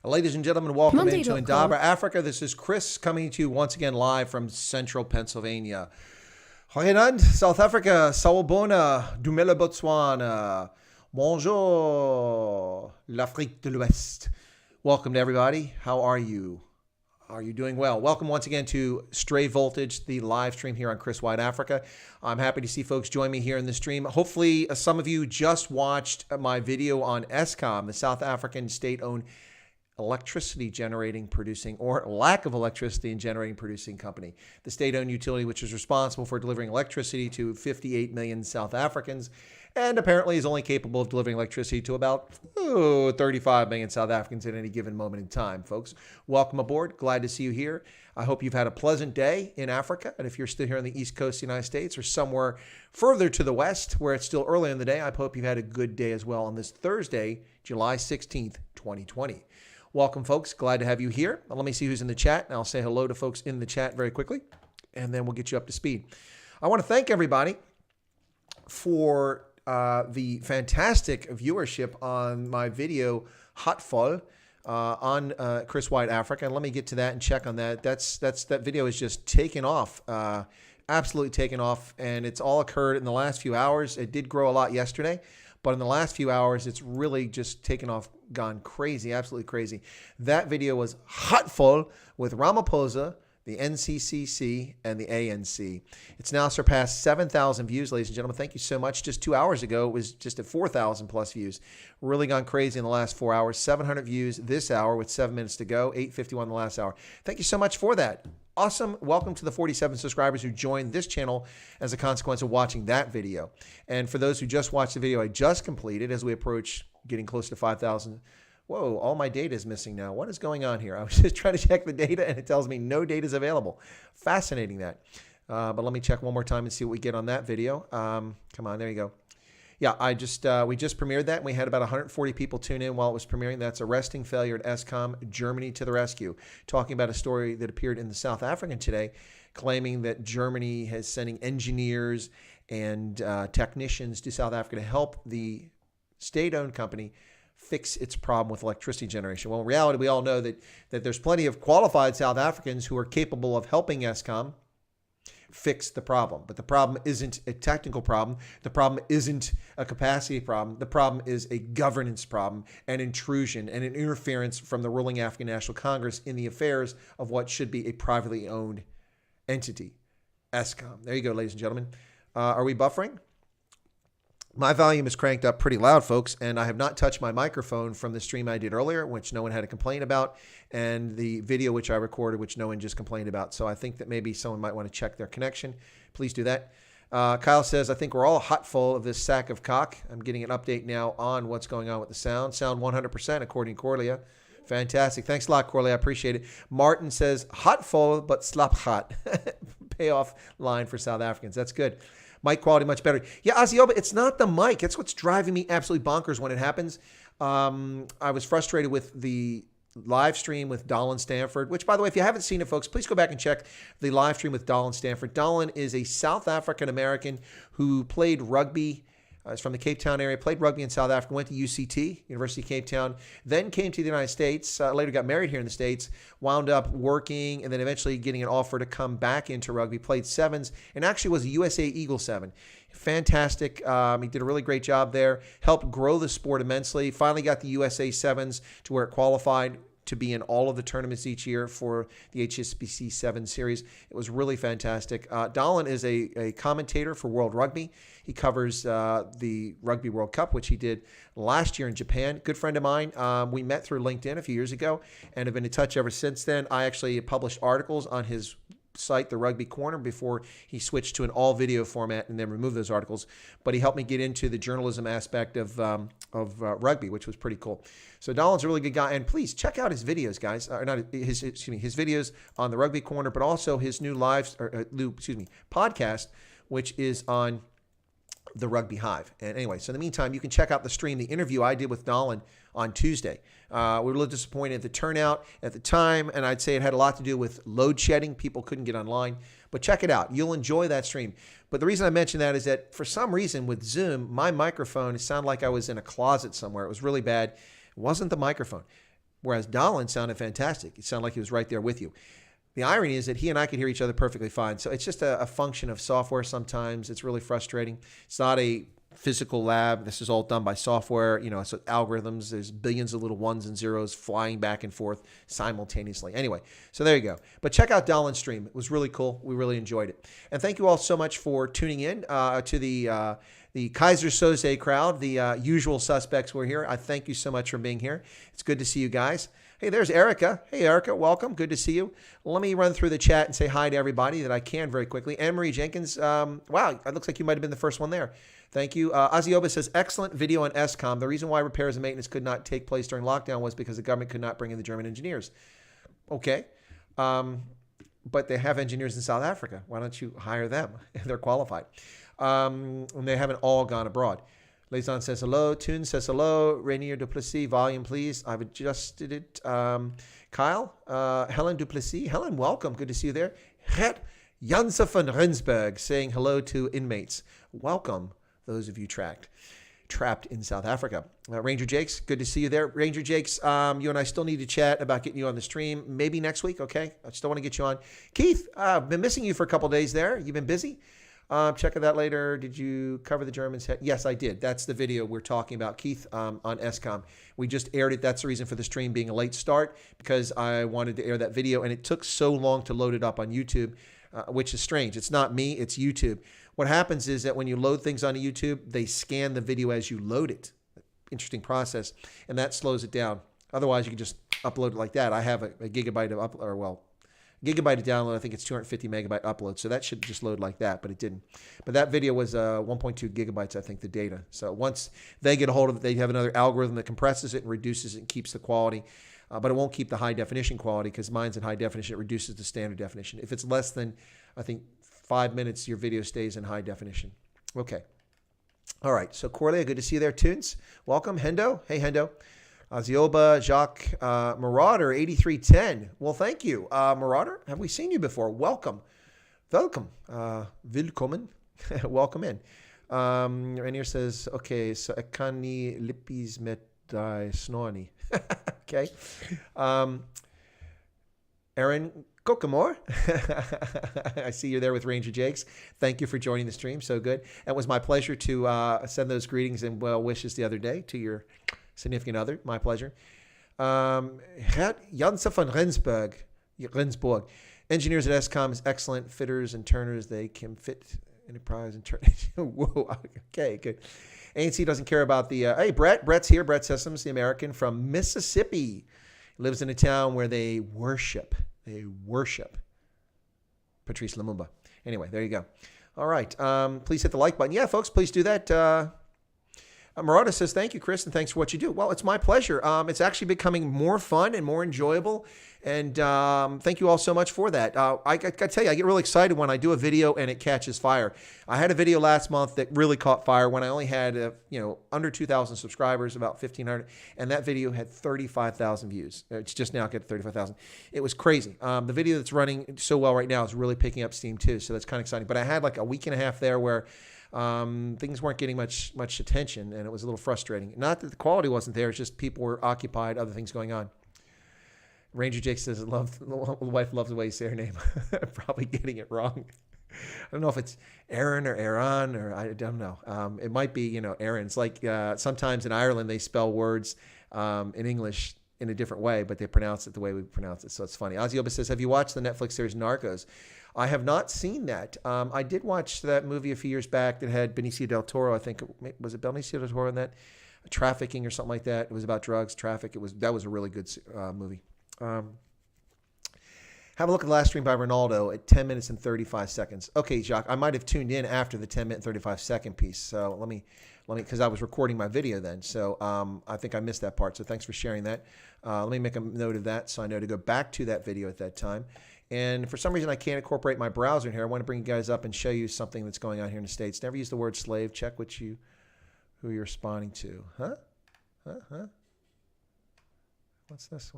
Ladies and gentlemen, welcome into Monday.com. Indaba, Africa. This is Chris coming to you once again live from central Pennsylvania. Hoyenand, South Africa, Sawubona, Dumela, Botswana, Bonjour, l'Afrique de l'Ouest. Welcome to everybody. How are you? Are you doing well? Welcome once again to Stray Voltage, the live stream here on Chris Wide Africa. I'm happy to see folks join me here in the stream. Hopefully, some of you just watched my video on Eskom, the South African state-owned electricity generating, producing, or lack of electricity and generating, producing company. The state-owned utility, which is responsible for delivering electricity to 58 million South Africans, and apparently is only capable of delivering electricity to about 35 million South Africans at any given moment in time. Folks, welcome aboard. Glad to see you here. I hope you've had a pleasant day in Africa. And if you're still here on the East Coast of the United States or somewhere further to the west where it's still early in the day, I hope you've had a good day as well on this Thursday, July 16th, 2020. Welcome, folks. Glad to have you here. Let me see who's in the chat, and I'll say hello to folks in the chat very quickly, and then we'll get you up to speed. I want to thank everybody for the fantastic viewership on my video, Hotful, on Chris Wide Africa. And let me get to that and check on that. That video is just taken off, absolutely taken off, and it's all occurred in the last few hours. It did grow a lot yesterday, but in the last few hours, it's really just taken off, gone crazy, absolutely crazy. That video was Hotful with Ramaphosa, the NCCC, and the ANC. It's now surpassed 7,000 views, ladies and gentlemen. Thank you so much. Just 2 hours ago, it was just at 4,000 plus views. Really gone crazy in the last 4 hours. 700 views this hour with 7 minutes to go. 8:51 the last hour. Thank you so much for that. Awesome. Welcome to the 47 subscribers who joined this channel as a consequence of watching that video. And for those who just watched the video I just completed as we approach getting close to 5,000. Whoa, all my data is missing now. What is going on here? I was just trying to check the data and it tells me no data is available. Fascinating that. But let me check one more time and see what we get on that video. Come on, there you go. Yeah, we just premiered that, and we had about 140 people tune in while it was premiering. That's Arresting Failure at Eskom, Germany to the Rescue, talking about a story that appeared in the South African today, claiming that Germany has sending engineers and technicians to South Africa to help the state-owned company fix its problem with electricity generation. Well, in reality, we all know that there's plenty of qualified South Africans who are capable of helping Eskom fix the problem. But the problem isn't a technical problem. The problem isn't a capacity problem. The problem is a governance problem, an intrusion, and an interference from the ruling African National Congress in the affairs of what should be a privately owned entity, Eskom. There you go, ladies and gentlemen. Are we buffering? My volume is cranked up pretty loud, folks, and I have not touched my microphone from the stream I did earlier, which no one had a complaint about, and the video which I recorded, which no one just complained about. So I think that maybe someone might want to check their connection. Please do that. Kyle says, I think we're all hot full of this sack of cock. I'm getting an update now on what's going on with the sound. Sound 100%, according to Corlia. Fantastic. Thanks a lot, Corlia. I appreciate it. Martin says, hot full, but slap hot. Payoff line for South Africans. That's good. Mic quality much better. Yeah, Azioba, it's not the mic. It's what's driving me absolutely bonkers when it happens. I was frustrated with the live stream with Talon Stanford, which, by the way, if you haven't seen it, folks, please go back and check the live stream with Talon Stanford. Talon is a South African American who played rugby. He's from the Cape Town area, played rugby in South Africa, went to UCT, University of Cape Town, then came to the United States, later got married here in the States, wound up working, and then eventually getting an offer to come back into rugby, played sevens, and actually was a USA Eagle 7. Fantastic. He did a really great job there, helped grow the sport immensely, finally got the USA Sevens to where it qualified to be in all of the tournaments each year for the HSBC 7 series. It was really fantastic. Talon is a commentator for World Rugby. He covers the Rugby World Cup, which he did last year in Japan. Good friend of mine. We met through LinkedIn a few years ago and have been in touch ever since then. I actually published articles on his site, the Rugby Corner, before he switched to an all-video format and then removed those articles. But he helped me get into the journalism aspect of rugby, which was pretty cool. So Talon's a really good guy, and please check out his videos, guys. Or not his videos on the Rugby Corner, but also his new podcast, which is on the Rugby Hive. And anyway, so in the meantime, you can check out the stream, the interview I did with Talon on Tuesday. We were a little disappointed at the turnout at the time, and I'd say it had a lot to do with load shedding. People couldn't get online, but check it out. You'll enjoy that stream. But the reason I mention that is that for some reason with Zoom, my microphone, it sounded like I was in a closet somewhere. It was really bad. It wasn't the microphone. whereas Talon sounded fantastic. It sounded like he was right there with you. The irony is that he and I could hear each other perfectly fine. So it's just a function of software sometimes. It's really frustrating. It's not a physical lab. This is all done by software. You know, so algorithms. There's billions of little ones and zeros flying back and forth simultaneously. Anyway, so there you go. But check out Talon's stream. It was really cool. We really enjoyed it. And thank you all so much for tuning in to the Kaiser Soze crowd. The usual suspects were here. I thank you so much for being here. It's good to see you guys. Hey, there's Erica. Hey, Erica, welcome. Good to see you. Let me run through the chat and say hi to everybody that I can very quickly. Anne-Marie Jenkins, wow, it looks like you might have been the first one there. Thank you. Azioba says, excellent video on ESCOM. The reason why repairs and maintenance could not take place during lockdown was because the government could not bring in the German engineers. Okay. But they have engineers in South Africa. Why don't you hire them? They're qualified. And they haven't all gone abroad. Lazon says hello. Toon says hello. Rainier Duplessis, volume please. I've adjusted it. Kyle, Helen Duplessis. Helen, welcome. Good to see you there. Het Janse van Rensburg saying hello to inmates. Welcome, those of you trapped in South Africa. Ranger Jakes, good to see you there. Ranger Jakes, you and I still need to chat about getting you on the stream. Maybe next week, okay? I still want to get you on. Keith, I've been missing you for a couple days there. You've been busy? Check that later. Did you cover the Germans? Yes, I did. That's the video we're talking about, Keith, on ESCOM. We just aired it. That's the reason for the stream being a late start, because I wanted to air that video, and it took so long to load it up on YouTube, which is strange. It's not me. It's YouTube. What happens is that when you load things onto YouTube, they scan the video as you load it. Interesting process, and that slows it down. Otherwise, you can just upload it like that. I have a gigabyte of upload, or well, gigabyte of download. I think it's 250 megabyte upload. So that should just load like that, but it didn't. But that video was 1.2 gigabytes, I think, the data. So once they get a hold of it, they have another algorithm that compresses it and reduces it and keeps the quality. But it won't keep the high definition quality, because mine's in high definition. It reduces the standard definition. If it's less than, I think, 5 minutes, your video stays in high definition. Okay. All right. So Corlea, good to see you there. Tunes, welcome. Hendo. Hey, Hendo. Zioba, Jacques, Marauder, 8310. Well, thank you. Marauder, have we seen you before? Welcome. Welcome. Willkommen. Welcome in. Rainier says, okay, so ik kan niet lippies met die snor. Okay. Aaron Kokomor. I see you're there with Ranger Jakes. Thank you for joining the stream. So good. It was my pleasure to send those greetings and well wishes the other day to your significant other. My pleasure. Janse van Rensburg. Engineers at ESCOM is excellent. Fitters and turners, they can fit enterprise and turn. Whoa. Okay, good. ANC doesn't care about the... hey, Brett. Brett's here. Brett Sessoms, the American from Mississippi. He lives in a town where they worship. Patrice Lumumba. Anyway, there you go. All right. Please hit the like button. Yeah, folks, please do that. Marauda says, thank you, Chris, and thanks for what you do. Well, it's my pleasure. It's actually becoming more fun and more enjoyable, and thank you all so much for that. I got to tell you, I get really excited when I do a video and it catches fire. I had a video last month that really caught fire when I only had, under 2,000 subscribers, about 1,500, and that video had 35,000 views. It's just now got 35,000. It was crazy. The video that's running so well right now is really picking up steam too, so that's kind of exciting. But I had like a week and a half there where things weren't getting much attention, and it was a little frustrating. Not that the quality wasn't there; it's just people were occupied, other things going on. Ranger Jake says, the wife loves the way you say her name. Probably getting it wrong. I don't know if it's Aaron or Aaron, or I don't know. It might be, Aaron. It's like sometimes in Ireland they spell words in English in a different way, but they pronounce it the way we pronounce it. So it's funny. Ozzy says, have you watched the Netflix series Narcos? I have not seen that. I did watch that movie a few years back that had Benicio del Toro. I think was it Benicio del Toro in that? Trafficking or something like that. It was about drugs, traffic. That was a really good movie. Have a look at the last stream by Ronaldo at 10 minutes and 35 seconds. Okay, Jacques, I might have tuned in after the 10 minute and 35 second piece. So let me, because I was recording my video then. So I think I missed that part. So thanks for sharing that. Let me make a note of that so I know to go back to that video at that time. And for some reason, I can't incorporate my browser in here. I want to bring you guys up and show you something that's going on here in the States. Never use the word slave. Check who you're responding to. Huh? What's this?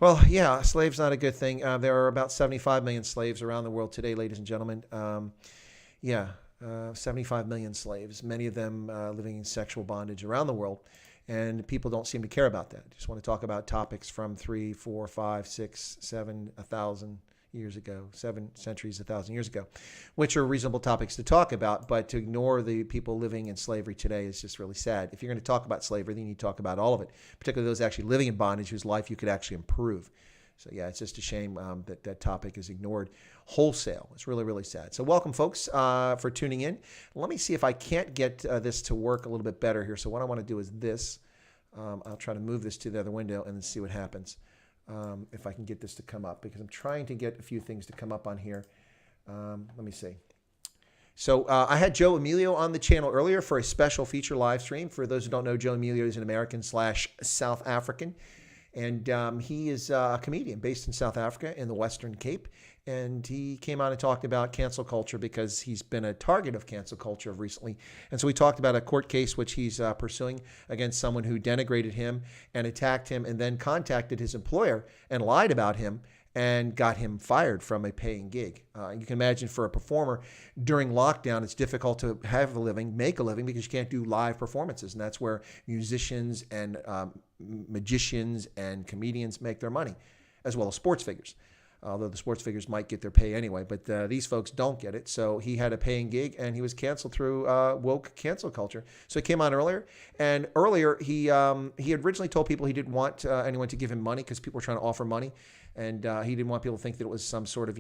Well, yeah, slave's not a good thing. There are about 75 million slaves around the world today, ladies and gentlemen. 75 million slaves, many of them living in sexual bondage around the world. And people don't seem to care about that. Just want to talk about topics from 3, 4, 5, 6, 7, 1,000 years ago, 7 centuries, 1,000 years ago, which are reasonable topics to talk about. But to ignore the people living in slavery today is just really sad. If you're going to talk about slavery, then you need to talk about all of it, particularly those actually living in bondage whose life you could actually improve. So yeah, it's just a shame that that topic is ignored wholesale. It's really, really sad. So welcome, folks, for tuning in. Let me see if I can't get this to work a little bit better here. So what I want to do is this. I'll try to move this to the other window and then see what happens. If I can get this to come up, because I'm trying to get a few things to come up on here. Let me see. So I had Joe Emilio on the channel earlier for a special feature live stream. For those who don't know, Joe Emilio is an American/South African. And he is a comedian based in South Africa in the Western Cape. And he came on and talked about cancel culture because he's been a target of cancel culture recently. And so we talked about a court case which he's pursuing against someone who denigrated him and attacked him and then contacted his employer and lied about him and got him fired from a paying gig. You can imagine for a performer during lockdown, it's difficult to have a living, make a living, because you can't do live performances. And that's where musicians and magicians and comedians make their money, as well as sports figures. Although the sports figures might get their pay anyway, but these folks don't get it. So he had a paying gig, and he was canceled through woke cancel culture. So he came on earlier, and earlier he had originally told people he didn't want anyone to give him money because people were trying to offer money, and he didn't want people to think that it was some sort of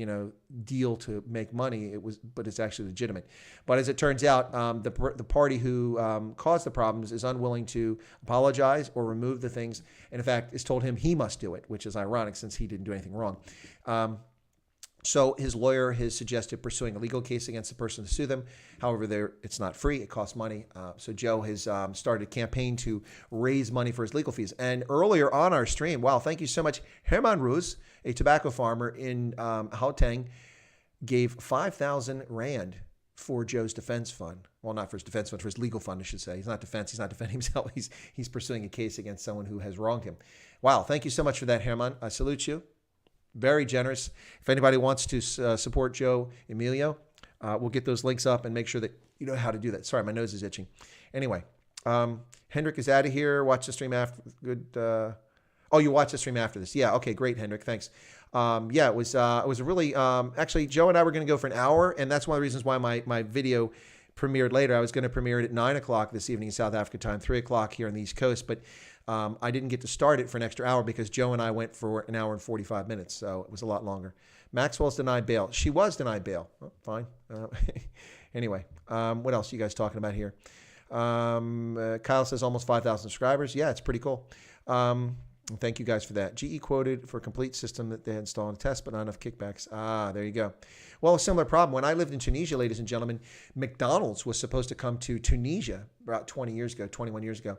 deal to make money. But it's actually legitimate. But as it turns out, the party who caused the problems is unwilling to apologize or remove the things, and in fact, is told him he must do it, which is ironic since he didn't do anything wrong. So his lawyer has suggested pursuing a legal case against the person to sue them. However, it's not free. It costs money. So Joe has started a campaign to raise money for his legal fees. And earlier on our stream, wow, thank you so much. Herman Roos, a tobacco farmer in Gauteng, gave 5,000 Rand for Joe's defense fund. Well, not for his defense fund, for his legal fund, I should say. He's not defending himself. He's pursuing a case against someone who has wronged him. Wow, thank you so much for that, Herman. I salute you. Very generous. If anybody wants to support Joe Emilio, we'll get those links up and make sure that you know how to do that. Sorry, my nose is itching. Anyway, Hendrik is out of here. Watch the stream after. Good. Oh, you watch the stream after this. Yeah. Okay. Great, Hendrik. Thanks. Yeah, it was a really actually, Joe and I were going to go for an hour, and that's one of the reasons why my video premiered later. I was going to premiere it at 9 o'clock this evening in South Africa time, 3 o'clock here on the East Coast, but I didn't get to start it for an extra hour because Joe and I went for an hour and 45 minutes, so it was a lot longer. Maxwell's denied bail. She was denied bail. Oh, fine. Anyway, what else are you guys talking about here? Kyle says almost 5,000 subscribers. Yeah, it's pretty cool. Thank you guys for that. GE quoted for a complete system that they had installed and test, but not enough kickbacks. There you go. Well, a similar problem. When I lived in Tunisia, ladies and gentlemen, McDonald's was supposed to come to Tunisia about 21 years ago.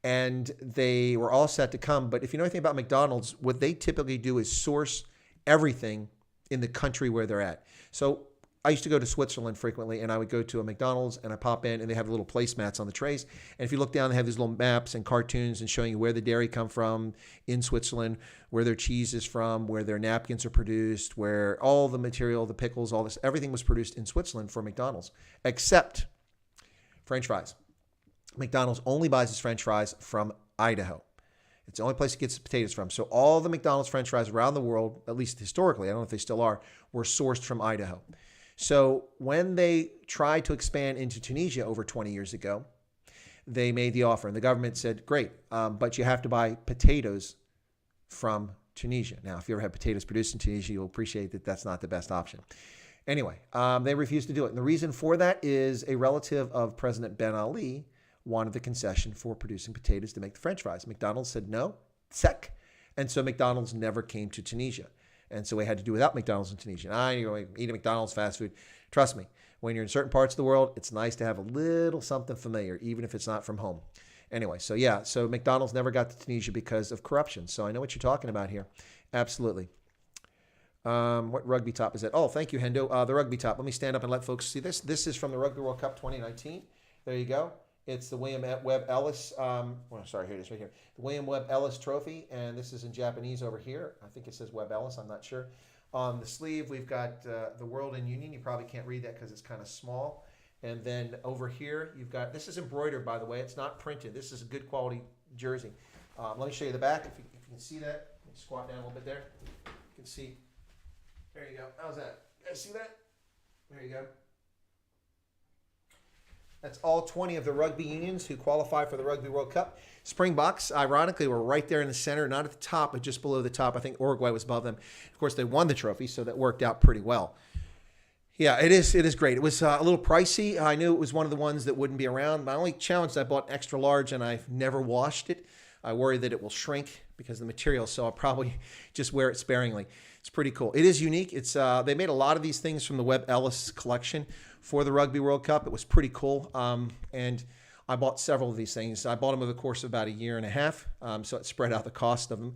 And they were all set to come. But if you know anything about McDonald's, what they typically do is source everything in the country where they're at. So I used to go to Switzerland frequently, and I would go to a McDonald's, and I pop in, and they have little placemats on the trays. And if you look down, they have these little maps and cartoons and showing you where the dairy come from in Switzerland, where their cheese is from, where their napkins are produced, where all the material, the pickles, all this, everything was produced in Switzerland for McDonald's, except French fries. McDonald's only buys its French fries from Idaho. It's the only place it gets its potatoes from. So all the McDonald's French fries around the world, at least historically, I don't know if they still are, were sourced from Idaho. So when they tried to expand into Tunisia over 20 years ago, they made the offer, and the government said, great, but you have to buy potatoes from Tunisia. Now, if you ever had potatoes produced in Tunisia, you'll appreciate that that's not the best option. Anyway, they refused to do it. And the reason for that is a relative of President Ben Ali wanted the concession for producing potatoes to make the French fries. McDonald's said no, sec. And so McDonald's never came to Tunisia. And so we had to do without McDonald's in Tunisia. You eat a McDonald's fast food. Trust me, when you're in certain parts of the world, it's nice to have a little something familiar, even if it's not from home. Anyway, so yeah, so McDonald's never got to Tunisia because of corruption. So I know what you're talking about here. Absolutely. What rugby top is that? Oh, thank you, Hendo. The rugby top. Let me stand up and let folks see this. This is from the Rugby World Cup 2019. There you go. It's the William Webb Ellis. Sorry, here it is right here. The William Webb Ellis Trophy, and this is in Japanese over here. I think it says Webb Ellis. I'm not sure. On the sleeve, we've got the World in Union. You probably can't read that because it's kind of small. And then over here, you've got, this is embroidered, by the way. It's not printed. This is a good quality jersey. Let me show you the back. If you can see that, let me squat down a little bit there. You can see. There you go. How's that? You guys see that? There you go. That's all 20 of the rugby unions who qualify for the Rugby World Cup. Springboks, ironically, were right there in the center, not at the top, but just below the top. I think Uruguay was above them. Of course, they won the trophy, so that worked out pretty well. Yeah, it is great. It was a little pricey. I knew it was one of the ones that wouldn't be around. My only challenge is I bought extra large, and I've never washed it. I worry that it will shrink because of the material, so I'll probably just wear it sparingly. It's pretty cool. It is unique. It's they made a lot of these things from the Webb Ellis collection for the Rugby World Cup. It was pretty cool, and I bought several of these things. I bought them over the course of about a year and a half, so it spread out the cost of them.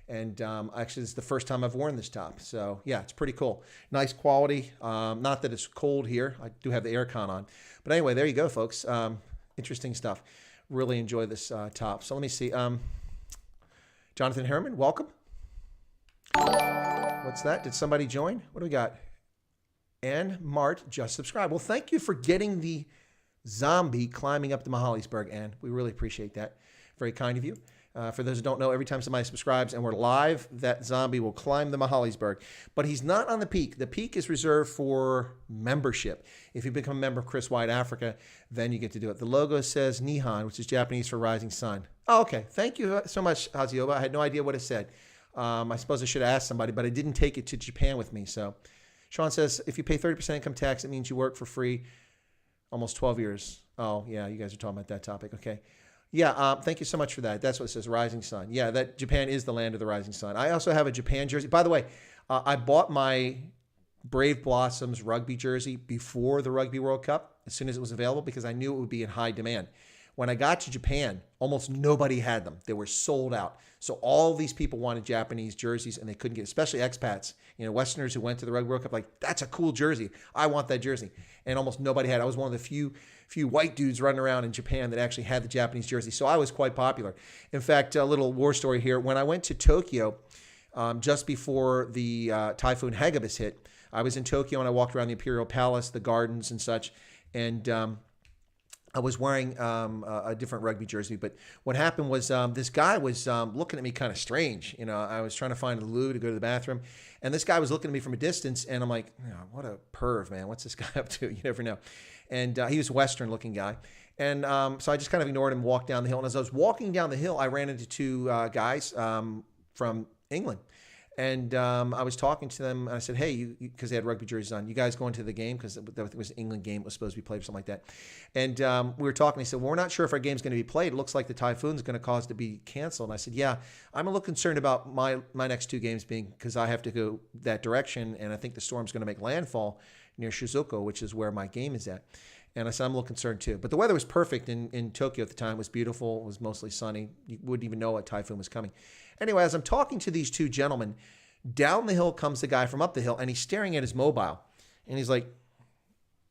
And actually, this is the first time I've worn this top. So, yeah, it's pretty cool. Nice quality. Not that it's cold here. I do have the aircon on. But anyway, there you go, folks. Interesting stuff. Really enjoy this top. So let me see. Jonathan Herman, welcome. What's that? Did somebody join? What do we got? Ann Mart just subscribed. Well, thank you for getting the zombie climbing up the Mahalisberg, Ann. We really appreciate that. Very kind of you. For those who don't know, every time somebody subscribes and we're live, that zombie will climb the Mahalisberg. But he's not on the peak. The peak is reserved for membership. If you become a member of Chris White Africa, then you get to do it. The logo says Nihon, which is Japanese for rising sun. Oh, okay. Thank you so much, Hazioba. I had no idea what it said. I suppose I should have asked somebody, but I didn't take it to Japan with me. So Sean says, if you pay 30% income tax, it means you work for free almost 12 years. Oh, yeah, you guys are talking about that topic. Okay. Yeah, thank you so much for that. That's what it says, rising sun. Yeah, that Japan is the land of the rising sun. I also have a Japan jersey. By the way, I bought my Brave Blossoms rugby jersey before the Rugby World Cup, as soon as it was available, because I knew it would be in high demand. When I got to Japan, almost nobody had them. They were sold out. So all these people wanted Japanese jerseys, and they couldn't get it, especially expats, Westerners who went to the Rugby World Cup, like, that's a cool jersey. I want that jersey. And almost nobody had it. I was one of the few white dudes running around in Japan that actually had the Japanese jersey. So I was quite popular. In fact, a little war story here. When I went to Tokyo, just before the Typhoon Hagibis hit, I was in Tokyo and I walked around the Imperial Palace, the gardens and such, and I was wearing a different rugby jersey. But what happened was this guy was looking at me kind of strange. I was trying to find a loo to go to the bathroom, and this guy was looking at me from a distance, and I'm like, what a perv, man. What's this guy up to? You never know. And he was a Western-looking guy. And so I just kind of ignored him and walked down the hill. And as I was walking down the hill, I ran into two guys from England. And I was talking to them, and I said, hey, because they had rugby jerseys on, you guys going to the game? Because it was an England game. It was supposed to be played or something like that. And we were talking. He said, well, we're not sure if our game's going to be played. It looks like the typhoon's going to cause it to be canceled. And I said, yeah, I'm a little concerned about my next two games being, because I have to go that direction, and I think the storm's going to make landfall near Shizuoka, which is where my game is at. And I said, I'm a little concerned too. But the weather was perfect in Tokyo at the time. It was beautiful. It was mostly sunny. You wouldn't even know what typhoon was coming. Anyway, as I'm talking to these two gentlemen, down the hill comes the guy from up the hill, and he's staring at his mobile. And he's like,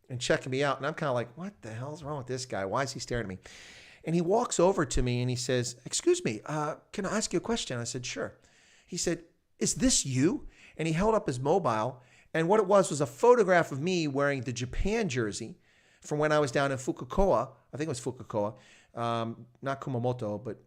and checking me out. And I'm kind of like, what the hell's wrong with this guy? Why is he staring at me? And he walks over to me and he says, excuse me, can I ask you a question? I said, sure. He said, is this you? And he held up his mobile. And what it was a photograph of me wearing the Japan jersey from when I was down in Fukuoka. I think it was Fukuoka. Not Kumamoto, but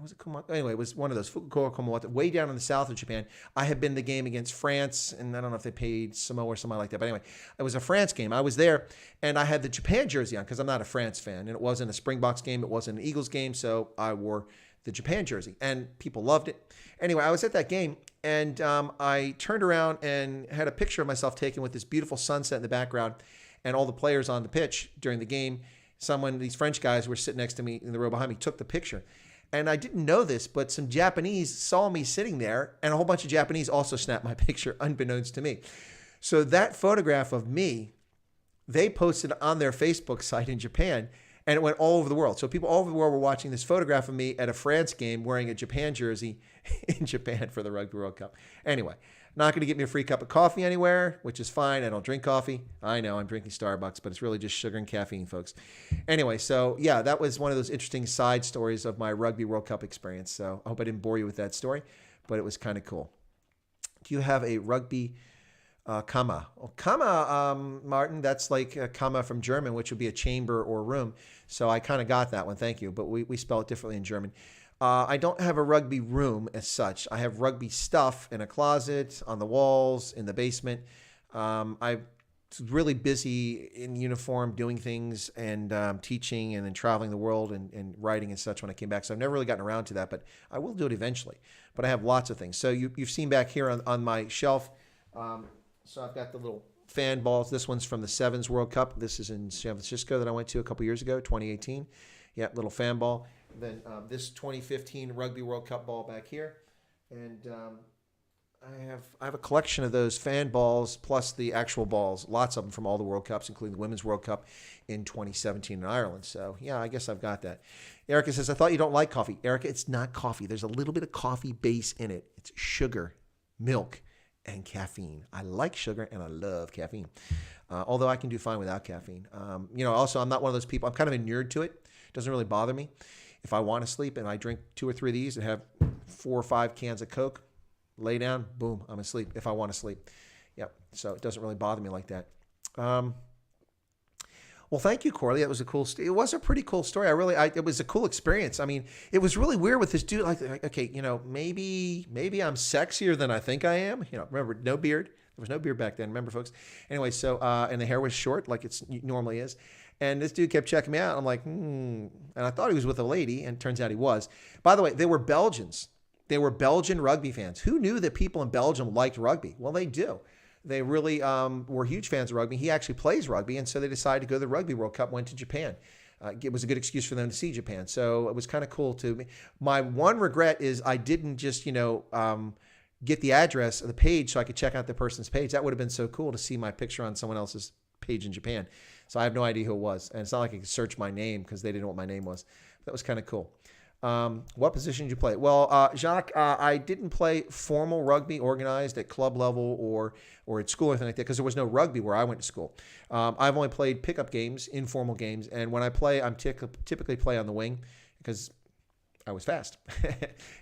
was it Kumamoto? Anyway, it was one of those, Fukuoka, Kumamoto, way down in the south of Japan. I had been in the game against France, and I don't know if they played Samoa or something like that. But anyway, it was a France game. I was there, and I had the Japan jersey on because I'm not a France fan. And it wasn't a Springboks game. It wasn't an Eagles game, so I wore the Japan jersey. And people loved it. Anyway, I was at that game, and I turned around and had a picture of myself taken with this beautiful sunset in the background and all the players on the pitch during the game. These French guys were sitting next to me in the row behind me, took the picture. And I didn't know this, but some Japanese saw me sitting there, and a whole bunch of Japanese also snapped my picture, unbeknownst to me. So that photograph of me, they posted on their Facebook site in Japan, and it went all over the world. So people all over the world were watching this photograph of me at a France game wearing a Japan jersey in Japan for the Rugby World Cup. Anyway, not going to get me a free cup of coffee anywhere, which is fine. I don't drink coffee. I know I'm drinking Starbucks, but it's really just sugar and caffeine, folks. Anyway, so yeah, that was one of those interesting side stories of my Rugby World Cup experience. So I hope I didn't bore you with that story, but it was kind of cool. Do you have a rugby Kammer? Well, Kammer, Martin, that's like a Kammer from German, which would be a chamber or room. So I kind of got that one. Thank you. But we spell it differently in German. I don't have a rugby room as such. I have rugby stuff in a closet, on the walls, in the basement. I was really busy in uniform doing things and teaching and then traveling the world and writing and such when I came back. So I've never really gotten around to that, but I will do it eventually. But I have lots of things. So you've seen back here on my shelf. So I've got the little fan balls. This one's from the Sevens World Cup. This is in San Francisco that I went to a couple years ago, 2018. Yeah, little fan ball. Then this 2015 Rugby World Cup ball back here. And I have a collection of those fan balls plus the actual balls, lots of them from all the World Cups, including the Women's World Cup in 2017 in Ireland. So, yeah, I guess I've got that. Erica says, I thought you don't like coffee. Erica, it's not coffee. There's a little bit of coffee base in it. It's sugar, milk, and caffeine. I like sugar and I love caffeine, although I can do fine without caffeine. Also, I'm not one of those people. I'm kind of inured to it. It doesn't really bother me. If I want to sleep and I drink 2 or 3 of these and have 4 or 5 cans of Coke, lay down, boom, I'm asleep if I want to sleep. Yep. So it doesn't really bother me like that. Well, thank you, Corley. That was a cool. It was a pretty cool story. It was a cool experience. I mean, it was really weird with this dude. Like, okay, maybe I'm sexier than I think I am. Remember, no beard. There was no beard back then. Remember, folks. Anyway, so and the hair was short, like it normally is. And this dude kept checking me out. I'm like, And I thought he was with a lady, and it turns out he was. By the way, they were Belgians. They were Belgian rugby fans. Who knew that people in Belgium liked rugby? Well, they do. They really were huge fans of rugby. He actually plays rugby, and so they decided to go to the Rugby World Cup, went to Japan. It was a good excuse for them to see Japan. So it was kind of cool to me. My one regret is I didn't just, get the address of the page so I could check out the person's page. That would have been so cool to see my picture on someone else's page in Japan. So I have no idea who it was. And it's not like I could search my name because they didn't know what my name was. That was kind of cool. What position did you play? Well, Jacques, I didn't play formal rugby organized at club level or at school or anything like that because there was no rugby where I went to school. I've only played pickup games, informal games, and when I play, I'm typically play on the wing because I was fast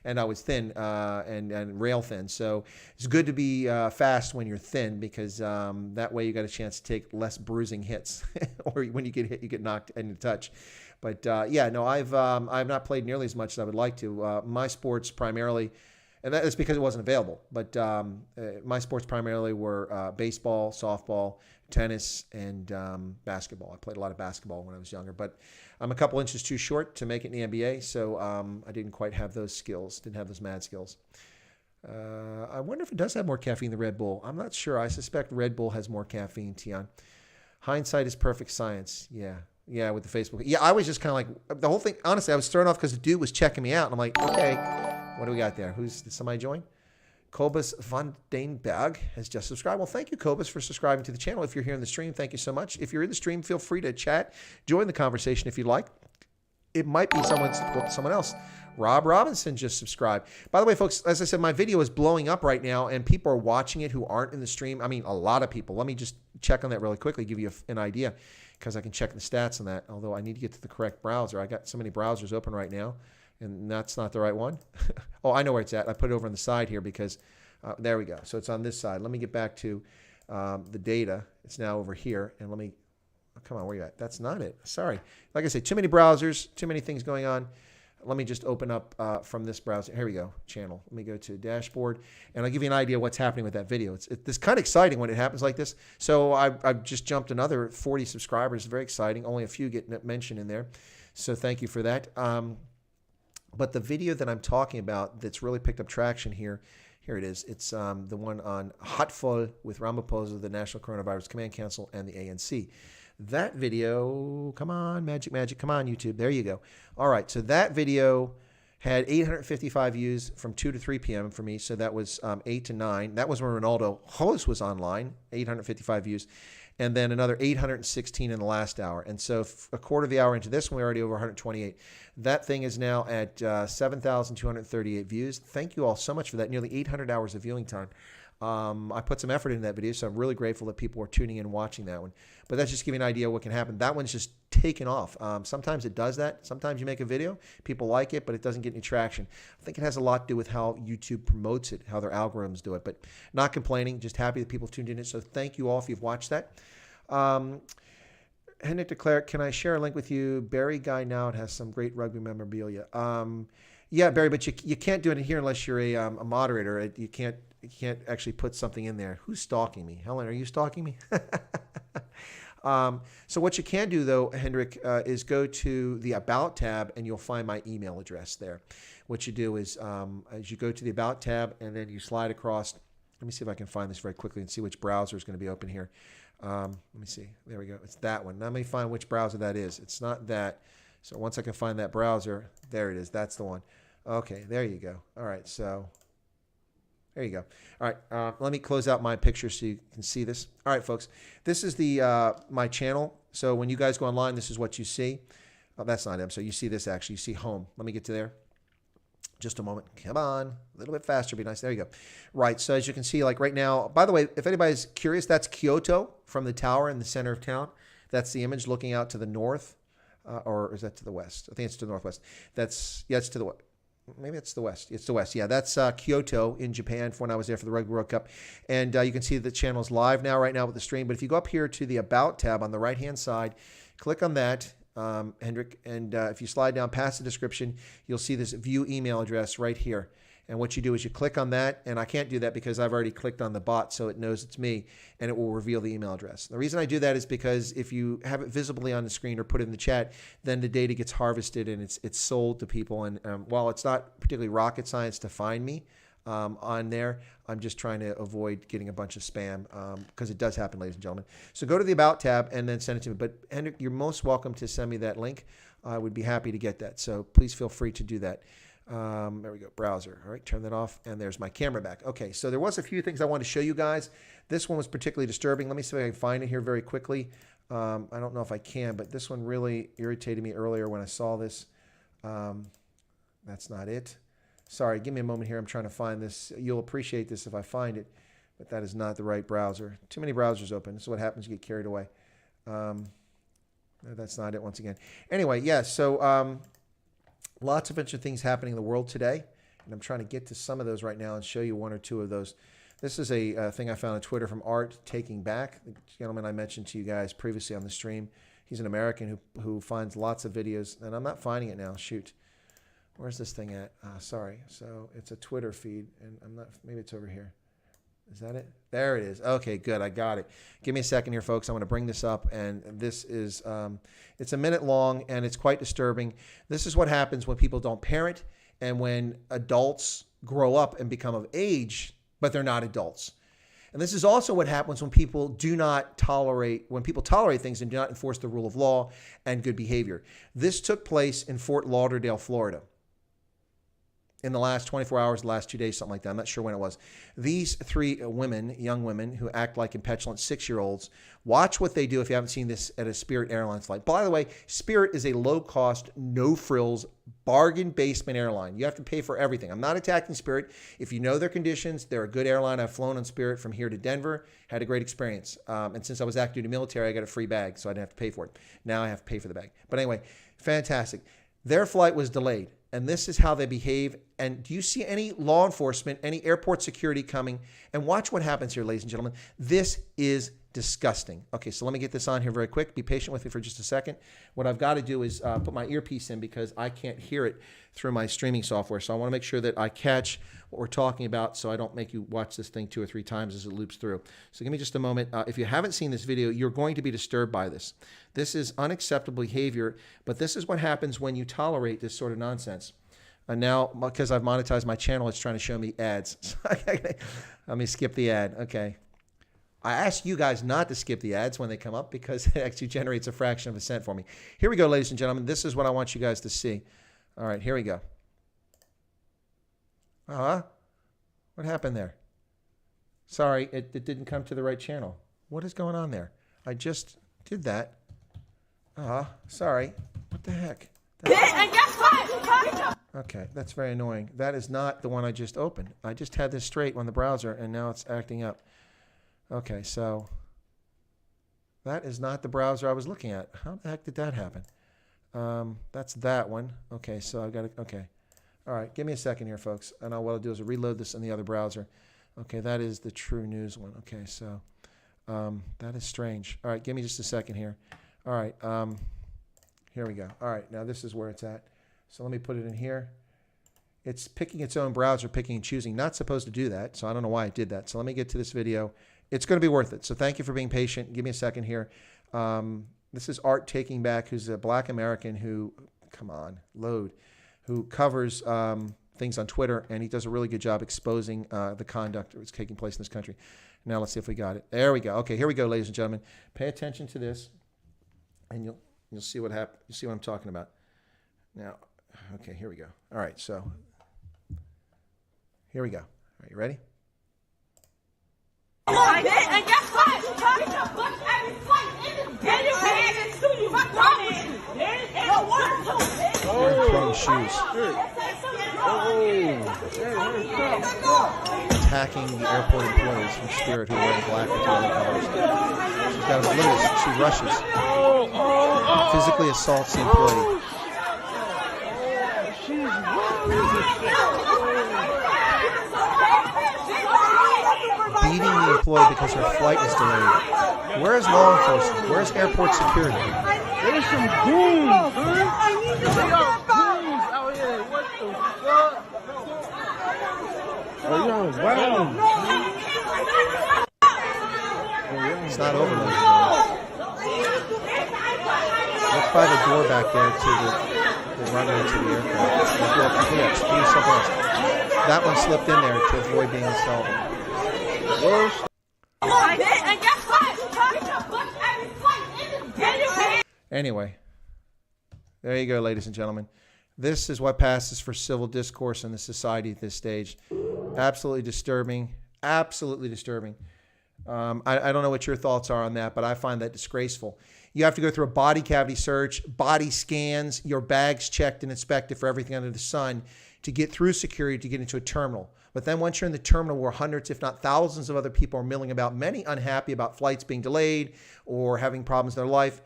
and I was thin and rail thin. So it's good to be fast when you're thin because that way you got a chance to take less bruising hits or when you get hit, you get knocked into touch. But I've not played nearly as much as I would like to. My sports primarily, and that is because it wasn't available. But my sports primarily were baseball, softball, tennis, and basketball. I played a lot of basketball when I was younger, but I'm a couple inches too short to make it in the NBA, so I didn't quite have those skills. Didn't have those mad skills. I wonder if it does have more caffeine than Red Bull. I'm not sure. I suspect Red Bull has more caffeine, Tian. Hindsight is perfect science. Yeah, with the Facebook. Yeah, I was just kind of like, the whole thing, honestly, I was thrown off because the dude was checking me out. And I'm like, okay, what do we got there? Did somebody join? Kobus van den Berg has just subscribed. Well, thank you, Kobus, for subscribing to the channel. If you're here in the stream, thank you so much. If you're in the stream, feel free to chat. Join the conversation if you'd like. It might be someone else. Rob Robinson just subscribed. By the way, folks, as I said, my video is blowing up right now, and people are watching it who aren't in the stream. I mean, a lot of people. Let me just check on that really quickly, give you an idea, because I can check the stats on that, although I need to get to the correct browser. I got so many browsers open right now, and that's not the right one. Oh, I know where it's at. I put it over on the side here because there we go. So it's on this side. Let me get back to the data. It's now over here, and let me come on, where you at? That's not it. Sorry. Like I said, too many browsers, too many things going on. Let me just open up from this browser. Here we go, channel. Let me go to dashboard, and I'll give you an idea what's happening with that video. It's kind of exciting when it happens like this. So I've just jumped another 40 subscribers. Very exciting. Only a few get mentioned in there. So thank you for that. But the video that I'm talking about that's really picked up traction here it is. It's the one on Hotful with Ramaphosa, the National Coronavirus Command Council, and the ANC. That video, come on, magic, come on, YouTube. There you go. All right, so that video had 855 views from 2 to 3 p.m. for me, so that was 8 to 9. That was when Ronaldo Host was online, 855 views, and then another 816 in the last hour. And so a quarter of the hour into this one, we're already over 128. That thing is now at 7,238 views. Thank you all so much for that, nearly 800 hours of viewing time. I put some effort into that video, so I'm really grateful that people are tuning in and watching that one. But that's just giving an idea of what can happen. That one's just taken off. Sometimes it does that. Sometimes you make a video, people like it, but it doesn't get any traction. I think it has a lot to do with how YouTube promotes it, how their algorithms do it. But not complaining, just happy that people tuned in. So thank you all if you've watched that. Henrik declared, can I share a link with you? Barry Guy now has some great rugby memorabilia. Yeah, Barry, but you can't do it in here unless you're a moderator. You can't actually put something in there. Who's stalking me? Helen, are you stalking me? So what you can do, though, Hendrik, is go to the About tab, and you'll find my email address there. What you do is, as you go to the About tab, and then you slide across. Let me see if I can find this very quickly and see which browser is going to be open here. Let me see. There we go. It's that one. Now let me find which browser that is. It's not that. So once I can find that browser, there it is. That's the one. Okay, there you go. All right, so there you go. All right, let me close out my picture so you can see this. All right, folks, this is the my channel. So when you guys go online, this is what you see. Oh, that's not him. So you see this actually. You see home. Let me get to there. Just a moment. Come on. A little bit faster. Be nice. There you go. Right. So as you can see, like right now, by the way, if anybody's curious, that's Kyoto from the tower in the center of town. That's the image looking out to the north. Or is that to the west? I think it's to the northwest. It's to the west. Maybe it's the west. It's the west. Yeah, that's Kyoto in Japan from when I was there for the Rugby World Cup. And you can see the channel's live now, right now with the stream. But if you go up here to the About tab on the right-hand side, click on that. Hendrik, and if you slide down past the description, you'll see this view email address right here. And what you do is you click on that, and I can't do that because I've already clicked on the bot, so it knows it's me, and it will reveal the email address. The reason I do that is because if you have it visibly on the screen or put it in the chat, then the data gets harvested and it's sold to people. And while it's not particularly rocket science to find me on there, I'm just trying to avoid getting a bunch of spam because it does happen, ladies and gentlemen. So go to the About tab and then send it to me. But Hendrik, you're most welcome to send me that link. I would be happy to get that. So please feel free to do that. There we go, browser. All right, turn that off, and there's my camera back. Okay, so there was a few things I wanted to show you guys. This one was particularly disturbing. Let me see if I can find it here very quickly. I don't know if I can, but this one really irritated me earlier when I saw this. That's not it. Sorry, give me a moment here. I'm trying to find this. You'll appreciate this if I find it, but that is not the right browser. Too many browsers open. This is what happens. You get carried away. No, that's not it once again. Anyway, yeah, so lots of interesting things happening in the world today, and I'm trying to get to some of those right now and show you one or two of those. This is a thing I found on Twitter from Art Taking Back, the gentleman I mentioned to you guys previously on the stream. He's an American who finds lots of videos, and I'm not finding it now. Shoot. Where's this thing at? Sorry. So it's a Twitter feed, and I'm not. Maybe it's over here. Is that it? There it is. Okay, good. I got it. Give me a second here, folks. I'm going to bring this up, and this is it's a minute long, and it's quite disturbing. This is what happens when people don't parent and when adults grow up and become of age, but they're not adults. And this is also what happens when people tolerate things and do not enforce the rule of law and good behavior. This took place in Fort Lauderdale, Florida, in the last 24 hours, the last 2 days, something like that. I'm not sure when it was. These three women, young women, who act like impetulant 6-year-olds, watch what they do if you haven't seen this at a Spirit Airlines flight. By the way, Spirit is a low-cost, no-frills, bargain basement airline. You have to pay for everything. I'm not attacking Spirit. If you know their conditions, they're a good airline. I've flown on Spirit from here to Denver, had a great experience. And since I was active duty military, I got a free bag, so I didn't have to pay for it. Now I have to pay for the bag. But anyway, fantastic. Their flight was delayed. And this is how they behave. And do you see any law enforcement, any airport security coming? And watch what happens here, ladies and gentlemen. This is disgusting. Okay, so let me get this on here very quick. Be patient with me for just a second. What I've got to do is put my earpiece in because I can't hear it through my streaming software. So I want to make sure that I catch what we're talking about so I don't make you watch this thing 2 or 3 times as it loops through. So give me just a moment. If you haven't seen this video, you're going to be disturbed by this. This is unacceptable behavior, but this is what happens when you tolerate this sort of nonsense. And now, because I've monetized my channel, it's trying to show me ads. Let me skip the ad. Okay. I ask you guys not to skip the ads when they come up because it actually generates a fraction of a cent for me. Here we go, ladies and gentlemen. This is what I want you guys to see. All right, here we go. What happened there? Sorry, it didn't come to the right channel. What is going on there? I just did that. Sorry. What the heck? And guess what? Okay, that's very annoying. That is not the one I just opened. I just had this straight on the browser, and now it's acting up. Okay, so that is not the browser I was looking at. How the heck did that happen? That's that one. Okay, so I got it. Okay. All right, give me a second here, folks. And what I'll do is reload this in the other browser. Okay, that is the True News one. Okay, so that is strange. All right, give me just a second here. All right, here we go. All right, now this is where it's at. So let me put it in here. It's picking its own browser, picking and choosing. Not supposed to do that, so I don't know why it did that. So let me get to this video. It's going to be worth it. So thank you for being patient. Give me a second here. This is Art Taking Back, who's a Black American who, come on, load, who covers things on Twitter, and he does a really good job exposing the conduct that's taking place in this country. Now let's see if we got it. There we go. Okay, here we go, ladies and gentlemen. Pay attention to this, and you'll see what happens. You'll see what I'm talking about. Now, okay, here we go. All right, so here we go. All right, you ready? And guess what? You trying to push every fight in this bitch. You can't even sue you. Fuck wrong with you? It don't work. They're throwing shoes. Attacking the airport employees from Spirit who are wearing black with yellow colors. She's got a look at this. She rushes. Physically assaults the employee. Beating the employee because her flight is delayed. Where is law enforcement? Where is airport security? There's some goons, dude. They are goons out here. What the fuck? Oh, yo, wow. It's not over, ladies and gentlemen. Look by the door back there to the runway to the aircraft. Yes, do something else. That one slipped in there to avoid being assaulted. And guess what? You trying to push every fight in this bitch. Anyway, there you go, ladies and gentlemen. This is what passes for civil discourse in the society at this stage. Absolutely disturbing. Absolutely disturbing. I don't know what your thoughts are on that, but I find that disgraceful. You have to go through a body cavity search, body scans, your bags checked and inspected for everything under the sun to get through security to get into a terminal. But then once you're in the terminal where hundreds, if not thousands of other people are milling about, many unhappy about flights being delayed or having problems in their life,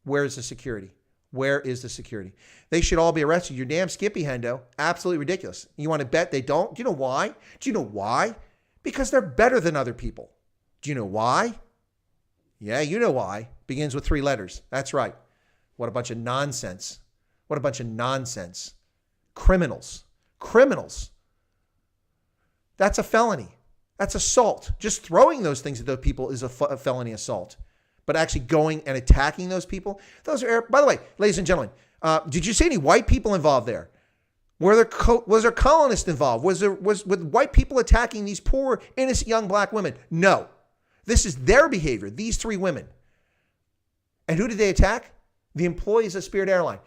where is the security? Where is the security? They should all be arrested. You're damn skippy, Hendo. Absolutely ridiculous. You want to bet they don't? Do you know why? Do you know why? Because they're better than other people. Do you know why? Yeah, you know why. Begins with 3 letters. That's right. What a bunch of nonsense. What a bunch of nonsense. Criminals. Criminals. That's a felony. That's assault. Just throwing those things at those people is a felony assault. But actually going and attacking those people, those are, by the way, ladies and gentlemen, did you see any white people involved there? Was there colonists involved? Was white people attacking these poor, innocent young black women? No. This is their behavior, these 3 women. And who did they attack? The employees of Spirit Airline.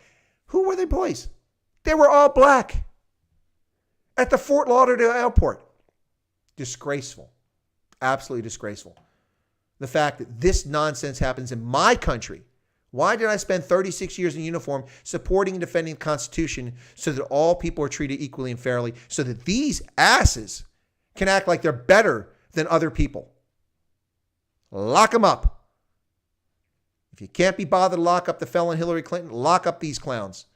Who were the employees? They were all black at the Fort Lauderdale airport. Disgraceful. Absolutely disgraceful. The fact that this nonsense happens in my country. Why did I spend 36 years in uniform supporting and defending the Constitution so that all people are treated equally and fairly, so that these asses can act like they're better than other people? Lock them up. If you can't be bothered to lock up the felon Hillary Clinton, lock up these clowns.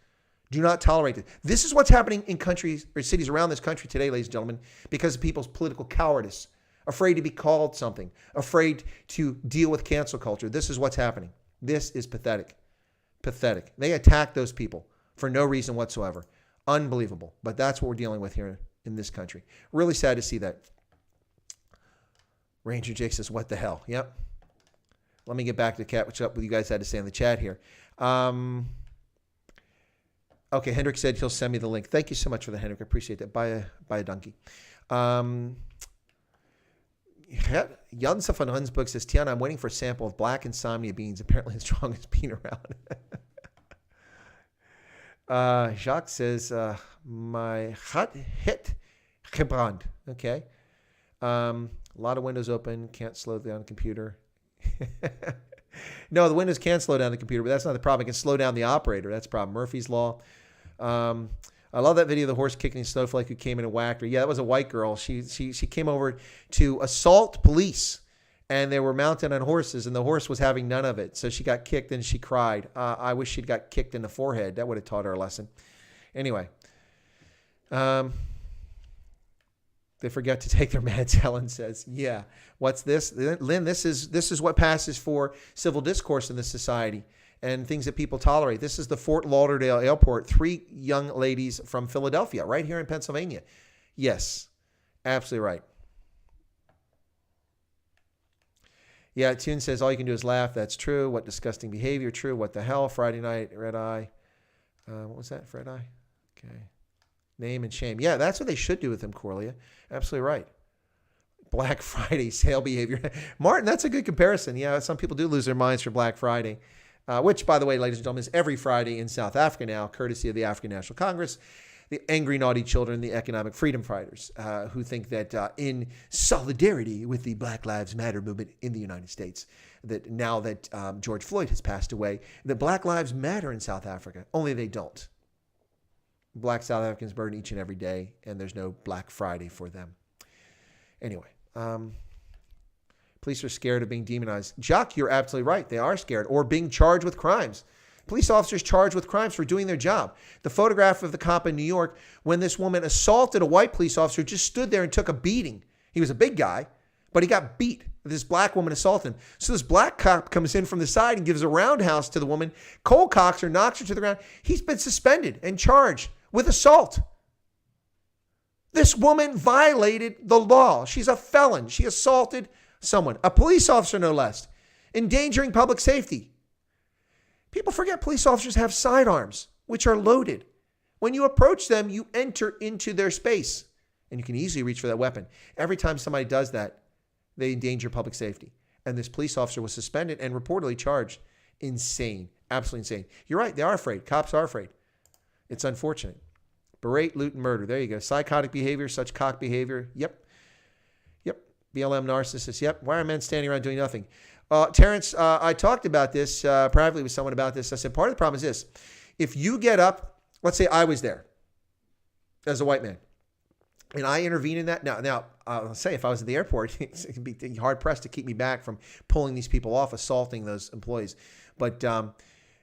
Do not tolerate it. This is what's happening in countries or cities around this country today, ladies and gentlemen, because of people's political cowardice, afraid to be called something, afraid to deal with cancel culture. This is what's happening. This is pathetic. Pathetic. They attack those people for no reason whatsoever. Unbelievable. But that's what we're dealing with here in this country. Really sad to see that. Ranger Jake says, what the hell? Yep. Let me get back to catch up with you guys had to say in the chat here. Okay, Hendrik said he'll send me the link. Thank you so much for that, Hendrik. I appreciate that. Buy a donkey. Jansa van Hunsburg says, Tiana, I'm waiting for a sample of black insomnia beans, apparently as strong as bean around. Jacques says, my hot hit gebrand. Okay. A lot of windows open, can't slow down the computer. No, the windows can slow down the computer, but that's not the problem. It can slow down the operator. That's the problem. Murphy's Law. I love that video of the horse kicking Snowflake who came in and whacked her. Yeah, that was a white girl. She came over to assault police, and they were mounted on horses, and the horse was having none of it. So she got kicked, and she cried. I wish she'd got kicked in the forehead. That would have taught her a lesson. Anyway. They forget to take their meds, Helen says. Yeah. What's this? Lynn, this is what passes for civil discourse in this society. and things that people tolerate. This is the Fort Lauderdale airport. 3 young ladies from Philadelphia, right here in Pennsylvania. Yes, absolutely right. Yeah, Tune says, all you can do is laugh. That's true. What disgusting behavior. True. What the hell? Friday night, red eye. What was that? Red eye? Okay. Name and shame. Yeah, that's what they should do with him, Corlia. Absolutely right. Black Friday sale behavior. Martin, that's a good comparison. Yeah, some people do lose their minds for Black Friday, which, by the way, ladies and gentlemen, is every Friday in South Africa now, courtesy of the African National Congress. The angry, naughty children, the economic freedom fighters, who think that in solidarity with the Black Lives Matter movement in the United States, that now that George Floyd has passed away, that Black Lives Matter in South Africa, only they don't. Black South Africans burn each and every day, and there's no Black Friday for them. Anyway, police are scared of being demonized. Jacques, you're absolutely right. They are scared, or being charged with crimes. Police officers charged with crimes for doing their job. The photograph of the cop in New York when this woman assaulted a white police officer, just stood there and took a beating. He was a big guy, but he got beat. This black woman assaulted him. So this black cop comes in from the side and gives a roundhouse to the woman, cold cocks her, knocks her to the ground. He's been suspended and charged with assault. This woman violated the law. She's a felon. She assaulted someone, a police officer no less, endangering public safety. People forget police officers have sidearms, which are loaded. When you approach them, you enter into their space, and you can easily reach for that weapon. Every time somebody does that, they endanger public safety. And this police officer was suspended and reportedly charged. Insane. Absolutely insane. You're right. They are afraid. Cops are afraid. It's unfortunate. Berate, loot, and murder. There you go. Psychotic behavior, such cock behavior. Yep. BLM narcissist. Yep. Why are men standing around doing nothing? Terrence, I talked about this privately with someone about this. I said, part of the problem is this. If you get up, let's say I was there as a white man, and I intervene in that. Now, I'll say if I was at the airport, it'd be hard-pressed to keep me back from pulling these people off, assaulting those employees. But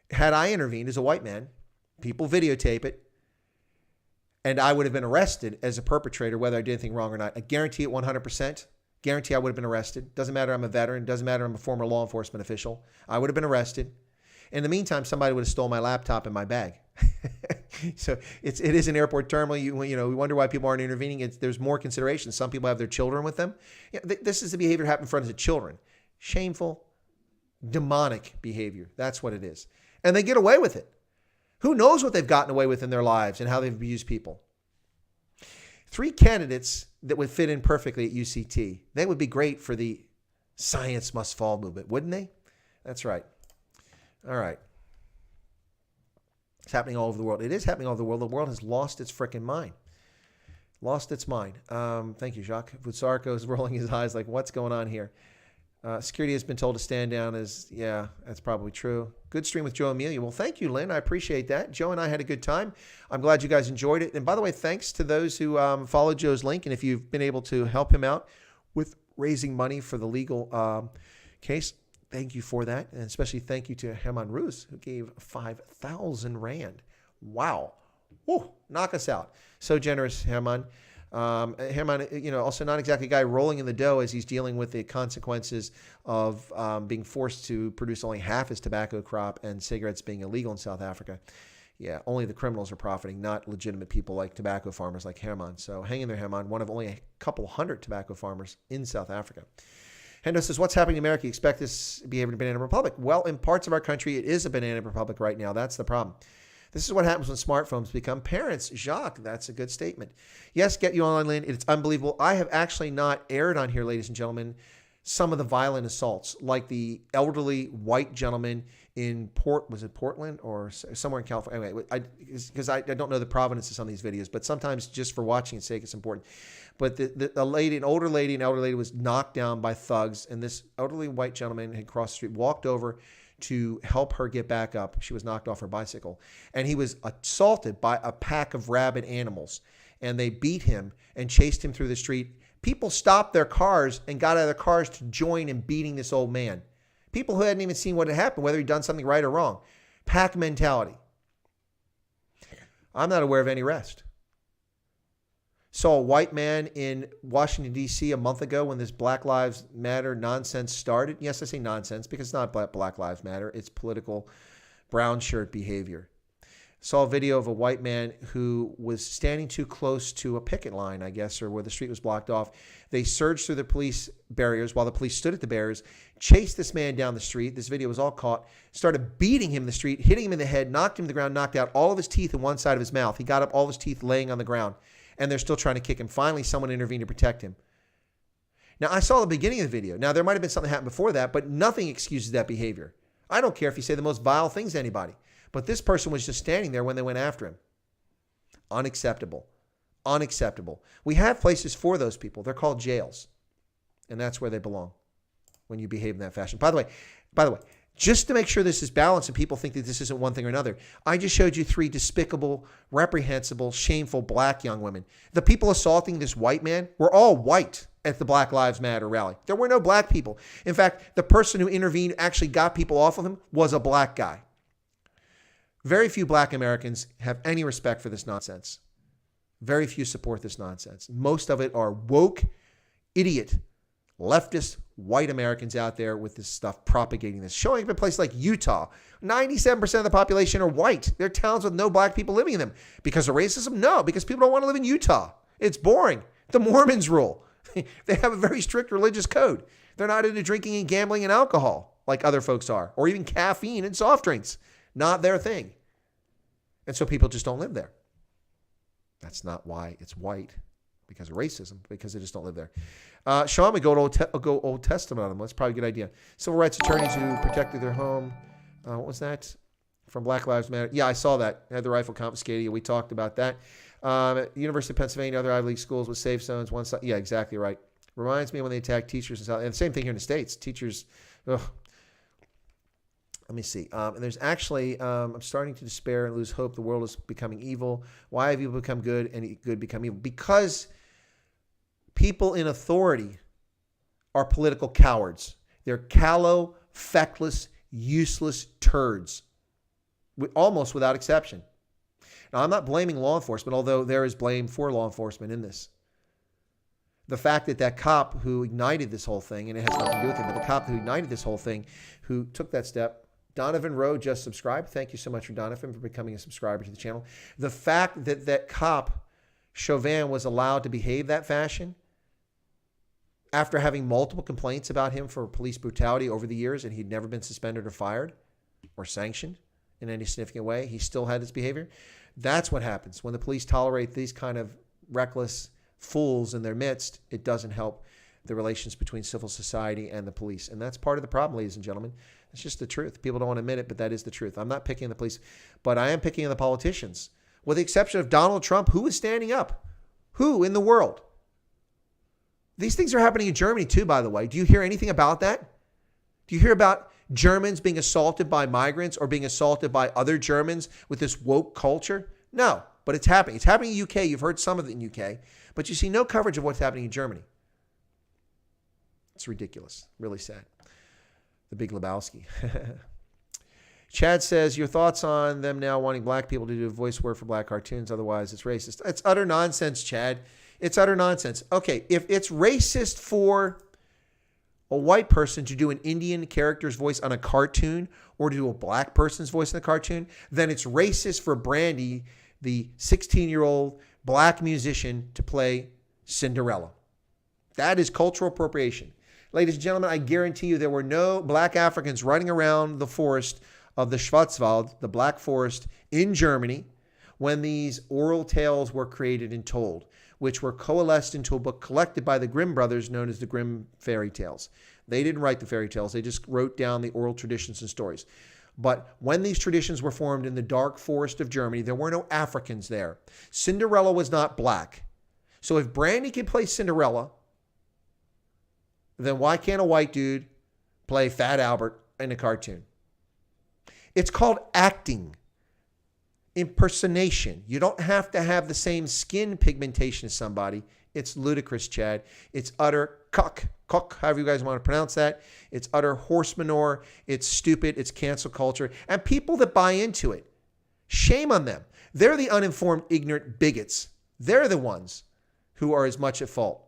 had I intervened as a white man, people videotape it, and I would have been arrested as a perpetrator, whether I did anything wrong or not. I guarantee it 100%. Guarantee I would have been arrested. Doesn't matter I'm a veteran. Doesn't matter I'm a former law enforcement official. I would have been arrested. In the meantime, somebody would have stolen my laptop and my bag. So it is an airport terminal. We wonder why people aren't intervening. There's more consideration. Some people have their children with them. This is the behavior happening in front of children. Shameful, demonic behavior. That's what it is. And they get away with it. Who knows what they've gotten away with in their lives and how they've abused people. 3 candidates that would fit in perfectly at UCT. They would be great for the science must fall movement, wouldn't they? That's right. All right. It's happening all over the world. It is happening all over the world. The world has lost its freaking mind. Lost its mind. Thank you, Jacques. Vutsarko is rolling his eyes like, what's going on here? Security has been told to stand down. Yeah, that's probably true. Good stream with Joe Amelia. Well, thank you, Lynn. I appreciate that. Joe and I had a good time. I'm glad you guys enjoyed it. And by the way, thanks to those who followed Joe's link. And if you've been able to help him out with raising money for the legal case, thank you for that. And especially thank you to Herman Roos, who gave 5,000 Rand. Wow. Woo, knock us out. So generous, Herman. Herman, also not exactly a guy rolling in the dough as he's dealing with the consequences of being forced to produce only half his tobacco crop and cigarettes being illegal in South Africa. Yeah, only the criminals are profiting, not legitimate people like tobacco farmers like Herman. So hang in there, Herman, one of only a couple hundred tobacco farmers in South Africa. Hendo says, what's happening in America? You expect this behavior to Banana Republic? Well, in parts of our country, it is a Banana Republic right now. That's the problem. This is what happens when smartphones become parents. Jacques, that's a good statement. Yes, Get You Online, Lynn. It's unbelievable. I have actually not aired on here, ladies and gentlemen, some of the violent assaults, like the elderly white gentleman in Portland or somewhere in California? Anyway, because I don't know the provenance of some of these videos, but sometimes just for watching its sake, it's important. But an older lady was knocked down by thugs, and this elderly white gentleman had crossed the street, walked over to help her get back up. She was knocked off her bicycle, and he was assaulted by a pack of rabid animals, and they beat him and chased him through the street. People stopped their cars and got out of their cars to join in beating this old man. People who hadn't even seen what had happened, whether he'd done something right or wrong. Pack mentality. I'm not aware of any arrest. Saw a white man in Washington, D.C. a month ago when this Black Lives Matter nonsense started. Yes, I say nonsense because it's not Black Lives Matter. It's political brown shirt behavior. Saw a video of a white man who was standing too close to a picket line, I guess, or where the street was blocked off. They surged through the police barriers while the police stood at the barriers, chased this man down the street. This video was all caught, started beating him in the street, hitting him in the head, knocked him to the ground, knocked out all of his teeth in one side of his mouth. He got up, all of his teeth laying on the ground, and they're still trying to kick him. Finally, someone intervened to protect him. Now, I saw the beginning of the video. Now, there might have been something happened before that, but nothing excuses that behavior. I don't care if you say the most vile things to anybody. But this person was just standing there when they went after him. Unacceptable. Unacceptable. We have places for those people. They're called jails. And that's where they belong when you behave in that fashion. By the way, just to make sure this is balanced and people think that this isn't one thing or another, I just showed you 3 despicable, reprehensible, shameful black young women. The people assaulting this white man were all white at the Black Lives Matter rally. There were no black people. In fact, the person who intervened actually got people off of him was a black guy. Very few black Americans have any respect for this nonsense. Very few support this nonsense. Most of it are woke, idiot, leftist, white Americans out there with this stuff propagating this. Showing up in places like Utah. 97% of the population are white. They're towns with no black people living in them. Because of racism? No, because people don't want to live in Utah. It's boring. The Mormons rule. They have a very strict religious code. They're not into drinking and gambling and alcohol like other folks are, or even caffeine and soft drinks. Not their thing. And so people just don't live there. That's not why it's white, because of racism, because they just don't live there. Sean, we go Old Testament on them. That's probably a good idea. Civil rights attorneys who protected their home. What was that? From Black Lives Matter. Yeah, I saw that. They had the rifle confiscated. We talked about that. University of Pennsylvania, other Ivy League schools with safe zones. One side. Yeah, exactly right. Reminds me when they attack teachers and South. And the same thing here in the States. Teachers, ugh. Let me see. And there's actually, I'm starting to despair and lose hope. The world is becoming evil. Why have evil become good and good become evil? Because people in authority are political cowards. They're callow, feckless, useless turds, almost without exception. Now, I'm not blaming law enforcement, although there is blame for law enforcement in this. The fact that that cop who ignited this whole thing, and it has nothing to do with him, but the cop who ignited this whole thing, who took that step, Donovan Rowe just subscribed. Thank you so much for Donovan for becoming a subscriber to the channel. The fact that that cop, Chauvin, was allowed to behave that fashion after having multiple complaints about him for police brutality over the years, and he'd never been suspended or fired or sanctioned in any significant way, he still had this behavior. That's what happens. When the police tolerate these kind of reckless fools in their midst, it doesn't help the relations between civil society and the police. And that's part of the problem, ladies and gentlemen. It's just the truth. People don't want to admit it, but that is the truth. I'm not picking on the police, but I am picking on the politicians. With the exception of Donald Trump, who is standing up? Who in the world? These things are happening in Germany too, by the way. Do you hear anything about that? Do you hear about Germans being assaulted by migrants or being assaulted by other Germans with this woke culture? No, but it's happening. It's happening in the UK. You've heard some of it in the UK, but you see no coverage of what's happening in Germany. It's ridiculous. Really sad. The Big Lebowski. Chad says, your thoughts on them now wanting black people to do a voice work for black cartoons, otherwise it's racist. It's utter nonsense, Chad. It's utter nonsense. Okay, if it's racist for a white person to do an Indian character's voice on a cartoon or to do a black person's voice in a cartoon, then it's racist for Brandy, the 16-year-old black musician, to play Cinderella. That is cultural appropriation. Ladies and gentlemen, I guarantee you there were no black Africans running around the forest of the Schwarzwald, the Black Forest in Germany, when these oral tales were created and told, which were coalesced into a book collected by the Grimm brothers known as the Grimm Fairy Tales. They didn't write the fairy tales. They just wrote down the oral traditions and stories. But when these traditions were formed in the dark forest of Germany, there were no Africans there. Cinderella was not black. So if Brandy can play Cinderella, then why can't a white dude play Fat Albert in a cartoon? It's called acting, impersonation. You don't have to have the same skin pigmentation as somebody. It's ludicrous, Chad. It's utter cuck, however you guys want to pronounce that. It's utter horse manure. It's stupid. It's cancel culture. And people that buy into it, shame on them. They're the uninformed, ignorant bigots. They're the ones who are as much at fault.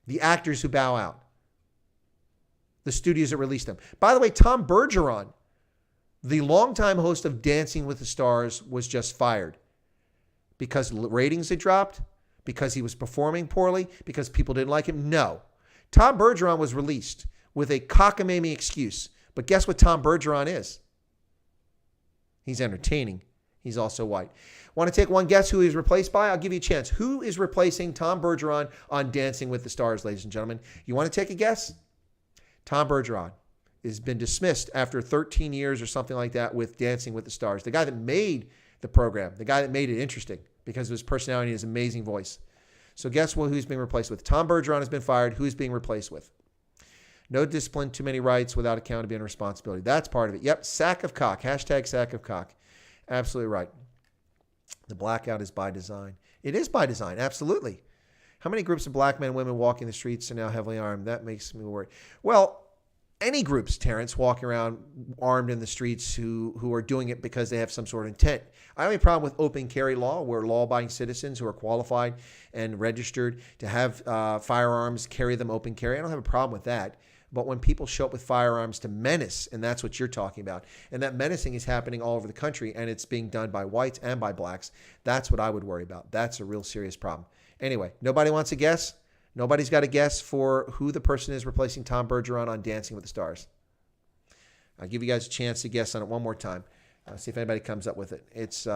The actors who bow out. The studios that release them. By the way, Tom Bergeron The longtime host of Dancing with the Stars was just fired because ratings had dropped, because he was performing poorly, because people didn't like him. No. Tom Bergeron was released with a cockamamie excuse. But guess what Tom Bergeron is? He's entertaining. He's also white. Want to take one guess who he's replaced by? I'll give you a chance. Who is replacing Tom Bergeron on Dancing with the Stars, ladies and gentlemen? You want to take a guess? Tom Bergeron has been dismissed after 13 years or something like that with Dancing with the Stars. The guy that made the program, the guy that made it interesting because of his personality and his amazing voice. So guess who's being replaced with? Tom Bergeron has been fired. Who's being replaced with? No discipline, too many rights without accountability and responsibility. That's part of it. Yep, sack of cock. Hashtag sack of cock. Absolutely right. The blackout is by design. It is by design, absolutely. How many groups of black men and women walking the streets are now heavily armed? That makes me worried. Well, any groups, Terrence, walking around armed in the streets who are doing it because they have some sort of intent. I have a problem with open carry law, where law-abiding citizens who are qualified and registered to have firearms carry them open carry. I don't have a problem with that. But when people show up with firearms to menace, and that's what you're talking about, and that menacing is happening all over the country, and it's being done by whites and by blacks, that's what I would worry about. That's a real serious problem. Anyway, nobody wants to guess? Nobody's got a guess for who the person is replacing Tom Bergeron on Dancing with the Stars? I'll give you guys a chance to guess on it one more time. See if anybody comes up with it. It's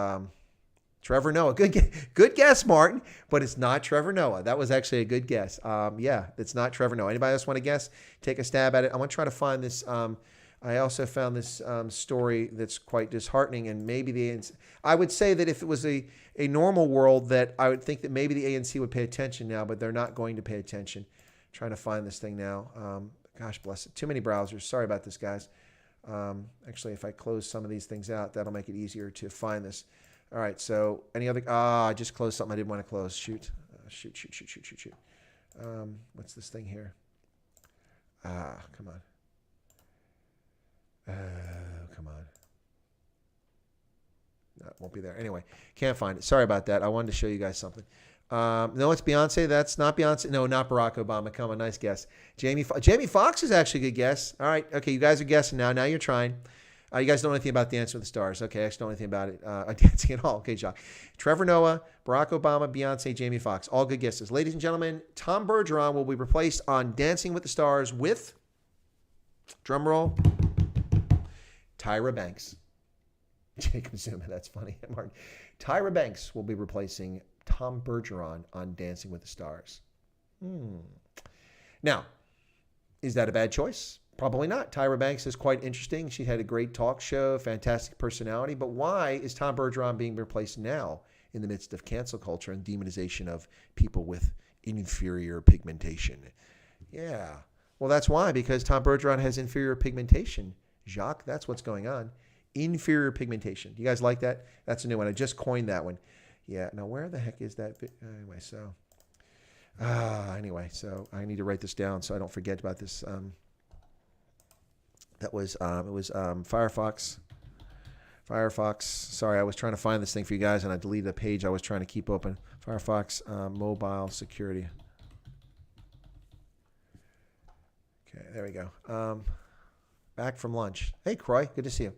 Trevor Noah. Good guess, Martin, but it's not Trevor Noah. That was actually a good guess. Yeah, it's not Trevor Noah. Anybody else want to guess? Take a stab at it. I want to try to find this. I also found this story that's quite disheartening, and maybe the ANC. I would say that if it was a normal world, that I would think that maybe the ANC would pay attention now, but they're not going to pay attention. I'm trying to find this thing now. Gosh bless it. Too many browsers. Sorry about this, guys. Actually, if I close some of these things out, that'll make it easier to find this. All right, so any other... I just closed something I didn't want to close. Shoot. Shoot. What's this thing here? Come on. Come on. No, it won't be there. Anyway, can't find it. Sorry about that. I wanted to show you guys something. No, it's Beyonce. That's not Beyonce. No, not Barack Obama. Come on, nice guess. Jamie Foxx is actually a good guess. All right. Okay, you guys are guessing now. Now you're trying. You guys don't know anything about Dancing with the Stars. Okay, I actually don't know anything about it. Dancing at all. Okay, Jock. Trevor Noah, Barack Obama, Beyonce, Jamie Foxx. All good guesses. Ladies and gentlemen, Tom Bergeron will be replaced on Dancing with the Stars with, drum roll, Tyra Banks. Jacob Zuma, that's funny. Martin. Tyra Banks will be replacing Tom Bergeron on Dancing with the Stars. Now, is that a bad choice? Probably not. Tyra Banks is quite interesting. She had a great talk show, fantastic personality. But why is Tom Bergeron being replaced now in the midst of cancel culture and demonization of people with inferior pigmentation? Yeah. Well, that's why, because Tom Bergeron has inferior pigmentation. Jacques, that's what's going on. Inferior pigmentation. Do you guys like that? That's a new one. I just coined that one. Yeah. Now, where the heck is that? Anyway, so I need to write this down so I don't forget about this. It was Firefox. Sorry, I was trying to find this thing for you guys, and I deleted a page I was trying to keep open. Firefox mobile security. Okay, there we go. Back from lunch. Hey, Croy, good to see you.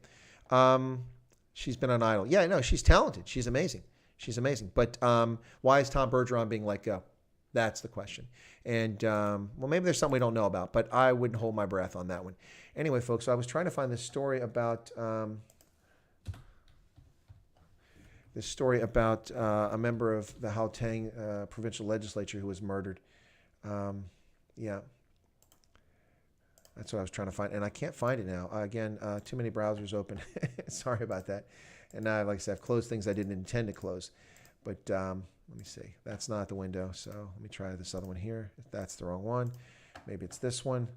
She's been on Idol. Yeah, no, she's talented. She's amazing. But why is Tom Bergeron being let go? That's the question. And, well, maybe there's something we don't know about, but I wouldn't hold my breath on that one. Anyway, folks, so I was trying to find this story about a member of the Gauteng provincial legislature who was murdered. Yeah. That's what I was trying to find. And I can't find it now. Again, too many browsers open. Sorry about that. And now, like I said, I've closed things I didn't intend to close. But let me see. That's not the window. So let me try this other one here. If that's the wrong one. Maybe it's this one.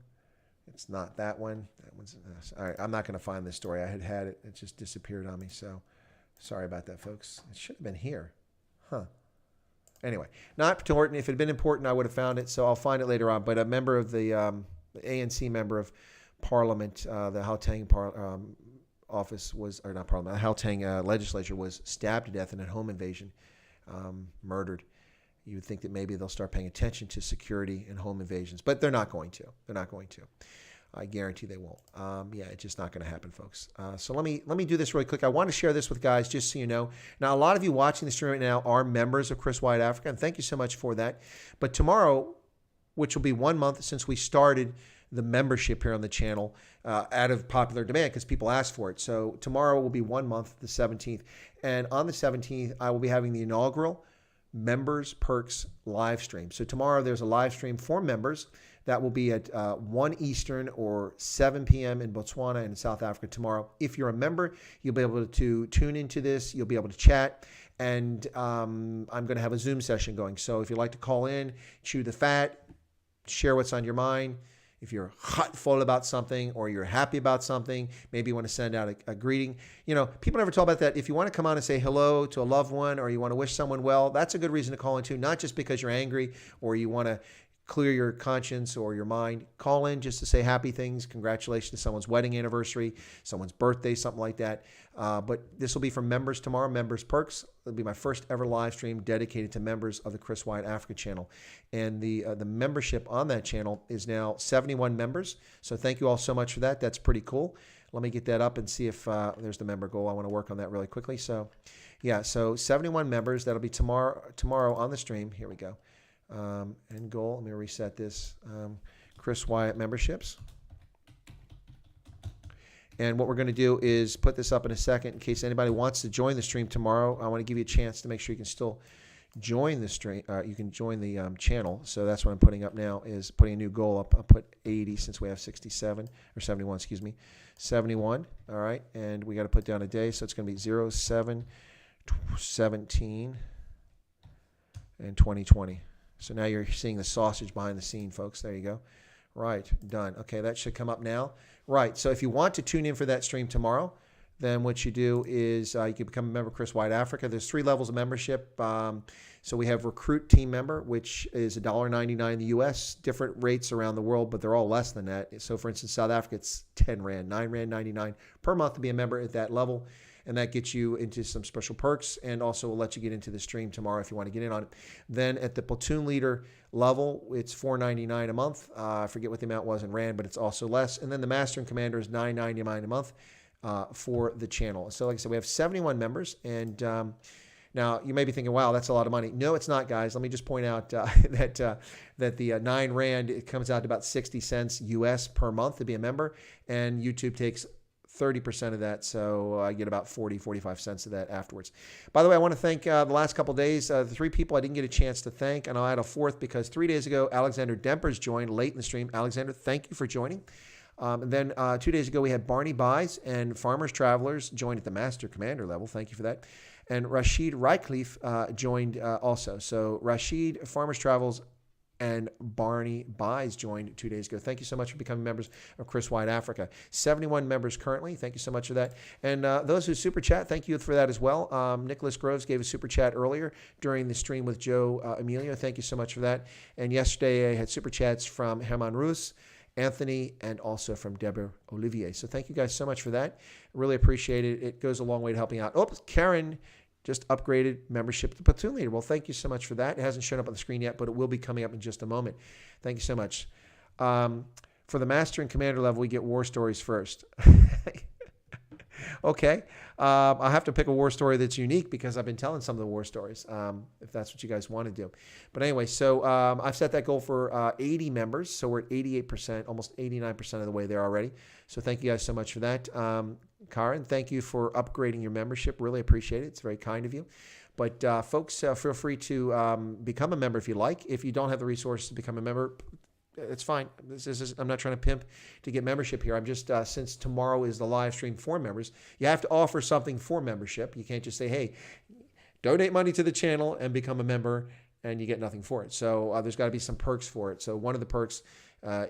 It's not that one. That one's all right. I'm not going to find this story. I had it. It just disappeared on me. So sorry about that, folks. It should have been here. Huh. Anyway, not important. If it had been important, I would have found it. So I'll find it later on. But a member of the ANC member of Parliament, the Gauteng office was, or not Parliament, the Gauteng legislature was stabbed to death in a home invasion, murdered. You would think that maybe they'll start paying attention to security and home invasions, but they're not going to. I guarantee they won't. Yeah, it's just not going to happen, folks. So let me do this really quick. I want to share this with guys just so you know. Now, a lot of you watching the stream right now are members of Chris White Africa, and thank you so much for that. But tomorrow, which will be 1 month since we started the membership here on the channel out of popular demand because people asked for it. So tomorrow will be 1 month, the 17th. And on the 17th, I will be having the inaugural Members Perks live stream. So tomorrow there's a live stream for members that will be at 1 Eastern or 7 p.m. in Botswana and in South Africa tomorrow. If you're a member, you'll be able to tune into this. You'll be able to chat. And I'm going to have a Zoom session going. So if you'd like to call in, chew the fat, share what's on your mind. If you're hotful about something or you're happy about something, maybe you want to send out a greeting. You know, people never talk about that. If you want to come on and say hello to a loved one or you want to wish someone well, that's a good reason to call in too, not just because you're angry or you want to clear your conscience or your mind. Call in just to say happy things. Congratulations to someone's wedding anniversary, someone's birthday, something like that. But this will be for members tomorrow, Members Perks. It'll be my first ever live stream dedicated to members of the Chris White Africa channel. And the membership on that channel is now 71 members. So thank you all so much for that. That's pretty cool. Let me get that up and see if there's the member goal. I want to work on that really quickly. So yeah, so 71 members. That'll be tomorrow on the stream. Here we go. End goal. Let me reset this. Chris Wyatt memberships. And what we're going to do is put this up in a second in case anybody wants to join the stream tomorrow. I want to give you a chance to make sure you can still join the stream. You can join the channel. So that's what I'm putting up now is putting a new goal up. I'll put 80 since we have 67 or 71, excuse me. 71. All right. And we got to put down a day. So it's going to be 07, 17, and 2020. So now you're seeing the sausage behind the scene, folks. There you go. Right, done. Okay, that should come up now. Right, so if you want to tune in for that stream tomorrow, then what you do is you can become a member of Chris White Africa. There's 3 levels of membership. So we have Recruit Team Member, which is $1.99 in the U.S., different rates around the world, but they're all less than that. So, for instance, South Africa, it's 10 Rand, 9 Rand 99 per month to be a member at that level. And that gets you into some special perks and also will let you get into the stream tomorrow if you want to get in on it. Then at the platoon leader level, it's $4.99 a month. I forget what the amount was in Rand, but it's also less. And then the master and commander is $9.99 a month for the channel. So like I said, we have 71 members. And now you may be thinking, wow, that's a lot of money. No, it's not, guys. Let me just point out that the 9 Rand, it comes out to about 60 cents US per month to be a member. And YouTube takes 30% of that, so I get about 45 cents of that afterwards. By the way, I want to thank the last couple of days, the 3 people I didn't get a chance to thank, and I'll add a 4th because 3 days ago, Alexander Dempers joined late in the stream. Alexander, thank you for joining. And then 2 days ago, we had Barney Buys and Farmers Travelers joined at the Master Commander level. Thank you for that. And Rashid Rycliffe joined also. So Rashid, Farmers Travels, and Barney Buys joined 2 days ago. Thank you so much for becoming members of Chris White Africa. 71 members currently. Thank you so much for that. And those who super chat, thank you for that as well. Nicholas Groves gave a super chat earlier during the stream with Joe Emilio. Thank you so much for that. And yesterday I had super chats from Herman Roos, Anthony, and also from Deborah Olivier. So thank you guys so much for that. Really appreciate it. It goes a long way to helping out. Oh, Karen just upgraded membership to platoon leader. Well, thank you so much for that. It hasn't shown up on the screen yet, but it will be coming up in just a moment. Thank you so much. For the master and commander level, we get war stories first. Okay. I'll have to pick a war story that's unique because I've been telling some of the war stories, if that's what you guys want to do. But anyway, so I've set that goal for 80 members. So we're at 88%, almost 89% of the way there already. So thank you guys so much for that. Karen, thank you for upgrading your membership. Really appreciate it. It's very kind of you. But folks, feel free to become a member if you like. If you don't have the resources to become a member, it's fine. I'm not trying to pimp to get membership here. I'm just, since tomorrow is the live stream for members, you have to offer something for membership. You can't just say, hey, donate money to the channel and become a member and you get nothing for it. So there's got to be some perks for it. So one of the perks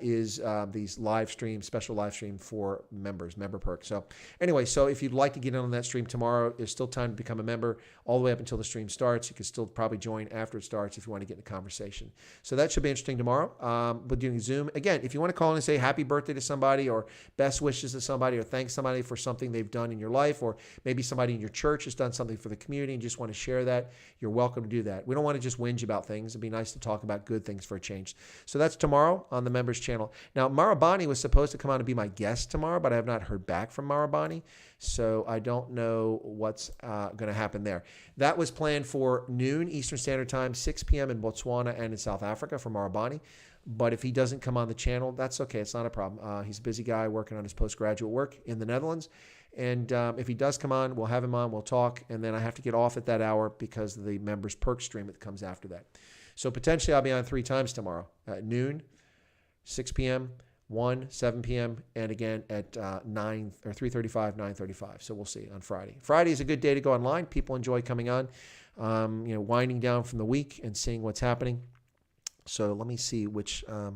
is these live stream, special live stream for members, member perks. So anyway, so if you'd like to get in on that stream tomorrow, there's still time to become a member all the way up until the stream starts. You can still probably join after it starts if you want to get in the conversation. So that should be interesting tomorrow. We're doing Zoom. Again, if you want to call in and say happy birthday to somebody or best wishes to somebody or thank somebody for something they've done in your life, or maybe somebody in your church has done something for the community and just want to share that, you're welcome to do that. We don't want to just whinge about things. It'd be nice to talk about good things for a change. So that's tomorrow on the members channel. Now, Marabani was supposed to come on and be my guest tomorrow, but I have not heard back from Marabani, so I don't know what's going to happen there. That was planned for noon Eastern Standard Time, 6 p.m. in Botswana and in South Africa for Marabani. But if he doesn't come on the channel, that's okay. It's not a problem. He's a busy guy working on his postgraduate work in the Netherlands. And if he does come on, we'll have him on, we'll talk, and then I have to get off at that hour because of the members perk stream that comes after that. So potentially I'll be on 3 times tomorrow at noon, 6 p.m., 1, 7 p.m., and again at 9 or 3:35, 9:35. So we'll see on Friday. Friday is a good day to go online. People enjoy coming on, winding down from the week and seeing what's happening. So let me see which, I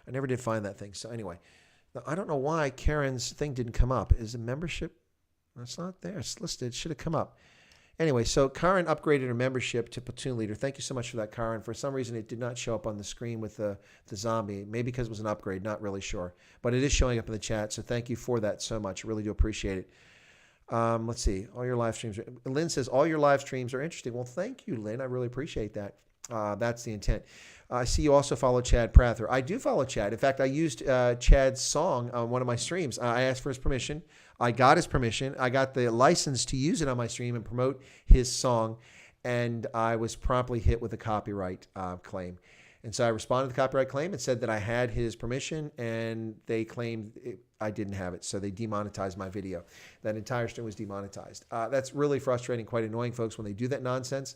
never did find that thing. So anyway, I don't know why Karen's thing didn't come up. Is a membership? It's not there. It's listed. It should have come up. Anyway, so Karen upgraded her membership to platoon leader. Thank you so much for that, Karen. For some reason, it did not show up on the screen with the zombie. Maybe because it was an upgrade. Not really sure. But it is showing up in the chat, so thank you for that so much. I really do appreciate it. Let's see. All your live streams. Lynn says, all your live streams are interesting. Well, thank you, Lynn. I really appreciate that. That's the intent. I see you also follow Chad Prather. I do follow Chad. In fact, I used Chad's song on one of my streams. I asked for his permission. I got his permission. I got the license to use it on my stream and promote his song, and I was promptly hit with a copyright claim. And so I responded to the copyright claim and said that I had his permission, and they claimed I didn't have it. So they demonetized my video. That entire stream was demonetized. That's really frustrating, quite annoying, folks, when they do that nonsense.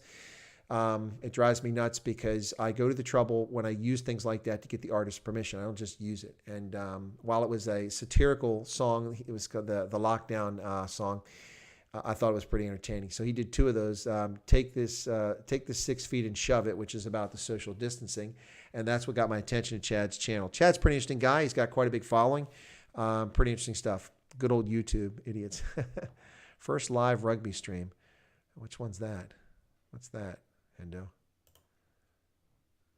It drives me nuts because I go to the trouble when I use things like that to get the artist's permission. I don't just use it. And while it was a satirical song, it was called the Lockdown song. I thought it was pretty entertaining. So he did 2 of those. Take this 6 feet and shove it, which is about the social distancing. And that's what got my attention to Chad's channel. Chad's a pretty interesting guy. He's got quite a big following. Pretty interesting stuff. Good old YouTube idiots. First live rugby stream. Which one's that? What's that? Endo.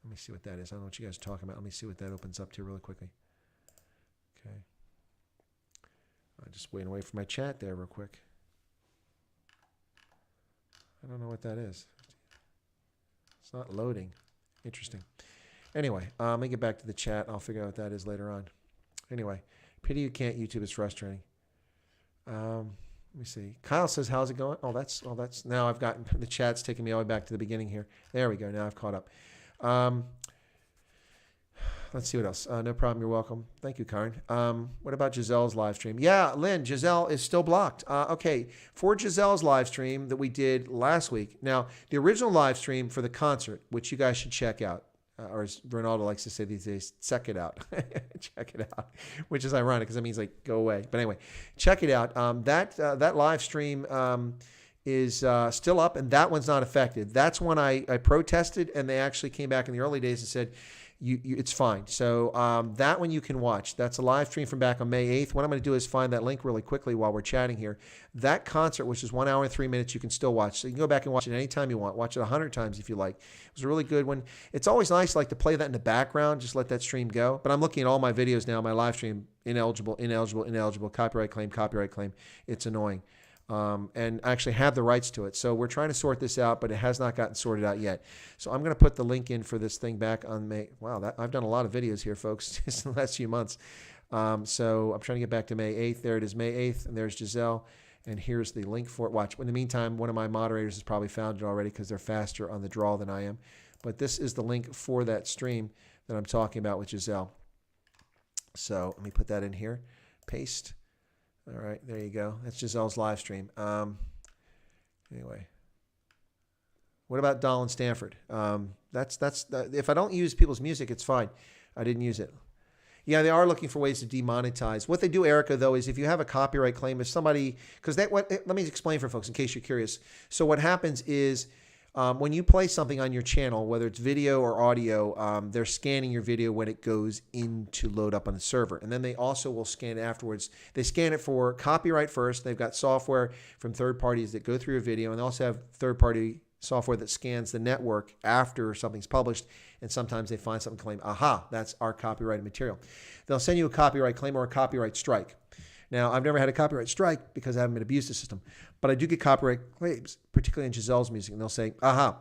Let me see what that is. I don't know what you guys are talking about. Let me see what that opens up to really quickly. Okay. I'm just waiting away for my chat there real quick. I don't know what that is. It's not loading. Interesting. Anyway, let me get back to the chat. I'll figure out what that is later on. Anyway, pity you can't YouTube. It's frustrating. Let me see. Kyle says, how's it going? That's now I've gotten the chat's taking me all the way back to the beginning here. There we go. Now I've caught up. Let's see what else. No problem. You're welcome. Thank you, Karen. What about Giselle's live stream? Yeah, Lynn, Giselle is still blocked. Okay. For Giselle's live stream that we did last week. Now, the original live stream for the concert, which you guys should check out. Or as Ronaldo likes to say these days, check it out. Check it out, which is ironic because that means like go away. But anyway, check it out. That live stream is still up, and that one's not affected. That's when I protested, and they actually came back in the early days and said, it's fine. So that one you can watch. That's a live stream from back on May 8th. What I'm going to do is find that link really quickly while we're chatting here. That concert, which is 1 hour and 3 minutes, you can still watch. So you can go back and watch it anytime you want. Watch it 100 times if you like. It was a really good one. It's always nice like to play that in the background, just let that stream go. But I'm looking at all my videos now, my live stream, ineligible, copyright claim. It's annoying. And I actually have the rights to it. So we're trying to sort this out, but it has not gotten sorted out yet. So I'm going to put the link in for this thing back on May. Wow, I've done a lot of videos here, folks, just in the last few months. So I'm trying to get back to May 8th. There it is, May 8th, and there's Giselle. And here's the link for it. Watch. In the meantime, one of my moderators has probably found it already because they're faster on the draw than I am. But this is the link for that stream that I'm talking about with Giselle. So let me put that in here. Paste. All right, there you go. That's Giselle's live stream. Anyway, what about Dolan Stanford? If I don't use people's music, it's fine. I didn't use it. Yeah, they are looking for ways to demonetize. What they do, Erica, though, is if you have a copyright claim, if somebody, let me explain for folks in case you're curious. So what happens is when you play something on your channel, whether it's video or audio, they're scanning your video when it goes in to load up on the server. And then they also will scan it afterwards. They scan it for copyright first. They've got software from third parties that go through your video, and they also have third-party software that scans the network after something's published, and sometimes they find something claim, aha, that's our copyrighted material. They'll send you a copyright claim or a copyright strike. Now, I've never had a copyright strike because I haven't abused the system, but I do get copyright claims, particularly in Giselle's music, and they'll say, aha,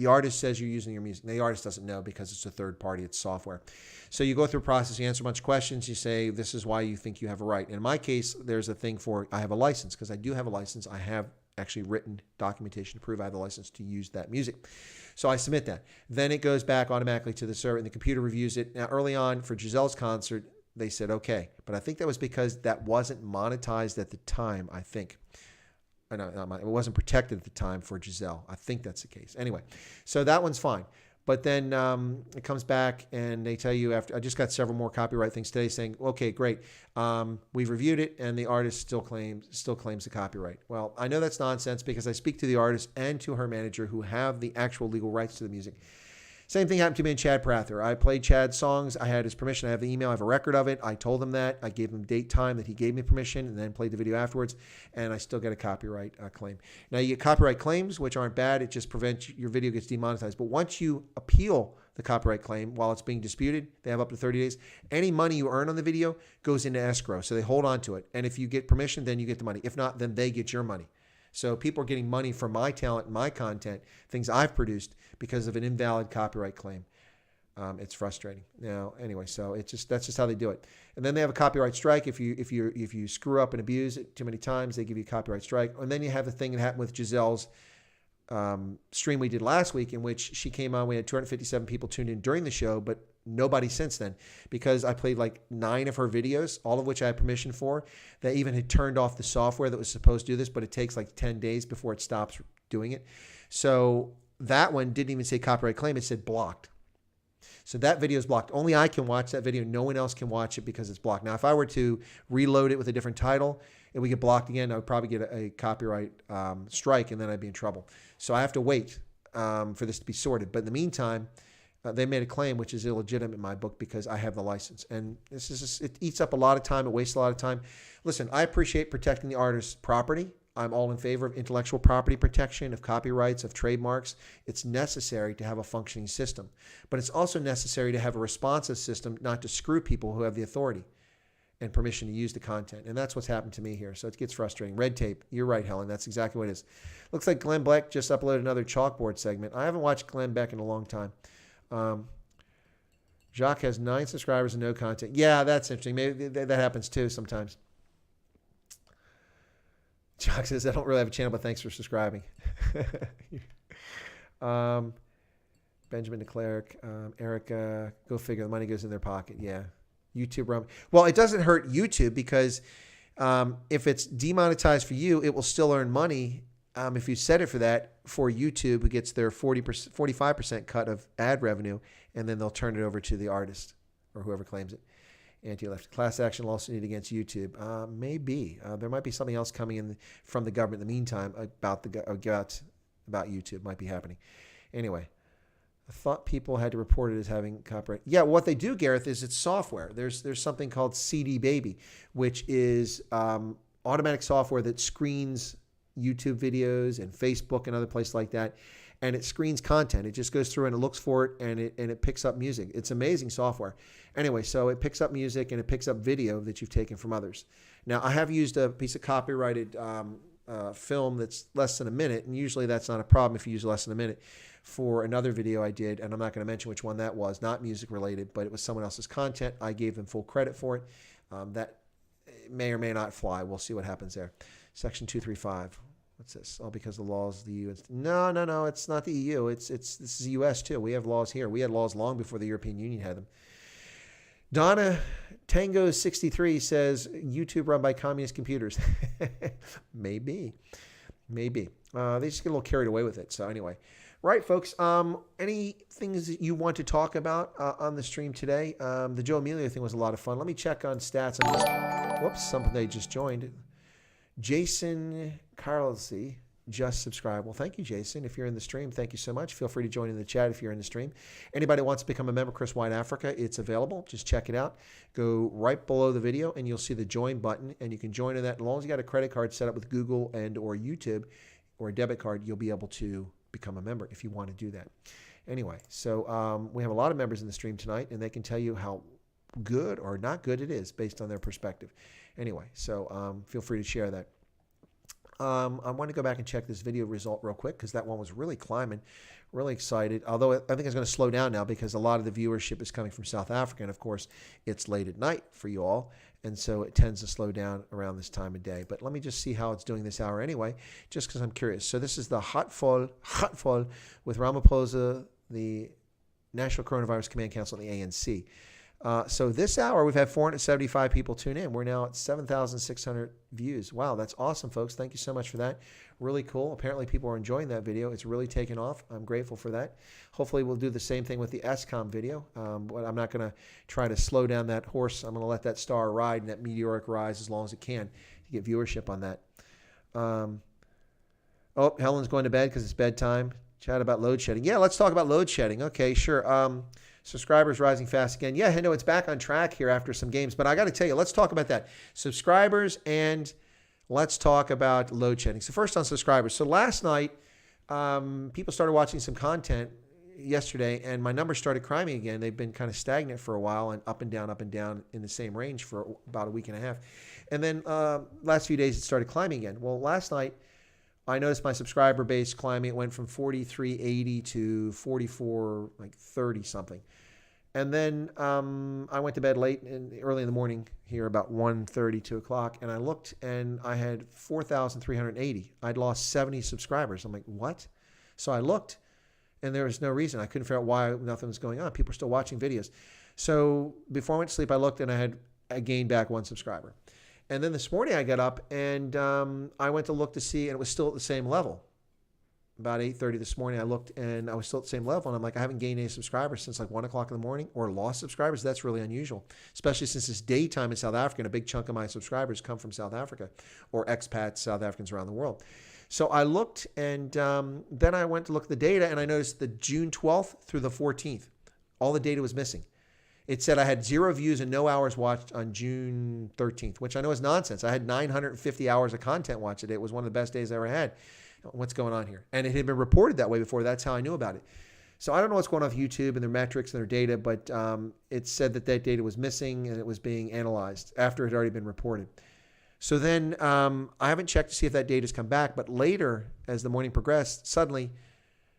The artist says you're using your music. The artist doesn't know because it's a third party. It's software. So you go through a process. You answer a bunch of questions. You say, this is why you think you have a right. In my case, there's a thing for I have a license because I do have a license. I have actually written documentation to prove I have the license to use that music. So I submit that. Then it goes back automatically to the server and the computer reviews it. Now, early on for Giselle's concert, they said, okay. But I think that was because that wasn't monetized at the time, I think. No, it wasn't protected at the time for Giselle. I think that's the case. Anyway, so that one's fine. But then it comes back and they tell you after, I just got several more copyright things today saying, okay, great. We've reviewed it and the artist still claims the copyright. Well, I know that's nonsense because I speak to the artist and to her manager who have the actual legal rights to the music. Same thing happened to me and Chad Prather. I played Chad's songs. I had his permission. I have the email. I have a record of it. I told him that. I gave him date, time that he gave me permission, and then played the video afterwards, and I still get a copyright claim. Now, you get copyright claims, which aren't bad. It just prevents your video gets demonetized. But once you appeal the copyright claim while it's being disputed, they have up to 30 days. Any money you earn on the video goes into escrow, so they hold on to it. And if you get permission, then you get the money. If not, then they get your money. So people are getting money from my talent and my content, things I've produced, because of an invalid copyright claim. It's frustrating. Now, anyway, so that's just how they do it. And then they have a copyright strike. If you screw up and abuse it too many times, they give you a copyright strike. And then you have the thing that happened with Giselle's stream we did last week, in which she came on. We had 257 people tuned in during the show, but nobody since then, because I played like 9 of her videos, all of which I had permission for. They even had turned off the software that was supposed to do this, but it takes like 10 days before it stops doing it. So that one didn't even say copyright claim. It said blocked. So that video is blocked. Only I can watch that video. No one else can watch it because it's blocked. Now, if I were to reload it with a different title and we get blocked again, I would probably get a copyright strike, and then I'd be in trouble. So I have to wait for this to be sorted. But in the meantime, they made a claim which is illegitimate in my book because I have the license. And this is just, it eats up a lot of time. It wastes a lot of time. Listen, I appreciate protecting the artist's property. I'm all in favor of intellectual property protection, of copyrights, of trademarks. It's necessary to have a functioning system. But it's also necessary to have a responsive system, not to screw people who have the authority and permission to use the content. And that's what's happened to me here. So it gets frustrating. Red tape. You're right, Helen. That's exactly what it is. Looks like Glenn Beck just uploaded another chalkboard segment. I haven't watched Glenn Beck in a long time. Jacques has 9 subscribers and no content. Yeah, that's interesting. Maybe that happens too sometimes. Jacques says, I don't really have a channel, but thanks for subscribing. Benjamin DeClerc, Erica, go figure. The money goes in their pocket. Yeah. YouTube. Well, it doesn't hurt YouTube because if it's demonetized for you, it will still earn money. If you set it for that, for YouTube, who gets their 45% cut of ad revenue, and then they'll turn it over to the artist or whoever claims it. Anti-left class action lawsuit against YouTube. Maybe there might be something else coming in from the government in the meantime about YouTube. Might be happening. Anyway, I thought people had to report it as having copyright. Yeah, what they do, Gareth, is it's software. There's something called CD Baby, which is automatic software that screens YouTube videos and Facebook and other places like that, and it screens content. It just goes through and it looks for it, and it picks up music. It's amazing software. Anyway, so it picks up music and it picks up video that you've taken from others. Now, I have used a piece of copyrighted film that's less than a minute, and usually that's not a problem if you use less than a minute, for another video I did, and I'm not going to mention which one that was, not music related, but it was someone else's content. I gave them full credit for it. That may or may not fly. We'll see what happens there. Section 235. What's this? All because the laws of the EU. No. It's not the EU. This is the U.S. too. We have laws here. We had laws long before the European Union had them. Donna Tango 63 says YouTube run by communist computers. Maybe. They just get a little carried away with it. So anyway, right, folks. Any things that you want to talk about on the stream today? The Joe Emilio thing was a lot of fun. Let me check on stats. Whoops, somebody just joined. Jason Carlsey just subscribed. Well, thank you, Jason. If you're in the stream, thank you so much. Feel free to join in the chat if you're in the stream. Anybody wants to become a member of Chris White Africa, it's available. Just check it out. Go right below the video and you'll see the join button, and you can join in that. As long as you got a credit card set up with Google and or YouTube or a debit card, you'll be able to become a member if you want to do that. Anyway, so we have a lot of members in the stream tonight, and they can tell you how good or not good it is based on their perspective. Anyway, so feel free to share that. I want to go back and check this video result real quick because that one was really climbing, really excited. Although I think it's going to slow down now because a lot of the viewership is coming from South Africa. And of course, it's late at night for you all. And so it tends to slow down around this time of day. But let me just see how it's doing this hour anyway, just because I'm curious. So this is the hot fall with Ramaphosa, the National Coronavirus Command Council, and the ANC. So this hour, we've had 475 people tune in. We're now at 7,600 views. Wow, that's awesome, folks. Thank you so much for that. Really cool. Apparently, people are enjoying that video. It's really taken off. I'm grateful for that. Hopefully, we'll do the same thing with the SCOM video. But I'm not going to try to slow down that horse. I'm going to let that star ride and that meteoric rise as long as it can to get viewership on that. Oh, Helen's going to bed because it's bedtime. Chat about load shedding. Yeah, let's talk about load shedding. Okay, sure. Subscribers rising fast again. Yeah, I know it's back on track here after some games, but I got to tell you, let's talk about that. Subscribers, and let's talk about load shedding. So first on subscribers. So last night, people started watching some content yesterday, and my numbers started climbing again. They've been kind of stagnant for a while and up and down in the same range for about a week and a half. And then last few days, it started climbing again. Well, last night, I noticed my subscriber base climbing. It went from 4380 to 4430 something. And then I went to bed late and early in the morning here, about 1:30, 2 o'clock, and I looked and I had 4,380. I'd lost 70 subscribers. I'm like, what? So I looked and there was no reason. I couldn't figure out why nothing was going on. People were still watching videos. So before I went to sleep, I looked and I gained back 1 subscriber. And then this morning I got up and I went to look to see, and it was still at the same level. About 8:30 this morning, I looked and I was still at the same level. And I'm like, I haven't gained any subscribers since like 1 o'clock in the morning, or lost subscribers. That's really unusual, especially since it's daytime in South Africa. And a big chunk of my subscribers come from South Africa, or expats, South Africans around the world. So I looked, and then I went to look at the data, and I noticed the June 12th through the 14th, all the data was missing. It said I had 0 views and no hours watched on June 13th, which I know is nonsense. I had 950 hours of content watched today. It was one of the best days I ever had. What's going on here? And it had been reported that way before. That's how I knew about it. So I don't know what's going on with YouTube and their metrics and their data, but it said that data was missing and it was being analyzed after it had already been reported. So then I haven't checked to see if that data has come back, but later, as the morning progressed, suddenly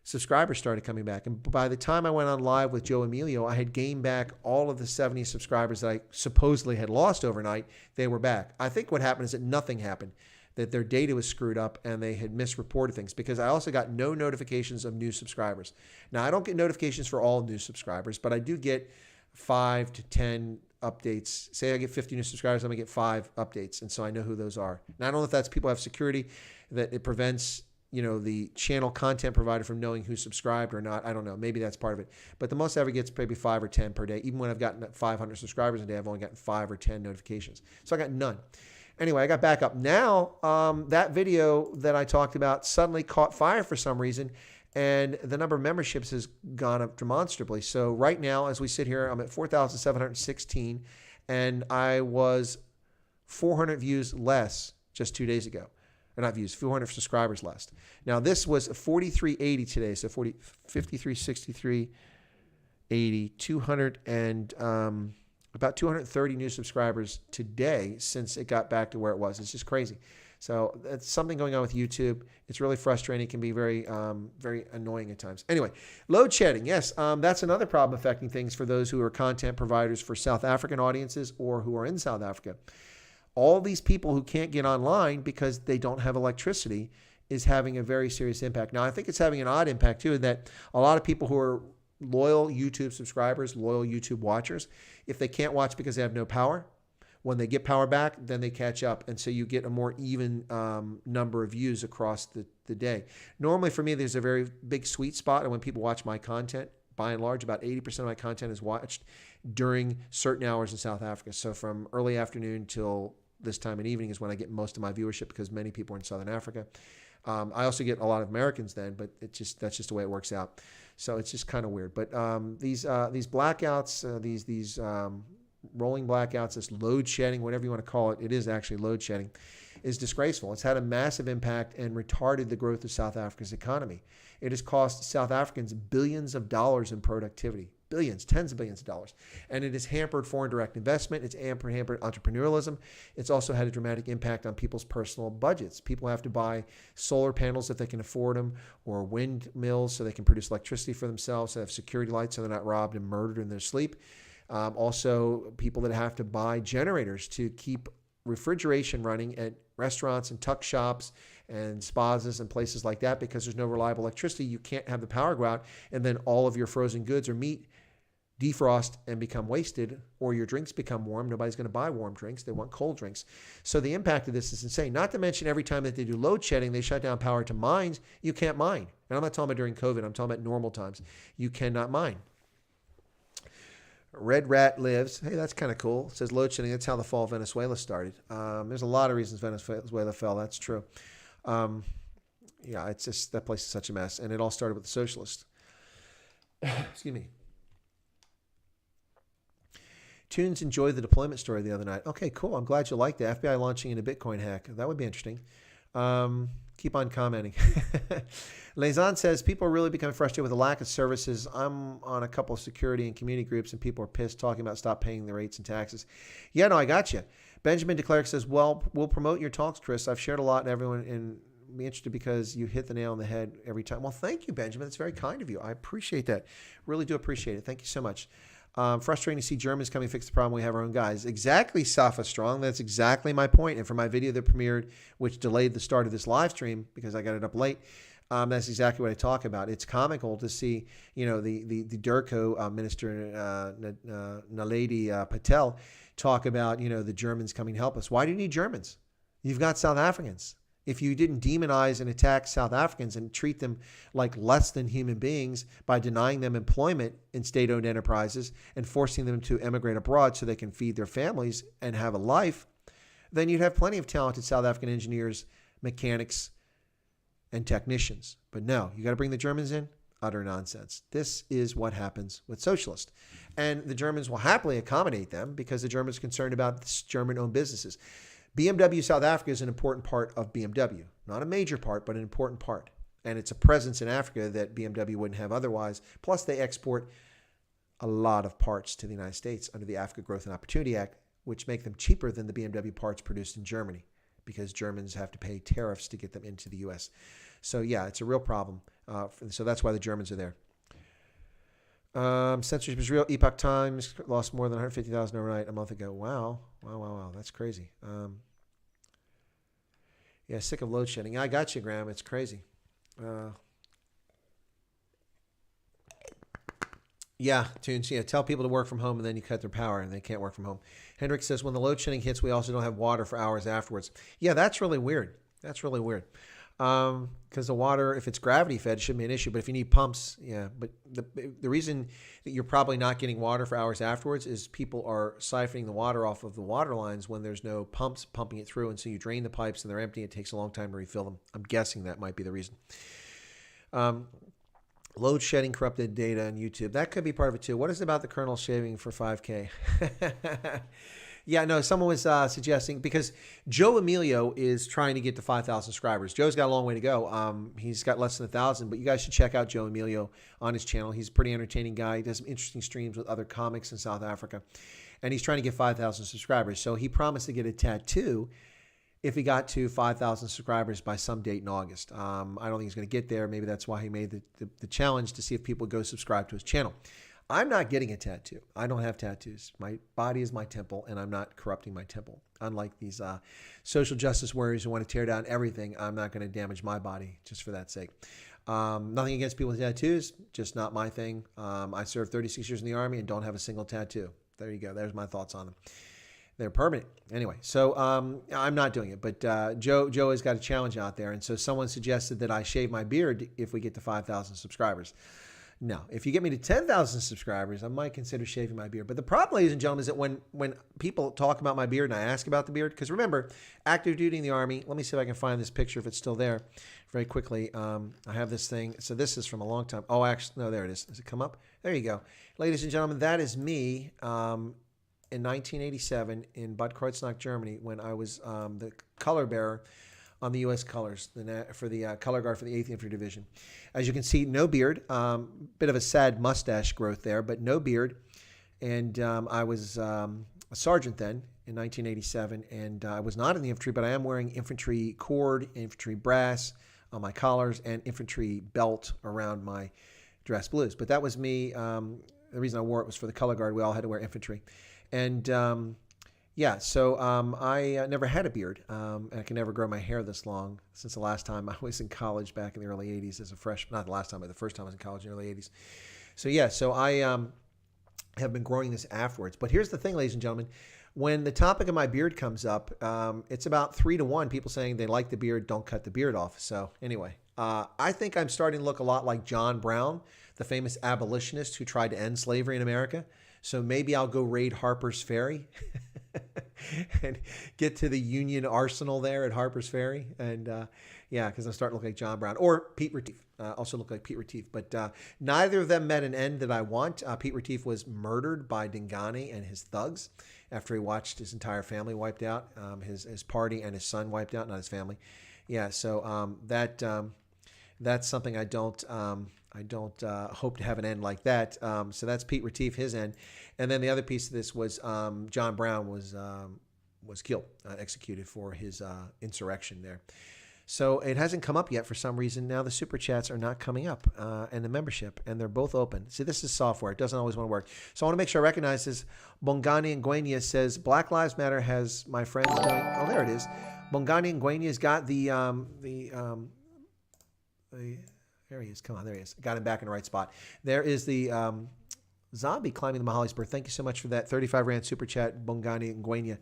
subscribers started coming back. And by the time I went on live with Joe Emilio, I had gained back all of the 70 subscribers that I supposedly had lost overnight. They were back. I think what happened is that nothing happened, that their data was screwed up and they had misreported things, because I also got no notifications of new subscribers. Now, I don't get notifications for all new subscribers, but I do get 5 to 10 updates. Say I get 50 new subscribers, I'm going to get 5 updates. And so I know who those are. Now, I don't know if that's people who have security, that it prevents the channel content provider from knowing who subscribed or not. I don't know. Maybe that's part of it. But the most I ever get is maybe 5 or 10 per day. Even when I've gotten 500 subscribers a day, I've only gotten 5 or 10 notifications. So I got none. Anyway, I got back up. Now, that video that I talked about suddenly caught fire for some reason, and the number of memberships has gone up demonstrably. So right now, as we sit here, I'm at 4,716, and I was 400 views less just 2 days ago. Or not views, 400 subscribers less. Now, this was 4380 today, so 5363, 80, 200, and about 230 new subscribers today since it got back to where it was. It's just crazy. So that's something going on with YouTube. It's really frustrating. It can be very, very annoying at times. Anyway, load shedding. Yes, that's another problem affecting things for those who are content providers for South African audiences or who are in South Africa. All these people who can't get online because they don't have electricity is having a very serious impact. Now, I think it's having an odd impact too, in that a lot of people who are loyal YouTube subscribers, loyal YouTube watchers, if they can't watch because they have no power, when they get power back, then they catch up. And so you get a more even number of views across the day. Normally for me, there's a very big sweet spot. And when people watch my content, by and large, about 80% of my content is watched during certain hours in South Africa. So from early afternoon till this time in evening is when I get most of my viewership, because many people are in Southern Africa. I also get a lot of Americans then, but that's just the way it works out. So it's just kind of weird. But these blackouts, these rolling blackouts, this load shedding, whatever you want to call it, it is actually load shedding, is disgraceful. It's had a massive impact and retarded the growth of South Africa's economy. It has cost South Africans billions of dollars in productivity. billions, tens of billions of dollars. And it has hampered foreign direct investment. It's hampered entrepreneurialism. It's also had a dramatic impact on people's personal budgets. People have to buy solar panels if they can afford them, or windmills so they can produce electricity for themselves, so they have security lights so they're not robbed and murdered in their sleep. Also, people that have to buy generators to keep refrigeration running at restaurants and tuck shops and spas and places like that, because there's no reliable electricity. You can't have the power go out and then all of your frozen goods or meat defrost and become wasted, or your drinks become warm. Nobody's going to buy warm drinks. They want cold drinks. So the impact of this is insane. Not to mention every time that they do load shedding, they shut down power to mines. You can't mine. And I'm not talking about during COVID. I'm talking about normal times. You cannot mine. Red Rat Lives. Hey, that's kind of cool. It says load shedding. That's how the fall of Venezuela started. There's a lot of reasons Venezuela fell. That's true. Yeah, it's just, that place is such a mess. And it all started with the socialists. Excuse me. Tunes enjoyed the deployment story the other night. Okay, cool. I'm glad you liked the FBI launching in a Bitcoin hack. That would be interesting. Keep on commenting. Lazan says, people are really becoming frustrated with the lack of services. I'm on a couple of security and community groups, and people are pissed talking about stop paying the rates and taxes. Yeah, no, I got you. Benjamin DeClerc says, well, we'll promote your talks, Chris. I've shared a lot, and everyone and be interested because you hit the nail on the head every time. Well, thank you, Benjamin. That's very kind of you. I appreciate that. Really do appreciate it. Thank you so much. Frustrating to see Germans coming to fix the problem. We have our own guys. Exactly, Safa Strong. That's exactly my point. And for my video that premiered, which delayed the start of this live stream because I got it up late, that's exactly what I talk about. It's comical to see, the Durko minister, Naledi Patel, talk about, the Germans coming to help us. Why do you need Germans? You've got South Africans. If you didn't demonize and attack South Africans and treat them like less than human beings by denying them employment in state-owned enterprises and forcing them to emigrate abroad so they can feed their families and have a life, then you'd have plenty of talented South African engineers, mechanics, and technicians. But no, you got to bring the Germans in? Utter nonsense. This is what happens with socialists. And the Germans will happily accommodate them because the Germans are concerned about German-owned businesses. BMW South Africa is an important part of BMW. Not a major part, but an important part. And it's a presence in Africa that BMW wouldn't have otherwise. Plus, they export a lot of parts to the United States under the Africa Growth and Opportunity Act, which make them cheaper than the BMW parts produced in Germany because Germans have to pay tariffs to get them into the U.S. So, yeah, it's a real problem. So that's why the Germans are there. Censorship is real. Epoch Times lost more than 150,000 overnight a month ago. Wow. That's crazy. Yeah, sick of load shedding. I got you, Graham. It's crazy. Yeah, Tunes. Yeah, tell people to work from home and then you cut their power and they can't work from home. Hendrick says, when the load shedding hits, we also don't have water for hours afterwards. Yeah, that's really weird. Because the water, if it's gravity fed, it shouldn't be an issue. But if you need pumps, yeah. But the reason that you're probably not getting water for hours afterwards is people are siphoning the water off of the water lines when there's no pumps pumping it through. And so you drain the pipes and they're empty. It takes a long time to refill them. I'm guessing that might be the reason. Load shedding corrupted data on YouTube. That could be part of it too. What is it about the kernel shaving for 5K? Yeah, no, someone was suggesting, because Joe Emilio is trying to get to 5,000 subscribers. Joe's got a long way to go. He's got less than 1,000, but you guys should check out Joe Emilio on his channel. He's a pretty entertaining guy. He does some interesting streams with other comics in South Africa, and he's trying to get 5,000 subscribers. So he promised to get a tattoo if he got to 5,000 subscribers by some date in August. I don't think he's going to get there. Maybe that's why he made the challenge to see if people would go subscribe to his channel. I'm not getting a tattoo. I don't have tattoos. My body is my temple, and I'm not corrupting my temple. Unlike these social justice warriors who want to tear down everything, I'm not going to damage my body just for that sake. Nothing against people with tattoos, just not my thing. I served 36 years in the Army and don't have a single tattoo. There you go. There's my thoughts on them. They're permanent. Anyway, so I'm not doing it. But Joe has got a challenge out there, and so someone suggested that I shave my beard if we get to 5,000 subscribers. No, if you get me to 10,000 subscribers, I might consider shaving my beard. But the problem, ladies and gentlemen, is that when people talk about my beard and I ask about the beard, because remember, active duty in the Army, let me see if I can find this picture if it's still there very quickly. I have this thing. So this is from a long time. Oh, actually, no, there it is. Does it come up? There you go. Ladies and gentlemen, that is me in 1987 in Bad Kreuznach, Germany, when I was the color bearer on the U.S. colors for the color guard for the 8th Infantry Division. As you can see, no beard. Bit of a sad mustache growth there, but no beard. And I was a sergeant then in 1987, and I was not in the infantry, but I am wearing infantry cord, infantry brass on my collars, and infantry belt around my dress blues. But that was me. The reason I wore it was for the color guard. We all had to wear infantry. And so I never had a beard, and I can never grow my hair this long since the last time I was in college back in the early 80s as a freshman. Not the last time, but the first time I was in college in the early 80s. So I have been growing this afterwards. But here's the thing, ladies and gentlemen. When the topic of my beard comes up, it's about 3-1 people saying they like the beard, don't cut the beard off. So anyway, I think I'm starting to look a lot like John Brown, the famous abolitionist who tried to end slavery in America. So maybe I'll go raid Harper's Ferry and get to the Union Arsenal there at Harper's Ferry. And because I'm starting to look like John Brown. Or Pete Retief. Also look like Pete Retief. But neither of them met an end that I want. Pete Retief was murdered by Dingani and his thugs after he watched his entire family wiped out. His party and his son wiped out, not his family. That's something I don't hope to have an end like that. So that's Pete Retief, his end. And then the other piece of this was John Brown was killed, executed for his insurrection there. So it hasn't come up yet for some reason. Now the super chats are not coming up, and the membership, and they're both open. See, this is software. It doesn't always want to work. So I want to make sure I recognize this. Bongani Nguenia says, Black Lives Matter has my friends doing... Oh, there it is. Bongani Nguenia's got there he is. Come on, there he is. Got him back in the right spot. There is the zombie climbing the Mahali's-bird. Thank you so much for that 35 Rand super chat, Bongani Nguenia.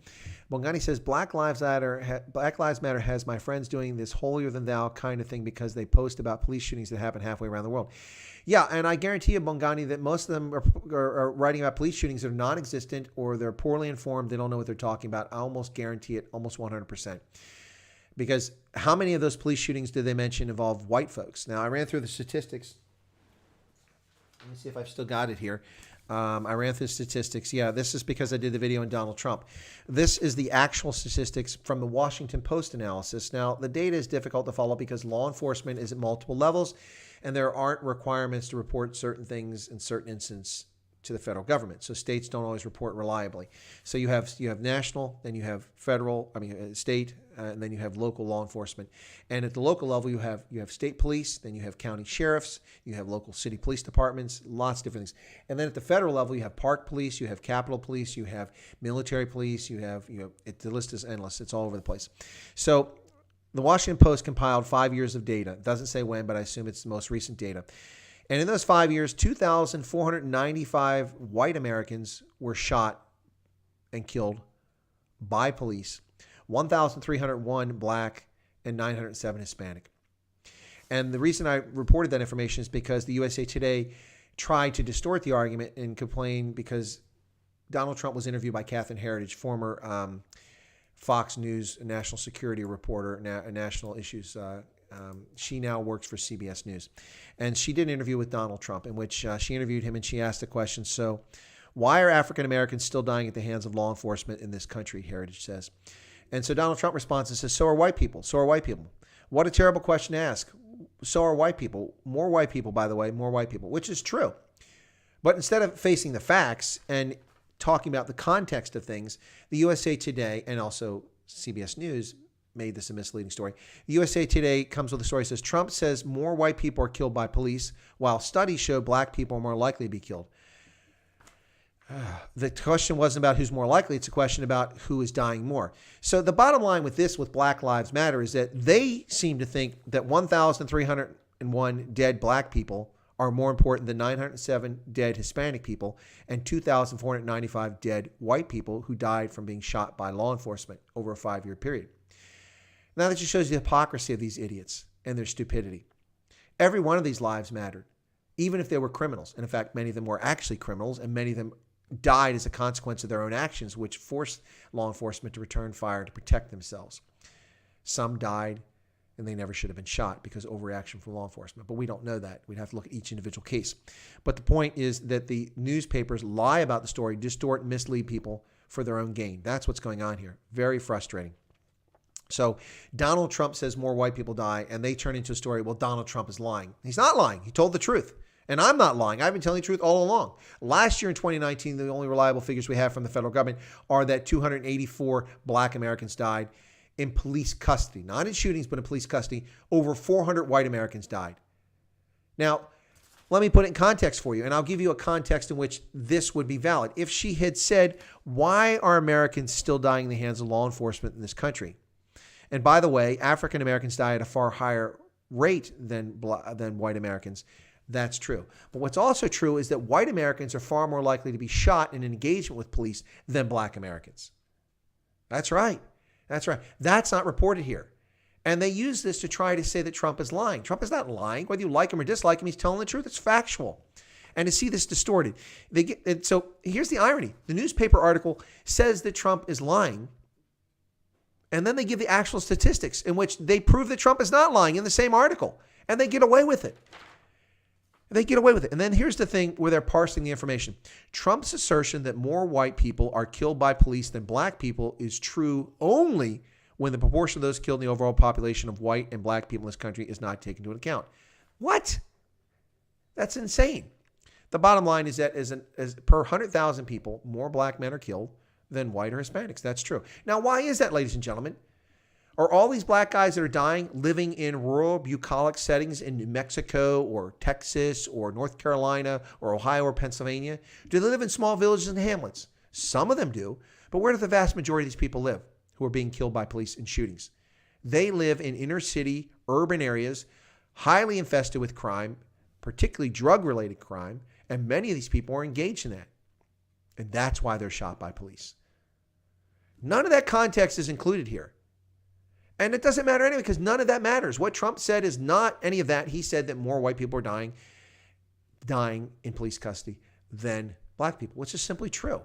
Bongani says, Black Lives Matter has my friends doing this holier-than-thou kind of thing because they post about police shootings that happen halfway around the world. Yeah, and I guarantee you, Bongani, that most of them are writing about police shootings that are non-existent or they're poorly informed. They don't know what they're talking about. I almost guarantee it, almost 100%. Because how many of those police shootings did they mention involve white folks? Now, I ran through the statistics. Let me see if I've still got it here. I ran through the statistics. Yeah, this is because I did the video on Donald Trump. This is the actual statistics from the Washington Post analysis. Now, the data is difficult to follow because law enforcement is at multiple levels, and there aren't requirements to report certain things in certain instances to the federal government. So states don't always report reliably. So you have national, then you have federal, state, and then you have local law enforcement. And at the local level, you have state police, then you have county sheriffs, you have local city police departments, lots of different things. And then at the federal level, you have park police, you have capitol police, you have military police, the list is endless. It's all over the place. So the Washington Post compiled 5 years of data. It doesn't say when, but I assume it's the most recent data. And in those 5 years, 2,495 white Americans were shot and killed by police, 1,301 black, and 907 Hispanic. And the reason I reported that information is because the USA Today tried to distort the argument and complain because Donald Trump was interviewed by Catherine Heritage, former Fox News national security reporter, national issues. She now works for CBS News. And she did an interview with Donald Trump in which she interviewed him and she asked the question, so why are African Americans still dying at the hands of law enforcement in this country, Heritage says. And so Donald Trump responds and says, so are white people. So are white people. What a terrible question to ask. So are white people. More white people, by the way, more white people, which is true. But instead of facing the facts and talking about the context of things, the USA Today and also CBS News made this a misleading story. The USA Today comes with a story that says, Trump says more white people are killed by police, while studies show black people are more likely to be killed. The question wasn't about who's more likely. It's a question about who is dying more. So the bottom line with this, with Black Lives Matter, is that they seem to think that 1,301 dead black people are more important than 907 dead Hispanic people and 2,495 dead white people who died from being shot by law enforcement over a 5-year period. Now that just shows the hypocrisy of these idiots and their stupidity. Every one of these lives mattered, even if they were criminals. And in fact, many of them were actually criminals, and many of them died as a consequence of their own actions, which forced law enforcement to return fire to protect themselves. Some died, and they never should have been shot because of overreaction from law enforcement. But we don't know that. We'd have to look at each individual case. But the point is that the newspapers lie about the story, distort, and mislead people for their own gain. That's what's going on here. Very frustrating. So Donald Trump says more white people die, and they turn into a story, well, Donald Trump is lying. He's not lying. He told the truth. And I'm not lying. I've been telling the truth all along. Last year in 2019, the only reliable figures we have from the federal government are that 284 black Americans died in police custody. Not in shootings, but in police custody. Over 400 white Americans died. Now, let me put it in context for you, and I'll give you a context in which this would be valid. If she had said, why are Americans still dying in the hands of law enforcement in this country? And by the way, African Americans die at a far higher rate than white Americans. That's true. But what's also true is that white Americans are far more likely to be shot in an engagement with police than black Americans. That's right. That's right. That's not reported here. And they use this to try to say that Trump is lying. Trump is not lying. Whether you like him or dislike him, he's telling the truth. It's factual. And to see this distorted. So here's the irony. The newspaper article says that Trump is lying. And then they give the actual statistics in which they prove that Trump is not lying in the same article. And they get away with it. They get away with it. And then here's the thing where they're parsing the information. Trump's assertion that more white people are killed by police than black people is true only when the proportion of those killed in the overall population of white and black people in this country is not taken into account. What? That's insane. The bottom line is that as per 100,000 people, more black men are killed than white or Hispanics. That's true. Now, why is that, ladies and gentlemen? Are all these black guys that are dying living in rural, bucolic settings in New Mexico or Texas or North Carolina or Ohio or Pennsylvania? Do they live in small villages and hamlets? Some of them do. But where do the vast majority of these people live who are being killed by police in shootings? They live in inner city, urban areas, highly infested with crime, particularly drug-related crime, and many of these people are engaged in that. And that's why they're shot by police. None of that context is included here. And it doesn't matter anyway because none of that matters. What Trump said is not any of that. He said that more white people are dying in police custody than black people, which is simply true.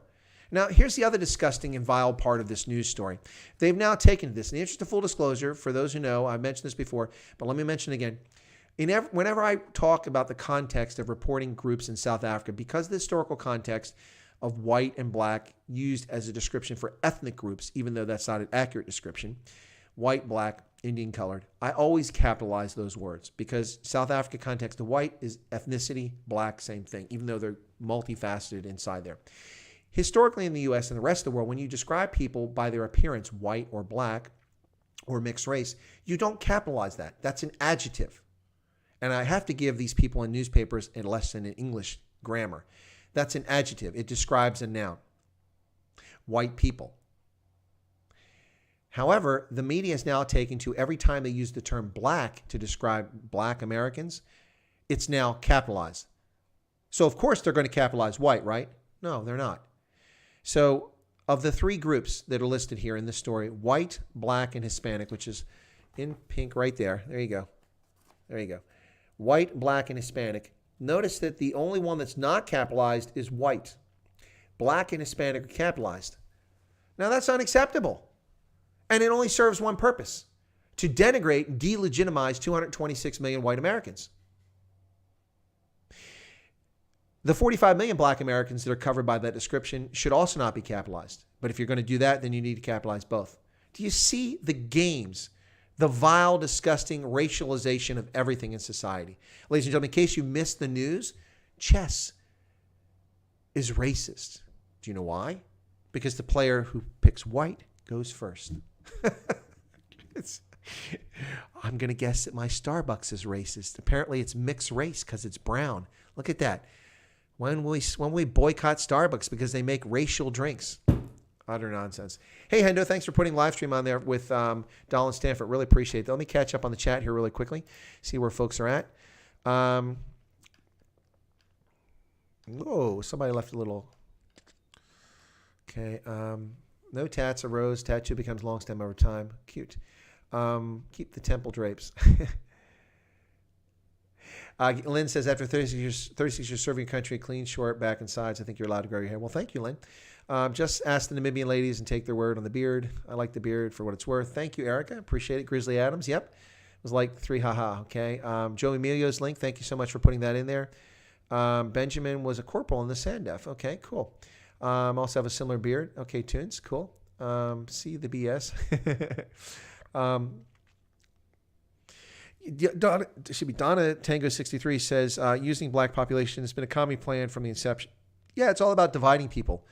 Now, here's the other disgusting and vile part of this news story. They've now taken this. In the interest of full disclosure, for those who know, I've mentioned this before, but let me mention it again. Whenever I talk about the context of reporting groups in South Africa, because of the historical context of white and black used as a description for ethnic groups, even though that's not an accurate description, white, black, Indian colored, I always capitalize those words because South Africa context of white is ethnicity, black, same thing, even though they're multifaceted inside there. Historically in the U.S. and the rest of the world, when you describe people by their appearance, white or black or mixed race, you don't capitalize that. That's an adjective. And I have to give these people in newspapers a lesson in English grammar. That's an adjective. It describes a noun. White people. However, the media is now taken to every time they use the term black to describe black Americans, it's now capitalized. So, of course, they're going to capitalize white, right? No, they're not. So, of the three groups that are listed here in this story, white, black, and Hispanic, which is in pink right there. There you go. There you go. White, black, and Hispanic. Notice that the only one that's not capitalized is white. Black and Hispanic are capitalized. Now, that's unacceptable. And it only serves one purpose, to denigrate and delegitimize 226 million white Americans. The 45 million black Americans that are covered by that description should also not be capitalized. But if you're going to do that, then you need to capitalize both. Do you see the games, the vile, disgusting racialization of everything in society? Ladies and gentlemen, in case you missed the news, chess is racist. Do you know why? Because the player who picks white goes first. I'm going to guess that my Starbucks is racist. Apparently it's mixed race because it's brown. Look at that. When we boycott Starbucks because they make racial drinks? Utter nonsense. Hey, Hendo, thanks for putting live stream on there with Dolan Stanford. Really appreciate it. Let me catch up on the chat here really quickly, see where folks are at. Somebody left a little. Okay. No tats, a rose. Tattoo becomes long stem over time. Cute. Keep the temple drapes. Lynn says, after 36 years serving your country, clean, short, back and sides, I think you're allowed to grow your hair. Well, thank you, Lynn. Just ask the Namibian ladies and take their word on the beard. I like the beard for what it's worth. Thank you, Erica. Appreciate it. Grizzly Adams. Yep. It was like 3 haha. Okay. Joe Emilio's link. Thank you so much for putting that in there. Benjamin was a corporal in the Sandef. Okay, cool. Also have a similar beard. Okay, Tunes. Cool. See the BS. Donna, it should be Donna Tango 63 says using black population has been a common plan from the inception. Yeah, it's all about dividing people.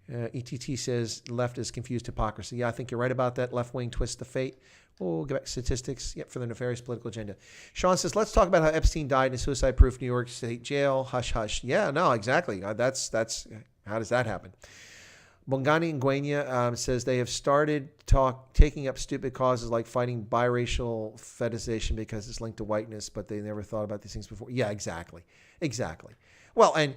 ETT says left is confused hypocrisy. Yeah, I think you're right about that. Left wing twist the fate. Oh, get back statistics. Yep, for the nefarious political agenda. Sean says, let's talk about how Epstein died in a suicide-proof New York State jail. Hush, hush. Yeah, no, exactly. That's how does that happen? Bongani Nguyen says they have started taking up stupid causes like fighting biracial fetishization because it's linked to whiteness, but they never thought about these things before. Yeah, exactly. Well, and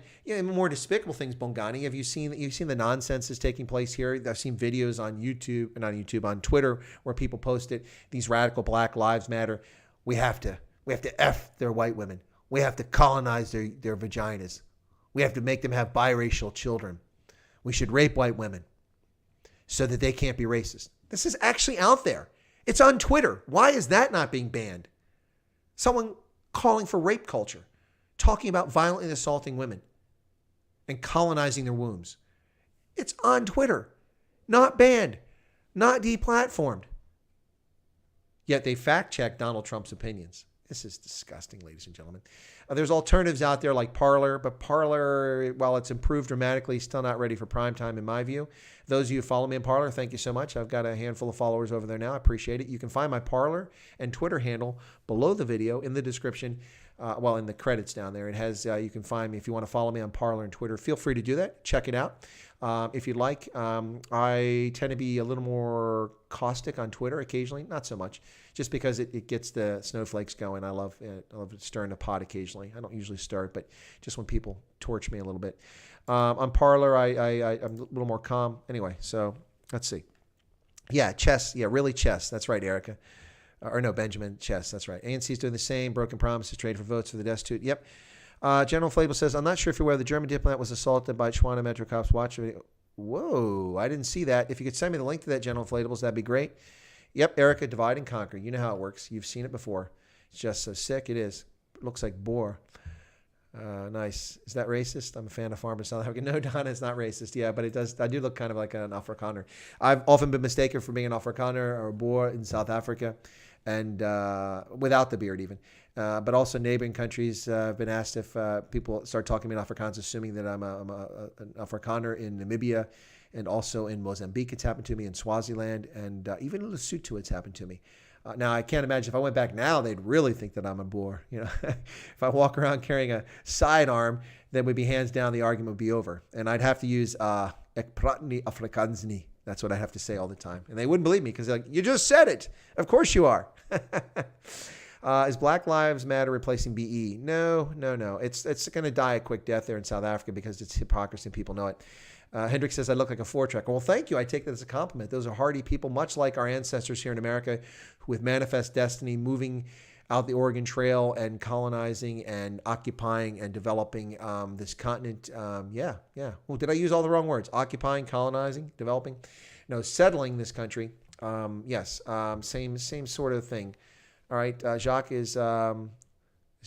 more despicable things, Bongani. Have you seen the nonsense that's taking place here? I've seen videos on Twitter where people post it. These radical Black Lives Matter. We have to F their white women. We have to colonize their vaginas. We have to make them have biracial children. We should rape white women so that they can't be racist. This is actually out there. It's on Twitter. Why is that not being banned? Someone calling for rape culture, talking about violently assaulting women and colonizing their wombs. It's on Twitter, not banned, not deplatformed. Yet they fact-check Donald Trump's opinions. This is disgusting, ladies and gentlemen. There's alternatives out there like Parler, but Parler, while it's improved dramatically, still not ready for prime time in my view. Those of you who follow me in Parler, thank you so much. I've got a handful of followers over there now. I appreciate it. You can find my Parler and Twitter handle below the video in the description. In the credits down there. It has, you can find me if you want to follow me on Parler and Twitter. Feel free to do that. Check it out. If you'd like, I tend to be a little more caustic on Twitter occasionally, not so much, just because it gets the snowflakes going. I love stirring the pot occasionally. I don't usually stir it, but just when people torch me a little bit. On Parler, I'm a little more calm. Anyway, so let's see. Yeah, chess. Yeah, really chess. That's right, Erica. Benjamin Chess. That's right. ANC's doing the same. Broken promises, trade for votes for the destitute. Yep. General Flabel says, I'm not sure if you're aware the German diplomat was assaulted by Schwana Metro cops. Watch video. Whoa, I didn't see that. If you could send me the link to that, General Inflatables, that'd be great. Yep, Erica, divide and conquer. You know how it works. You've seen it before. It's just so sick. It is. It looks like boar. Nice. Is that racist? I'm a fan of farmers in South Africa. No, Donna, it's not racist. Yeah, but it does. I do look kind of like an Afrikaner. I've often been mistaken for being an Afrikaner or a Boer in South Africa, and without the beard even. But also neighboring countries have been asked if people start talking about Afrikaans, assuming that I'm an Afrikaner in Namibia, and also in Mozambique. It's happened to me in Swaziland, and even in Lesotho, it's happened to me. Now, I can't imagine if I went back now, they'd really think that I'm a Boer. You know, if I walk around carrying a sidearm, then we'd be hands down, the argument would be over. And I'd have to use ek praat nie Afrikaans nie. That's what I have to say all the time. And they wouldn't believe me because they're like, you just said it. Of course you are. Is Black Lives Matter replacing BE? No. It's going to die a quick death there in South Africa because it's hypocrisy and people know it. Hendrick says, I look like a four-tracker. Well, thank you. I take that as a compliment. Those are hardy people, much like our ancestors here in America with manifest destiny, moving out the Oregon Trail and colonizing and occupying and developing this continent. Yeah. Well, did I use all the wrong words? Occupying, colonizing, developing? No, settling this country. Yes, same sort of thing. All right, Jacques is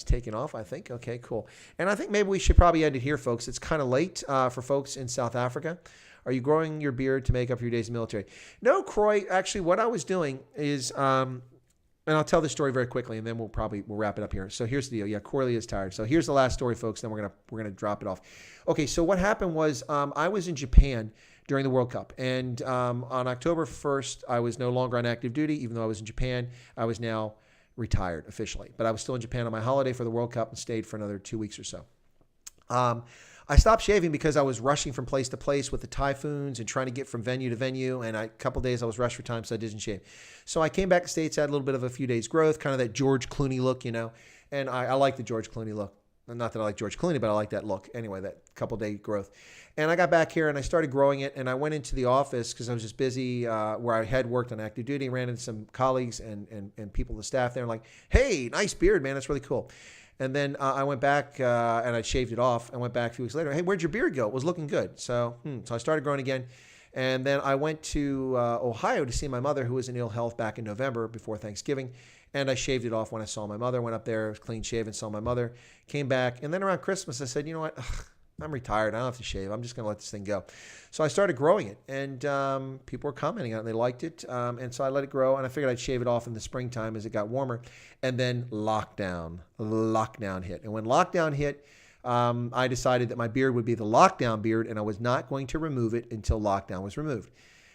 taking off, I think. Okay, cool. And I think maybe we should probably end it here, folks. It's kind of late for folks in South Africa. Are you growing your beard to make up for your days in the military? No, Croy. Actually, what I was doing is, and I'll tell this story very quickly, and then we'll wrap it up here. So here's the deal. Yeah, Corley is tired. So here's the last story, folks. Then we're gonna drop it off. Okay. So what happened was I was in Japan during the World Cup, and on October 1st, I was no longer on active duty, even though I was in Japan. I was now retired officially, but I was still in Japan on my holiday for the World Cup and stayed for another 2 weeks or so. I stopped shaving because I was rushing from place to place with the typhoons and trying to get from venue to venue. And a couple days I was rushed for time, so I didn't shave. So I came back to the States, had a little bit of a few days growth, kind of that George Clooney look, you know. And I like the George Clooney look. Not that I like George Clooney, but I like that look. Anyway, that couple day growth. And I got back here and I started growing it. And I went into the office because I was just busy where I had worked on active duty, ran into some colleagues and people, the staff there, and like, hey, nice beard, man. That's really cool. And then I went back and I shaved it off. I went back a few weeks later. Hey, where'd your beard go? It was looking good. So I started growing again. And then I went to Ohio to see my mother, who was in ill health back in November before Thanksgiving. And I shaved it off when I saw my mother. Went up there, clean shaven, saw my mother. Came back. And then around Christmas, I said, you know what? I'm retired. I don't have to shave. I'm just going to let this thing go. So I started growing it, and people were commenting on it. And they liked it, and so I let it grow, and I figured I'd shave it off in the springtime as it got warmer. And then lockdown hit. And when lockdown hit, I decided that my beard would be the lockdown beard, and I was not going to remove it until lockdown was removed.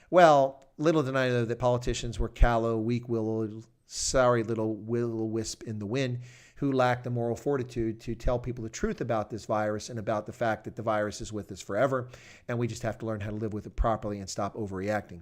Well, little did I know that politicians were callow, weak-willed, sorry little will-o-wisp in the wind, who lacked the moral fortitude to tell people the truth about this virus and about the fact that the virus is with us forever, and we just have to learn how to live with it properly and stop overreacting.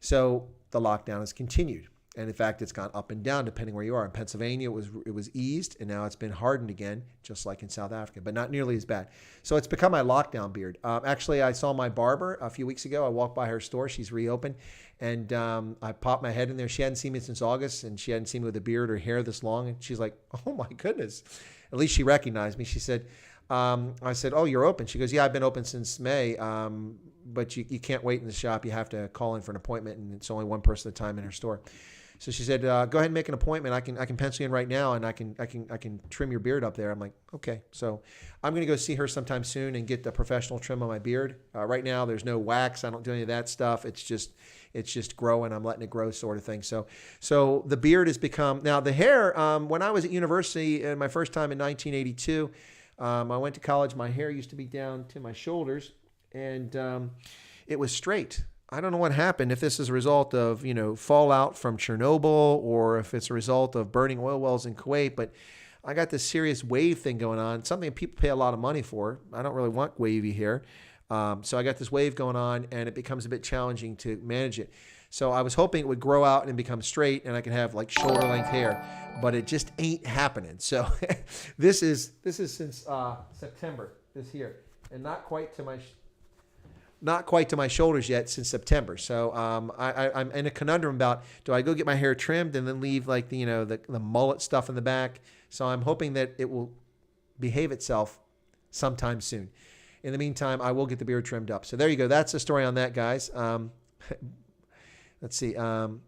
So the lockdown has continued. And in fact, it's gone up and down depending where you are. In Pennsylvania, it was eased, and now it's been hardened again, just like in South Africa, but not nearly as bad. So it's become my lockdown beard. Actually, I saw my barber a few weeks ago. I walked by her store. She's reopened, and I popped my head in there. She hadn't seen me since August, and she hadn't seen me with a beard or hair this long. And she's like, "Oh my goodness!" At least she recognized me. She said, "I said, oh, you're open." She goes, "Yeah, I've been open since May, but you can't wait in the shop. You have to call in for an appointment, and it's only one person at a time in her store." So she said, "Go ahead and make an appointment. I can pencil you in right now, and I can trim your beard up there." I'm like, "Okay." So I'm going to go see her sometime soon and get the professional trim on my beard. Right now, there's no wax. I don't do any of that stuff. It's just growing. I'm letting it grow, sort of thing. So the beard has become now the hair. When I was at university in my first time in 1982, I went to college. My hair used to be down to my shoulders, and it was straight. I don't know what happened, if this is a result of, fallout from Chernobyl or if it's a result of burning oil wells in Kuwait, but I got this serious wave thing going on, something people pay a lot of money for. I don't really want wavy hair. So I got this wave going on, and it becomes a bit challenging to manage it. So I was hoping it would grow out and become straight, and I could have like shoulder-length hair, but it just ain't happening. So this is since September, this here, and not quite to my shoulders yet since September. So I'm in a conundrum about, do I go get my hair trimmed and then leave like the mullet stuff in the back? So I'm hoping that it will behave itself sometime soon. In the meantime, I will get the beard trimmed up. So there you go. That's the story on that, guys. Let's see. Bongani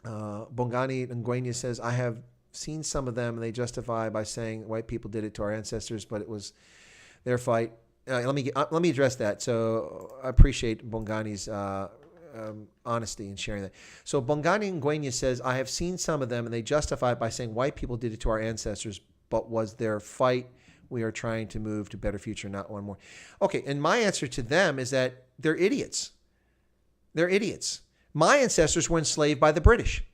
Nguyen says, "I have seen some of them, and they justify by saying white people did it to our ancestors, but it was their fight." Let me address that. So I appreciate Bongani's honesty in sharing that. So Bongani Nguyen says, "I have seen some of them, and they justify it by saying white people did it to our ancestors, but was their fight. We are trying to move to a better future, not one more." Okay, and my answer to them is that they're idiots. They're idiots. My ancestors were enslaved by the British.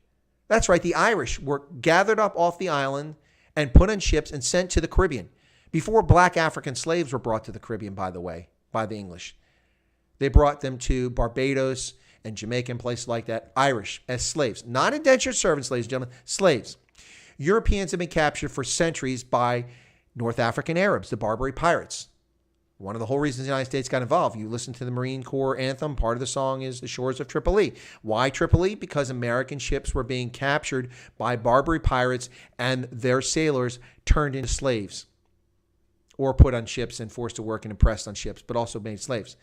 That's right. The Irish were gathered up off the island and put on ships and sent to the Caribbean. Before black African slaves were brought to the Caribbean, by the way, by the English. They brought them to Barbados and Jamaica and places like that, Irish, as slaves. Not indentured servants, ladies and gentlemen, slaves. Europeans have been captured for centuries by North African Arabs, the Barbary pirates. One of the whole reasons the United States got involved. You listen to the Marine Corps anthem. Part of the song is The Shores of Tripoli. Why Tripoli? Because American ships were being captured by Barbary pirates and their sailors turned into slaves or put on ships and forced to work and impressed on ships, but also made slaves.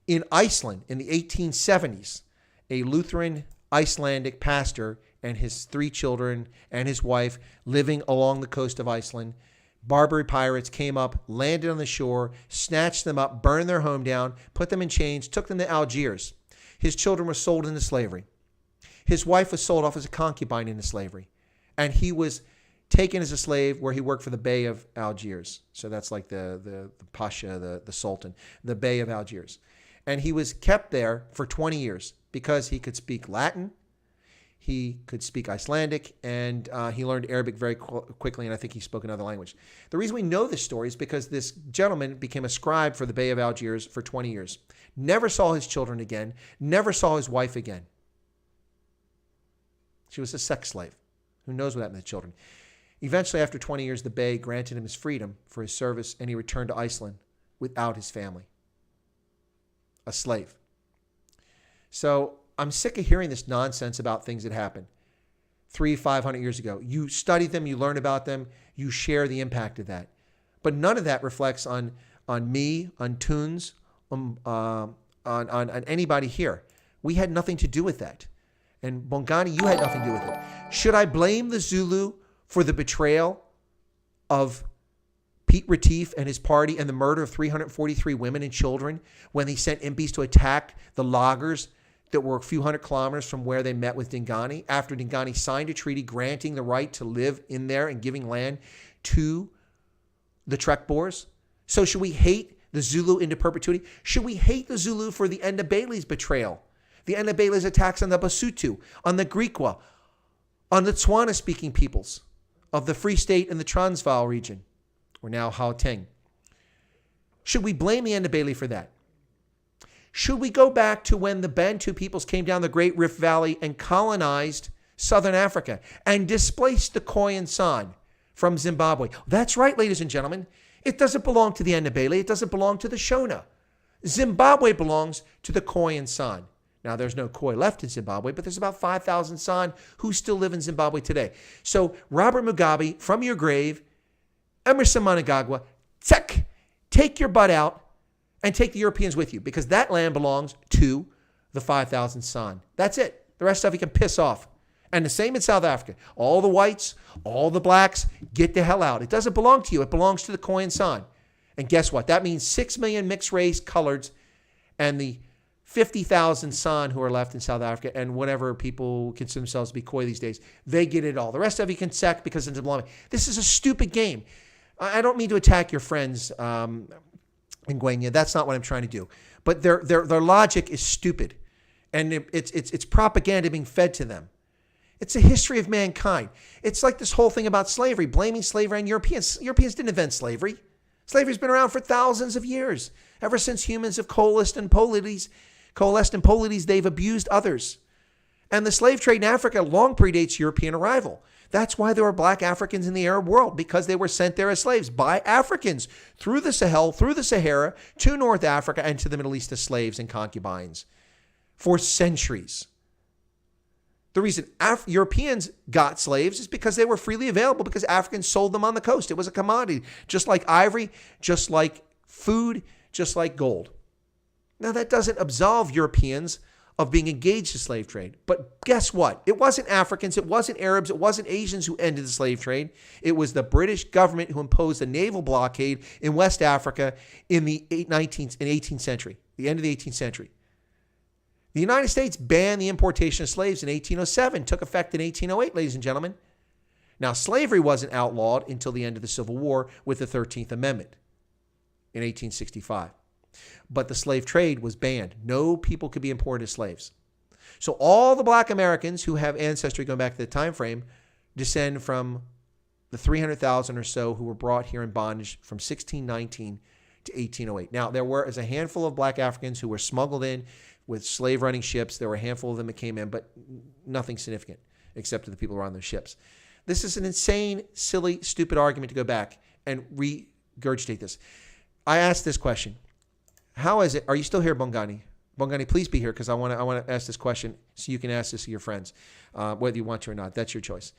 In Iceland in the 1870s, a Lutheran Icelandic pastor and his 3 children and his wife living along the coast of Iceland, Barbary pirates came up, landed on the shore, snatched them up, burned their home down, put them in chains, took them to Algiers. His children were sold into slavery. His wife was sold off as a concubine into slavery. And he was taken as a slave where he worked for the Bey of Algiers. So that's like the Pasha, the Sultan, the Bey of Algiers. And he was kept there for 20 years because he could speak Latin, he could speak Icelandic, and he learned Arabic very quickly, and I think he spoke another language. The reason we know this story is because this gentleman became a scribe for the Bey of Algiers for 20 years. Never saw his children again, never saw his wife again. She was a sex slave. Who knows what happened to the children? Eventually, after 20 years, the Bey granted him his freedom for his service, and he returned to Iceland without his family. A slave. So I'm sick of hearing this nonsense about things that happened 300-500 years ago. You study them, you learn about them, you share the impact of that. But none of that reflects on me, on Toons, on anybody here. We had nothing to do with that. And Bongani, you had nothing to do with it. Should I blame the Zulu for the betrayal of Pete Retief and his party and the murder of 343 women and children when he sent impis to attack the loggers that were a few hundred kilometers from where they met with Dingani after Dingani signed a treaty granting the right to live in there and giving land to the Trek Boers. So should we hate the Zulu into perpetuity? Should we hate the Zulu for the Ndebele's betrayal? The Ndebele's attacks on the Basotho, on the Griqua, on the Tswana-speaking peoples of the Free State and the Transvaal region, or now Gauteng. Should we blame the Ndebele for that? Should we go back to when the Bantu peoples came down the Great Rift Valley and colonized southern Africa and displaced the Khoi and San from Zimbabwe? That's right, ladies and gentlemen. It doesn't belong to the Ndebele. It doesn't belong to the Shona. Zimbabwe belongs to the Khoi and San. Now, there's no Khoi left in Zimbabwe, but there's about 5,000 San who still live in Zimbabwe today. So, Robert Mugabe, from your grave, Emerson Mnangagwa, take your butt out and take the Europeans with you, because that land belongs to the 5,000 San. That's it. The rest of you can piss off. And the same in South Africa. All the whites, all the blacks, get the hell out. It doesn't belong to you. It belongs to the Khoi and San. And guess what? That means 6 million mixed race coloreds and the 50,000 San who are left in South Africa and whatever people consider themselves to be Khoi these days. They get it all. The rest of you can sack because it's a belonging. This is a stupid game. I don't mean to attack your friends in Guinea. That's not what I'm trying to do. But their logic is stupid. And it's propaganda being fed to them. It's a history of mankind. It's like this whole thing about slavery, blaming slavery on Europeans. Europeans didn't invent slavery. Slavery's been around for thousands of years. Ever since humans have coalesced in polities, they've abused others. And the slave trade in Africa long predates European arrival. That's why there were black Africans in the Arab world, because they were sent there as slaves by Africans through the Sahel, through the Sahara, to North Africa and to the Middle East as slaves and concubines for centuries. The reason Europeans got slaves is because they were freely available, because Africans sold them on the coast. It was a commodity, just like ivory, just like food, just like gold. Now, that doesn't absolve Europeans of being engaged in slave trade. But guess what? It wasn't Africans, it wasn't Arabs, it wasn't Asians who ended the slave trade. It was the British government who imposed a naval blockade in West Africa in the 18th century, the end of the 18th century. The United States banned the importation of slaves in 1807, took effect in 1808, ladies and gentlemen. Now, slavery wasn't outlawed until the end of the Civil War with the 13th Amendment in 1865. But the slave trade was banned. No people could be imported as slaves. So all the black Americans who have ancestry going back to the time frame descend from the 300,000 or so who were brought here in bondage from 1619 to 1808. Now, there were a handful of black Africans who were smuggled in with slave-running ships. There were a handful of them that came in, but nothing significant except to the people who were on those ships. This is an insane, silly, stupid argument to go back and regurgitate this. I asked this question. How is it? Are you still here, Bongani? Bongani, please be here, because I want to ask this question so you can ask this to your friends, whether you want to or not. That's your choice.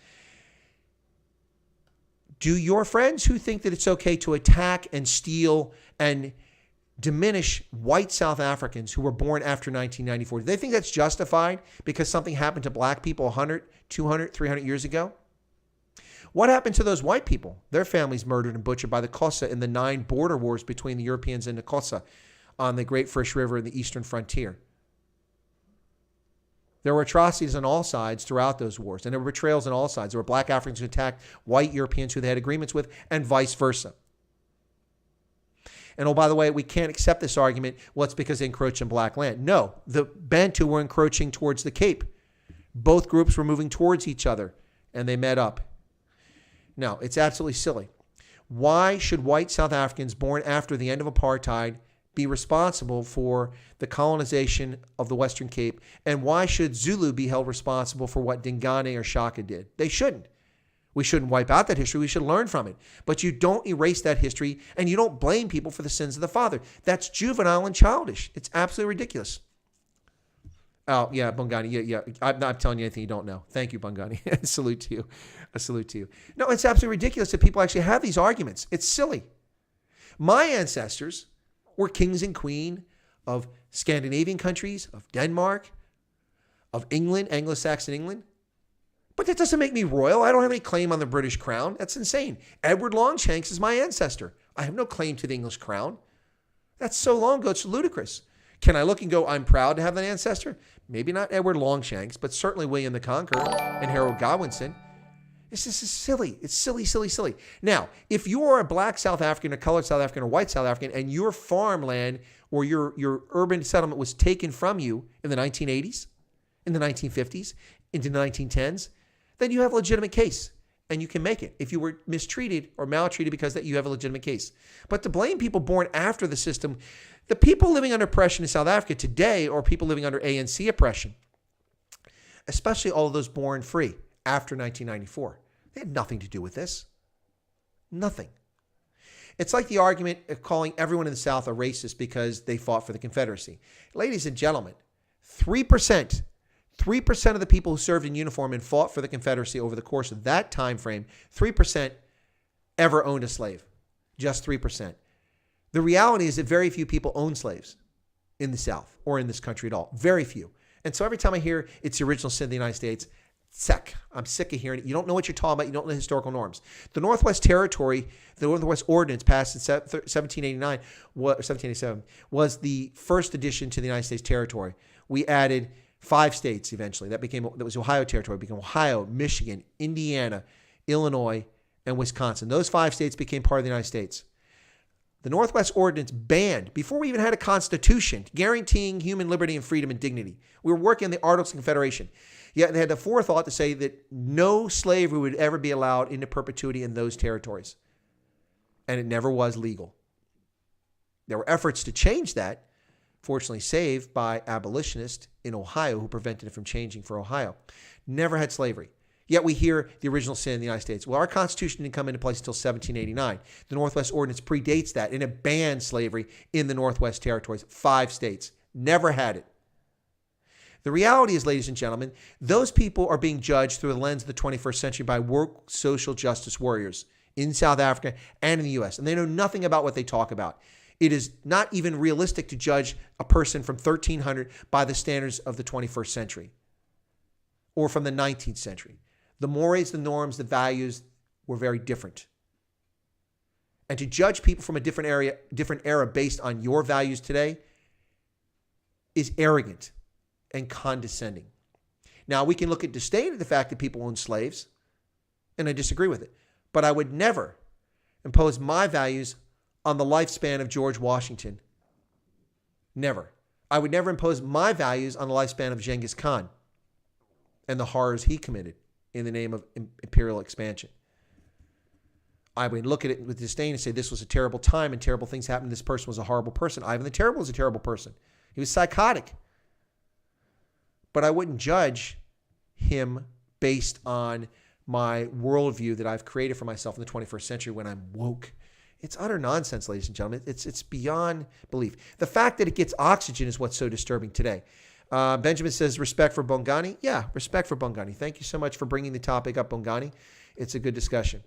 Do your friends who think that it's okay to attack and steal and diminish white South Africans who were born after 1994, do they think that's justified because something happened to black people 100, 200, 300 years ago? What happened to those white people? Their families murdered and butchered by the Xhosa in the 9 border wars between the Europeans and the Xhosa on the Great Fish River in the eastern frontier. There were atrocities on all sides throughout those wars, and there were betrayals on all sides. There were black Africans who attacked white Europeans who they had agreements with, and vice versa. And oh, by the way, we can't accept this argument. Well, it's because they encroached on black land. No, the Bantu were encroaching towards the Cape. Both groups were moving towards each other, and they met up. No, it's absolutely silly. Why should white South Africans born after the end of apartheid be responsible for the colonization of the Western Cape? And why should Zulu be held responsible for what Dingane or Shaka did? They shouldn't. We shouldn't wipe out that history. We should learn from it. But you don't erase that history, and you don't blame people for the sins of the father. That's juvenile and childish. It's absolutely ridiculous. Oh, yeah, Bongani. Yeah. I'm not telling you anything you don't know. Thank you, Bongani. A salute to you. A salute to you. No, it's absolutely ridiculous that people actually have these arguments. It's silly. My ancestors were kings and queen of Scandinavian countries, of Denmark, of England, Anglo-Saxon England. But that doesn't make me royal. I don't have any claim on the British crown. That's insane. Edward Longshanks is my ancestor. I have no claim to the English crown. That's so long ago, it's ludicrous. Can I look and go, I'm proud to have that ancestor? Maybe not Edward Longshanks, but certainly William the Conqueror and Harold Godwinson. This is silly. It's silly, silly, silly. Now, if you are a black South African, a colored South African, or white South African, and your farmland or your urban settlement was taken from you in the 1980s, in the 1950s, into the 1910s, then you have a legitimate case, and you can make it if you were mistreated or maltreated because that you have a legitimate case. But to blame people born after the system, the people living under oppression in South Africa today are people living under ANC oppression, especially all of those born free after 1994. They had nothing to do with this. Nothing. It's like the argument of calling everyone in the South a racist because they fought for the Confederacy. Ladies and gentlemen, 3% of the people who served in uniform and fought for the Confederacy over the course of that time frame, 3% ever owned a slave. Just 3%. The reality is that very few people own slaves in the South or in this country at all. Very few. And so every time I hear it's the original sin of the United States, I'm sick of hearing it. You don't know what you're talking about. You don't know the historical norms. The Northwest Territory, the Northwest Ordinance passed in 1789, 1787, was the first addition to the United States territory. We added 5 states eventually. That was Ohio Territory. It became Ohio, Michigan, Indiana, Illinois, and Wisconsin. Those 5 states became part of the United States. The Northwest Ordinance banned, before we even had a constitution, guaranteeing human liberty and freedom and dignity. We were working on the Articles of Confederation. Yet they had the forethought to say that no slavery would ever be allowed into perpetuity in those territories. And it never was legal. There were efforts to change that, fortunately saved by abolitionists in Ohio who prevented it from changing for Ohio. Never had slavery. Yet we hear the original sin in the United States. Well, our Constitution didn't come into place until 1789. The Northwest Ordinance predates that, and it banned slavery in the Northwest Territories. 5 states. Never had it. The reality is, ladies and gentlemen, those people are being judged through the lens of the 21st century by woke social justice warriors in South Africa and in the U.S., and they know nothing about what they talk about. It is not even realistic to judge a person from 1300 by the standards of the 21st century or from the 19th century. The mores, the norms, the values were very different. And to judge people from a different era based on your values today is arrogant and condescending. Now, we can look at disdain at the fact that people own slaves, and I disagree with it. But I would never impose my values on the lifespan of George Washington. Never. I would never impose my values on the lifespan of Genghis Khan and the horrors he committed in the name of imperial expansion. I would look at it with disdain and say this was a terrible time and terrible things happened. This person was a horrible person. Ivan the Terrible was a terrible person. He was psychotic. But I wouldn't judge him based on my worldview that I've created for myself in the 21st century when I'm woke. It's utter nonsense, ladies and gentlemen. It's beyond belief. The fact that it gets oxygen is what's so disturbing today. Benjamin says, respect for Bongani. Yeah, respect for Bongani. Thank you so much for bringing the topic up, Bongani. It's a good discussion.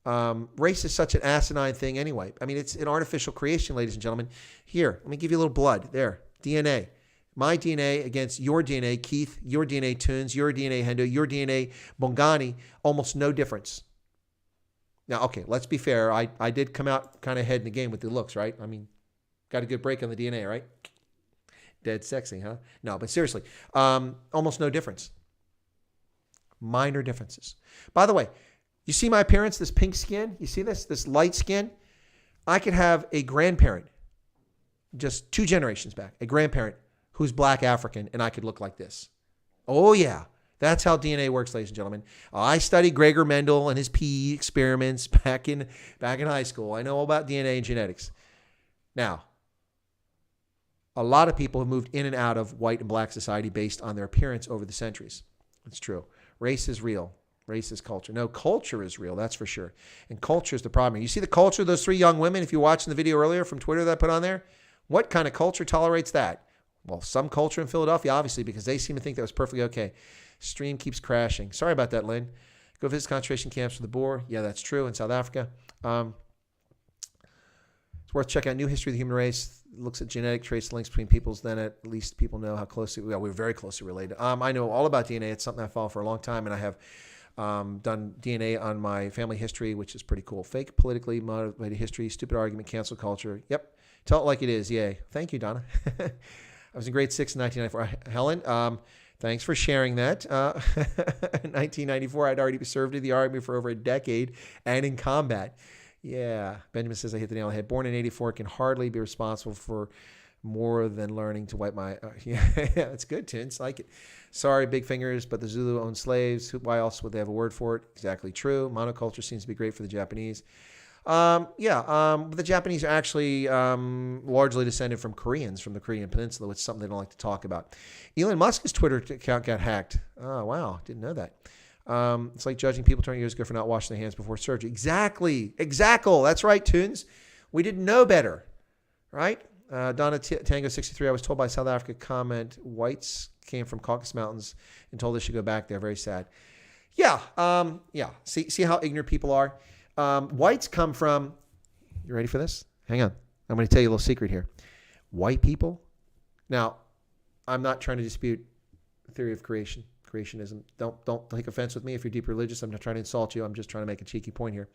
Race is such an asinine thing anyway. I mean, it's an artificial creation, ladies and gentlemen. Here, let me give you a little blood. There, DNA. My DNA against your DNA, Keith, your DNA, Toons, your DNA, Hendo, your DNA, Bongani, almost no difference. Now, okay, let's be fair. I did come out kind of ahead in the game with the looks, right? I mean, got a good break on the DNA, right? Dead sexy, huh? No, but seriously, almost no difference. Minor differences. By the way, you see my appearance, this pink skin? You see this light skin? I could have a grandparent, just 2 generations back, a grandparent who's black African, and I could look like this. Oh, yeah. That's how DNA works, ladies and gentlemen. I studied Gregor Mendel and his PE experiments back in high school. I know all about DNA and genetics. Now, a lot of people have moved in and out of white and black society based on their appearance over the centuries. It's true. Race is real. Race is culture. No, culture is real, that's for sure. And culture is the problem. You see the culture of those 3 young women, if you're watching the video earlier from Twitter that I put on there? What kind of culture tolerates that? Well, some culture in Philadelphia, obviously, because they seem to think that was perfectly okay. Stream keeps crashing. Sorry about that, Lynn. Go visit concentration camps for the Boer. Yeah, that's true, in South Africa. It's worth checking out New History of the Human Race. looks at genetic trace links between peoples, then at least people know how closely we're very closely related. I know all about DNA. It's something I follow for a long time, and I have done DNA on my family history, which is pretty cool. Fake, politically motivated history, stupid argument, cancel culture. Yep. Tell it like it is. Yay. Thank you, Donna. I was in grade 6 in 1994. Helen, thanks for sharing that. In 1994, I'd already served in the Army for over a decade and in combat. Yeah. Benjamin says I hit the nail on the head. Born in 84, can hardly be responsible for more than learning to wipe my... yeah, that's good, Tins. Like it. Sorry, big fingers, but the Zulu owned slaves. Why else would they have a word for it? Exactly true. Monoculture seems to be great for the Japanese. But the Japanese are actually largely descended from Koreans from the Korean Peninsula, which is something they don't like to talk about. Elon Musk's Twitter account got hacked. Oh, wow. Didn't know that. It's like judging people 20 years ago for not washing their hands before surgery. Exactly. Exactly. That's right, Tunes. We didn't know better, right? Donna Tango 63, I was told by South Africa comment, whites came from Caucasus Mountains and told us to go back there. Very sad. Yeah. See how ignorant people are? Whites come from, you ready for this? Hang on. I'm going to tell you a little secret here. White people. Now, I'm not trying to dispute the theory of creationism. Don't take offense with me if you're deep religious. I'm not trying to insult you. I'm just trying to make a cheeky point here.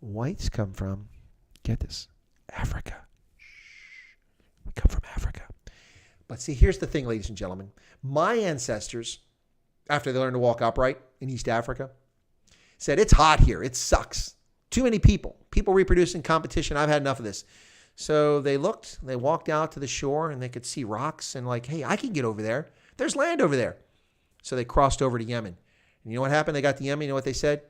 Whites come from, get this, Africa. We come from Africa. But see, here's the thing, ladies and gentlemen. My ancestors, after they learned to walk upright in East Africa, said, it's hot here. It sucks. Too many people. People reproducing competition. I've had enough of this. So they walked out to the shore and they could see rocks and like, hey, I can get over there. There's land over there. So they crossed over to Yemen. And you know what happened? They got to Yemen. You know what they said?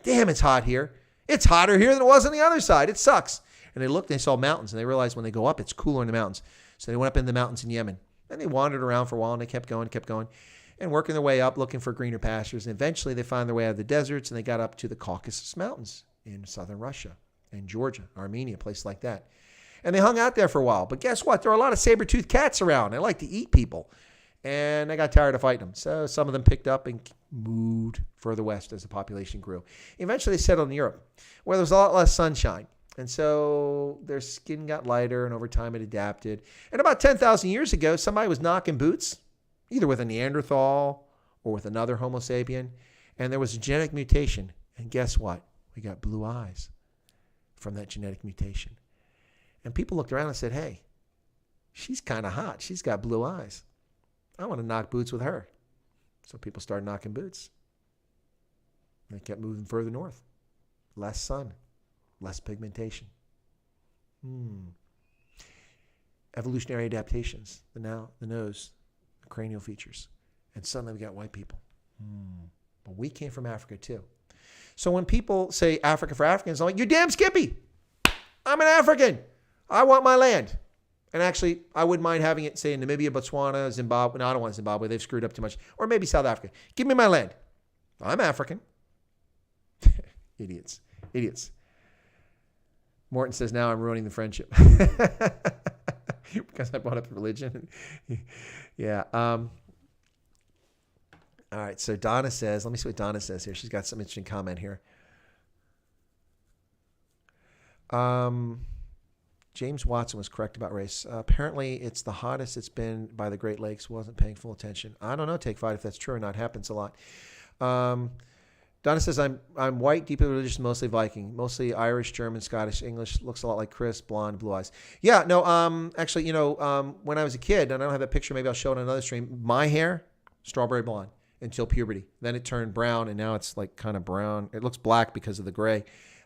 Damn, it's hot here. It's hotter here than it was on the other side. It sucks. And they looked and they saw mountains and they realized when they go up, it's cooler in the mountains. So they went up in the mountains in Yemen. And they wandered around for a while and they kept going, and working their way up, looking for greener pastures. And eventually they found their way out of the deserts and they got up to the Caucasus Mountains in southern Russia and Georgia, Armenia, places like that. And they hung out there for a while. But guess what? There are a lot of saber-toothed cats around. They like to eat people. And they got tired of fighting them. So some of them picked up and moved further west as the population grew. Eventually they settled in Europe, where there was a lot less sunshine. And so their skin got lighter, and over time it adapted. And about 10,000 years ago, somebody was knocking boots, either with a Neanderthal or with another Homo sapien, and there was a genetic mutation. And guess what? We got blue eyes from that genetic mutation. And people looked around and said, hey, she's kind of hot. She's got blue eyes. I want to knock boots with her. So people started knocking boots. They kept moving further north. Less sun. Less pigmentation. Evolutionary adaptations. The nose, the cranial features. And suddenly we got white people. But we came from Africa too. So when people say Africa for Africans, I'm like, you're damn skippy. I'm an African. I want my land. And actually, I wouldn't mind having it, say, in Namibia, Botswana, Zimbabwe. No, I don't want Zimbabwe. They've screwed up too much. Or maybe South Africa. Give me my land. I'm African. Idiots. Morton says, now I'm ruining the friendship. Because I brought up religion. Yeah. All right. So Donna says, let me see what Donna says here. She's got some interesting comment here. James Watson was correct about race. Apparently, it's the hottest it's been by the Great Lakes. Wasn't paying full attention. I don't know, Take Five, if that's true or not. Happens a lot. Donna says, I'm white, deeply religious, mostly Viking. Mostly Irish, German, Scottish, English. Looks a lot like Chris, blonde, blue eyes. Yeah, no, actually, when I was a kid, and I don't have that picture, maybe I'll show it on another stream, my hair, strawberry blonde until puberty. Then it turned brown, and now it's like kind of brown. It looks black because of the gray.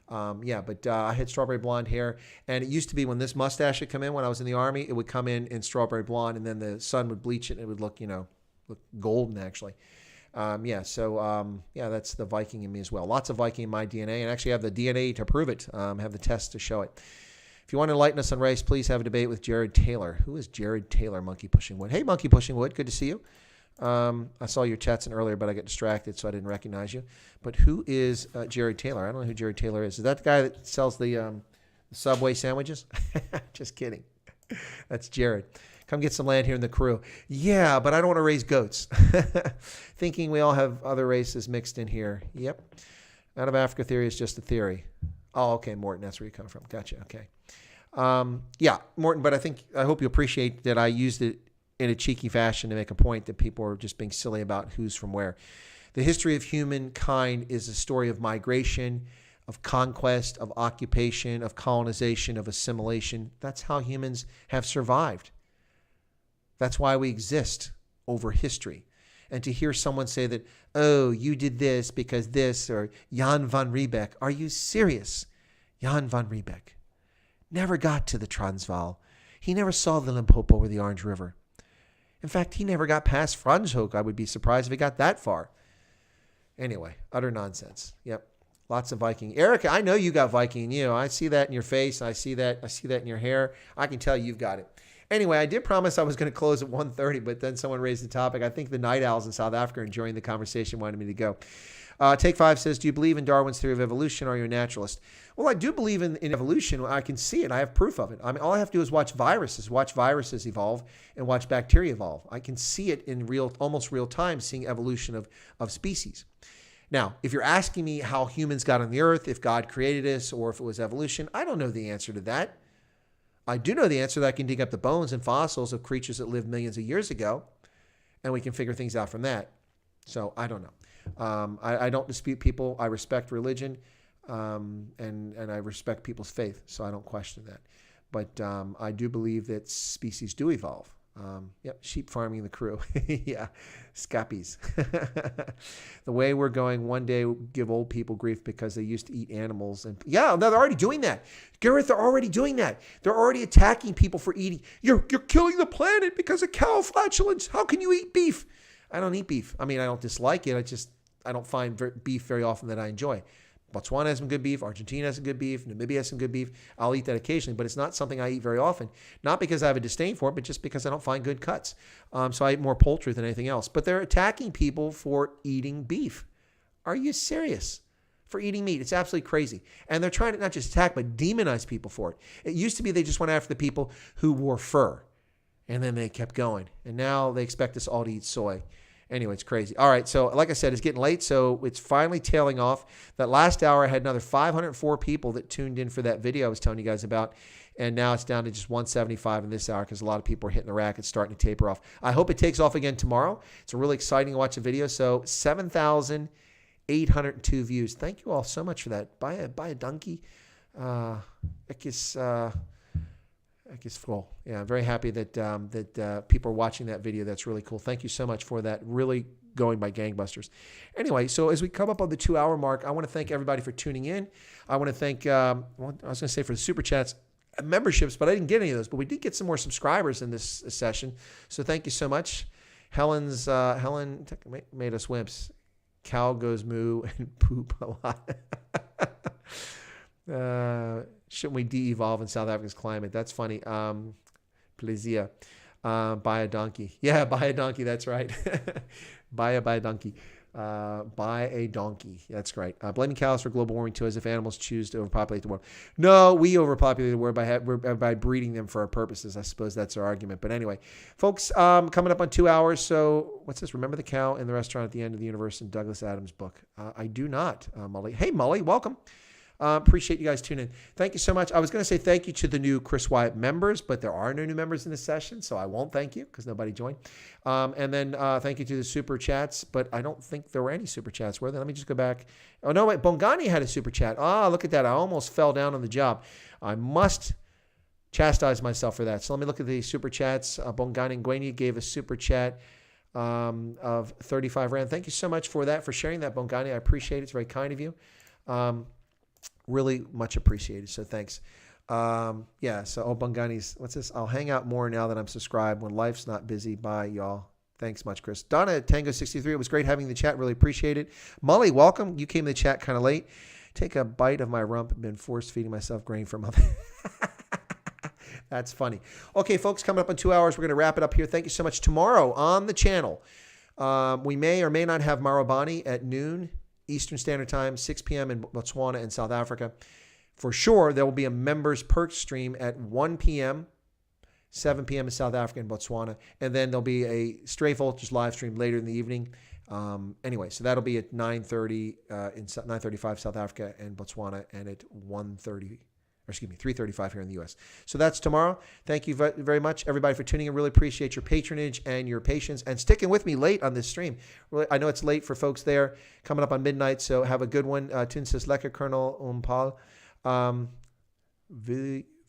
But I had strawberry blonde hair, and it used to be when this mustache would come in when I was in the Army, it would come in strawberry blonde, and then the sun would bleach it, and it would look golden, actually. That's the Viking in me as well. Lots of Viking in my DNA, and actually have the DNA to prove it, have the test to show it. If you want to enlighten us on race, please have a debate with Jared Taylor. Who is Jared Taylor, Monkey Pushing Wood? Hey, Monkey Pushing Wood, good to see you. I saw your chats in earlier, but I got distracted, so I didn't recognize you. But who is Jared Taylor? I don't know who Jared Taylor is. Is that the guy that sells the Subway sandwiches? Just kidding. That's Jared. Come get some land here in the crew. Yeah, but I don't want to raise goats. Thinking we all have other races mixed in here. Yep. Out of Africa theory is just a theory. Oh, okay, Morton, that's where you come from. Gotcha, okay. Yeah, Morton, but I hope you appreciate that I used it in a cheeky fashion to make a point that people are just being silly about who's from where. The history of humankind is a story of migration, of conquest, of occupation, of colonization, of assimilation. That's how humans have survived. That's why we exist over history. And to hear someone say that, oh, you did this because this, or Jan van Riebeck, are you serious? Jan van Riebeck never got to the Transvaal. He never saw the Limpopo or the Orange River. In fact, he never got past Franschhoek. I would be surprised if he got that far. Anyway, utter nonsense. Yep. Lots of Viking. Erica, I know you got Viking. You know, I see that in your face. I see that in your hair. I can tell you've got it. Anyway, I did promise I was going to close at 1:30, but then someone raised the topic. I think the Night Owls in South Africa enjoying the conversation wanted me to go. Take 5 says, do you believe in Darwin's theory of evolution, or are you a naturalist? Well, I do believe in evolution. I can see it. I have proof of it. I mean, all I have to do is watch viruses evolve, and watch bacteria evolve. I can see it in almost real time, seeing evolution of species. Now, if you're asking me how humans got on the earth, if God created us, or if it was evolution, I don't know the answer to that. I do know the answer that I can dig up the bones and fossils of creatures that lived millions of years ago, and we can figure things out from that. So I don't know. I don't dispute people. I respect religion, and I respect people's faith, so I don't question that. But I do believe that species do evolve. Yep, sheep farming the crew. Yeah, scappies. The way we're going, one day we'll give old people grief because they used to eat animals. And yeah, no, they're already doing that. Gareth, they're already doing that. They're already attacking people for eating. You're killing the planet because of cow flatulence. How can you eat beef? I don't eat beef. I mean, I don't dislike it. I don't find beef very often that I enjoy. Botswana has some good beef. Argentina has some good beef. Namibia has some good beef. I'll eat that occasionally, but it's not something I eat very often. Not because I have a disdain for it, but just because I don't find good cuts. So I eat more poultry than anything else. But they're attacking people for eating beef. Are you serious? For eating meat. It's absolutely crazy. And they're trying to not just attack, but demonize people for it. It used to be they just went after the people who wore fur. And then they kept going. And now they expect us all to eat soy. Anyway, it's crazy. All right, so like I said, it's getting late, so it's finally tailing off. That last hour, I had another 504 people that tuned in for that video I was telling you guys about, and now it's down to just 175 in this hour because a lot of people are hitting the rack. It's starting to taper off. I hope it takes off again tomorrow. It's really exciting to watch the video. So 7,802 views. Thank you all so much for that. Buy a donkey. I guess full. Yeah, I'm very happy that people are watching that video. That's really cool. Thank you so much for that. Really going by gangbusters. Anyway, so as we come up on the 2-hour mark, I want to thank everybody for tuning in. I want to thank, I was going to say for the super chats, memberships, but I didn't get any of those. But we did get some more subscribers in this session. So thank you so much. Helen made us wimps. Cow goes moo and poop a lot. Shouldn't we de-evolve in South Africa's climate? That's funny. Plaisir. Buy a donkey. Yeah, buy a donkey. That's right. buy a donkey. Buy a donkey. That's right. Blaming cows for global warming too, as if animals choose to overpopulate the world. No, we overpopulate the world by breeding them for our purposes. I suppose that's our argument. But anyway, folks, coming up on 2 hours. So what's this? Remember the cow in the restaurant at the end of the universe in Douglas Adams' book. I do not, Mully. Hey, Mully, welcome. Appreciate you guys tuning in. Thank you so much. I was going to say thank you to the new Chris Wyatt members, but there are no new members in this session, so I won't thank you because nobody joined. And then thank you to the super chats, but I don't think there were any super chats, were there? Let me just go back. Oh, no, wait. Bongani had a super chat. Look at that. I almost fell down on the job. I must chastise myself for that. So let me look at the super chats. Bongani Ngueni gave a super chat of 35 Rand. Thank you so much for that, for sharing that, Bongani. I appreciate it. It's very kind of you. Really much appreciated. So thanks. So Bungani's, what's this? I'll hang out more now that I'm subscribed when life's not busy. Bye, y'all. Thanks much, Chris. Donna at Tango63. It was great having the chat. Really appreciate it. Molly, welcome. You came to the chat kind of late. Take a bite of my rump. Been force feeding myself grain for a month. That's funny. Okay, folks, coming up in 2 hours, we're going to wrap it up here. Thank you so much. Tomorrow on the channel, we may or may not have Marabani at noon Eastern Standard Time, 6 p.m. in Botswana and South Africa. For sure, there will be a members perk stream at 1 p.m., 7 p.m. in South Africa and Botswana. And then there'll be a Stray Voltage live stream later in the evening. Anyway, so that'll be at 9:30 in 9:35 South Africa and Botswana, and at 1:30 excuse me, 3:35 here in the U.S. So that's tomorrow. Thank you very much, everybody, for tuning in. Really appreciate your patronage and your patience and sticking with me late on this stream. Really, I know it's late for folks there, coming up on midnight, so have a good one. Tin says, lekker, Colonel Umpal.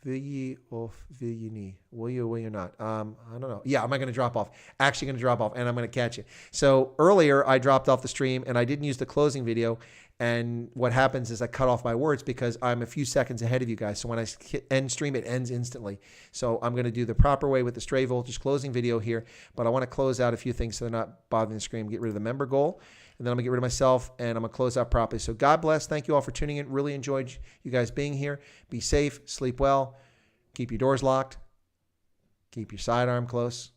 Will ye or will you nie? Will you or will you not? I don't know. Yeah, am I going to drop off? Actually going to drop off, and I'm going to catch it. So earlier, I dropped off the stream, and I didn't use the closing video. And what happens is I cut off my words because I'm a few seconds ahead of you guys. So when I hit end stream, it ends instantly. So I'm going to do the proper way with the Stray Voltage closing video here. But I want to close out a few things so they're not bothering the screen. Get rid of the member goal. And then I'm going to get rid of myself, and I'm going to close out properly. So God bless. Thank you all for tuning in. Really enjoyed you guys being here. Be safe. Sleep well. Keep your doors locked. Keep your sidearm close.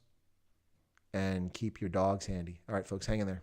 And keep your dogs handy. All right, folks, hang in there.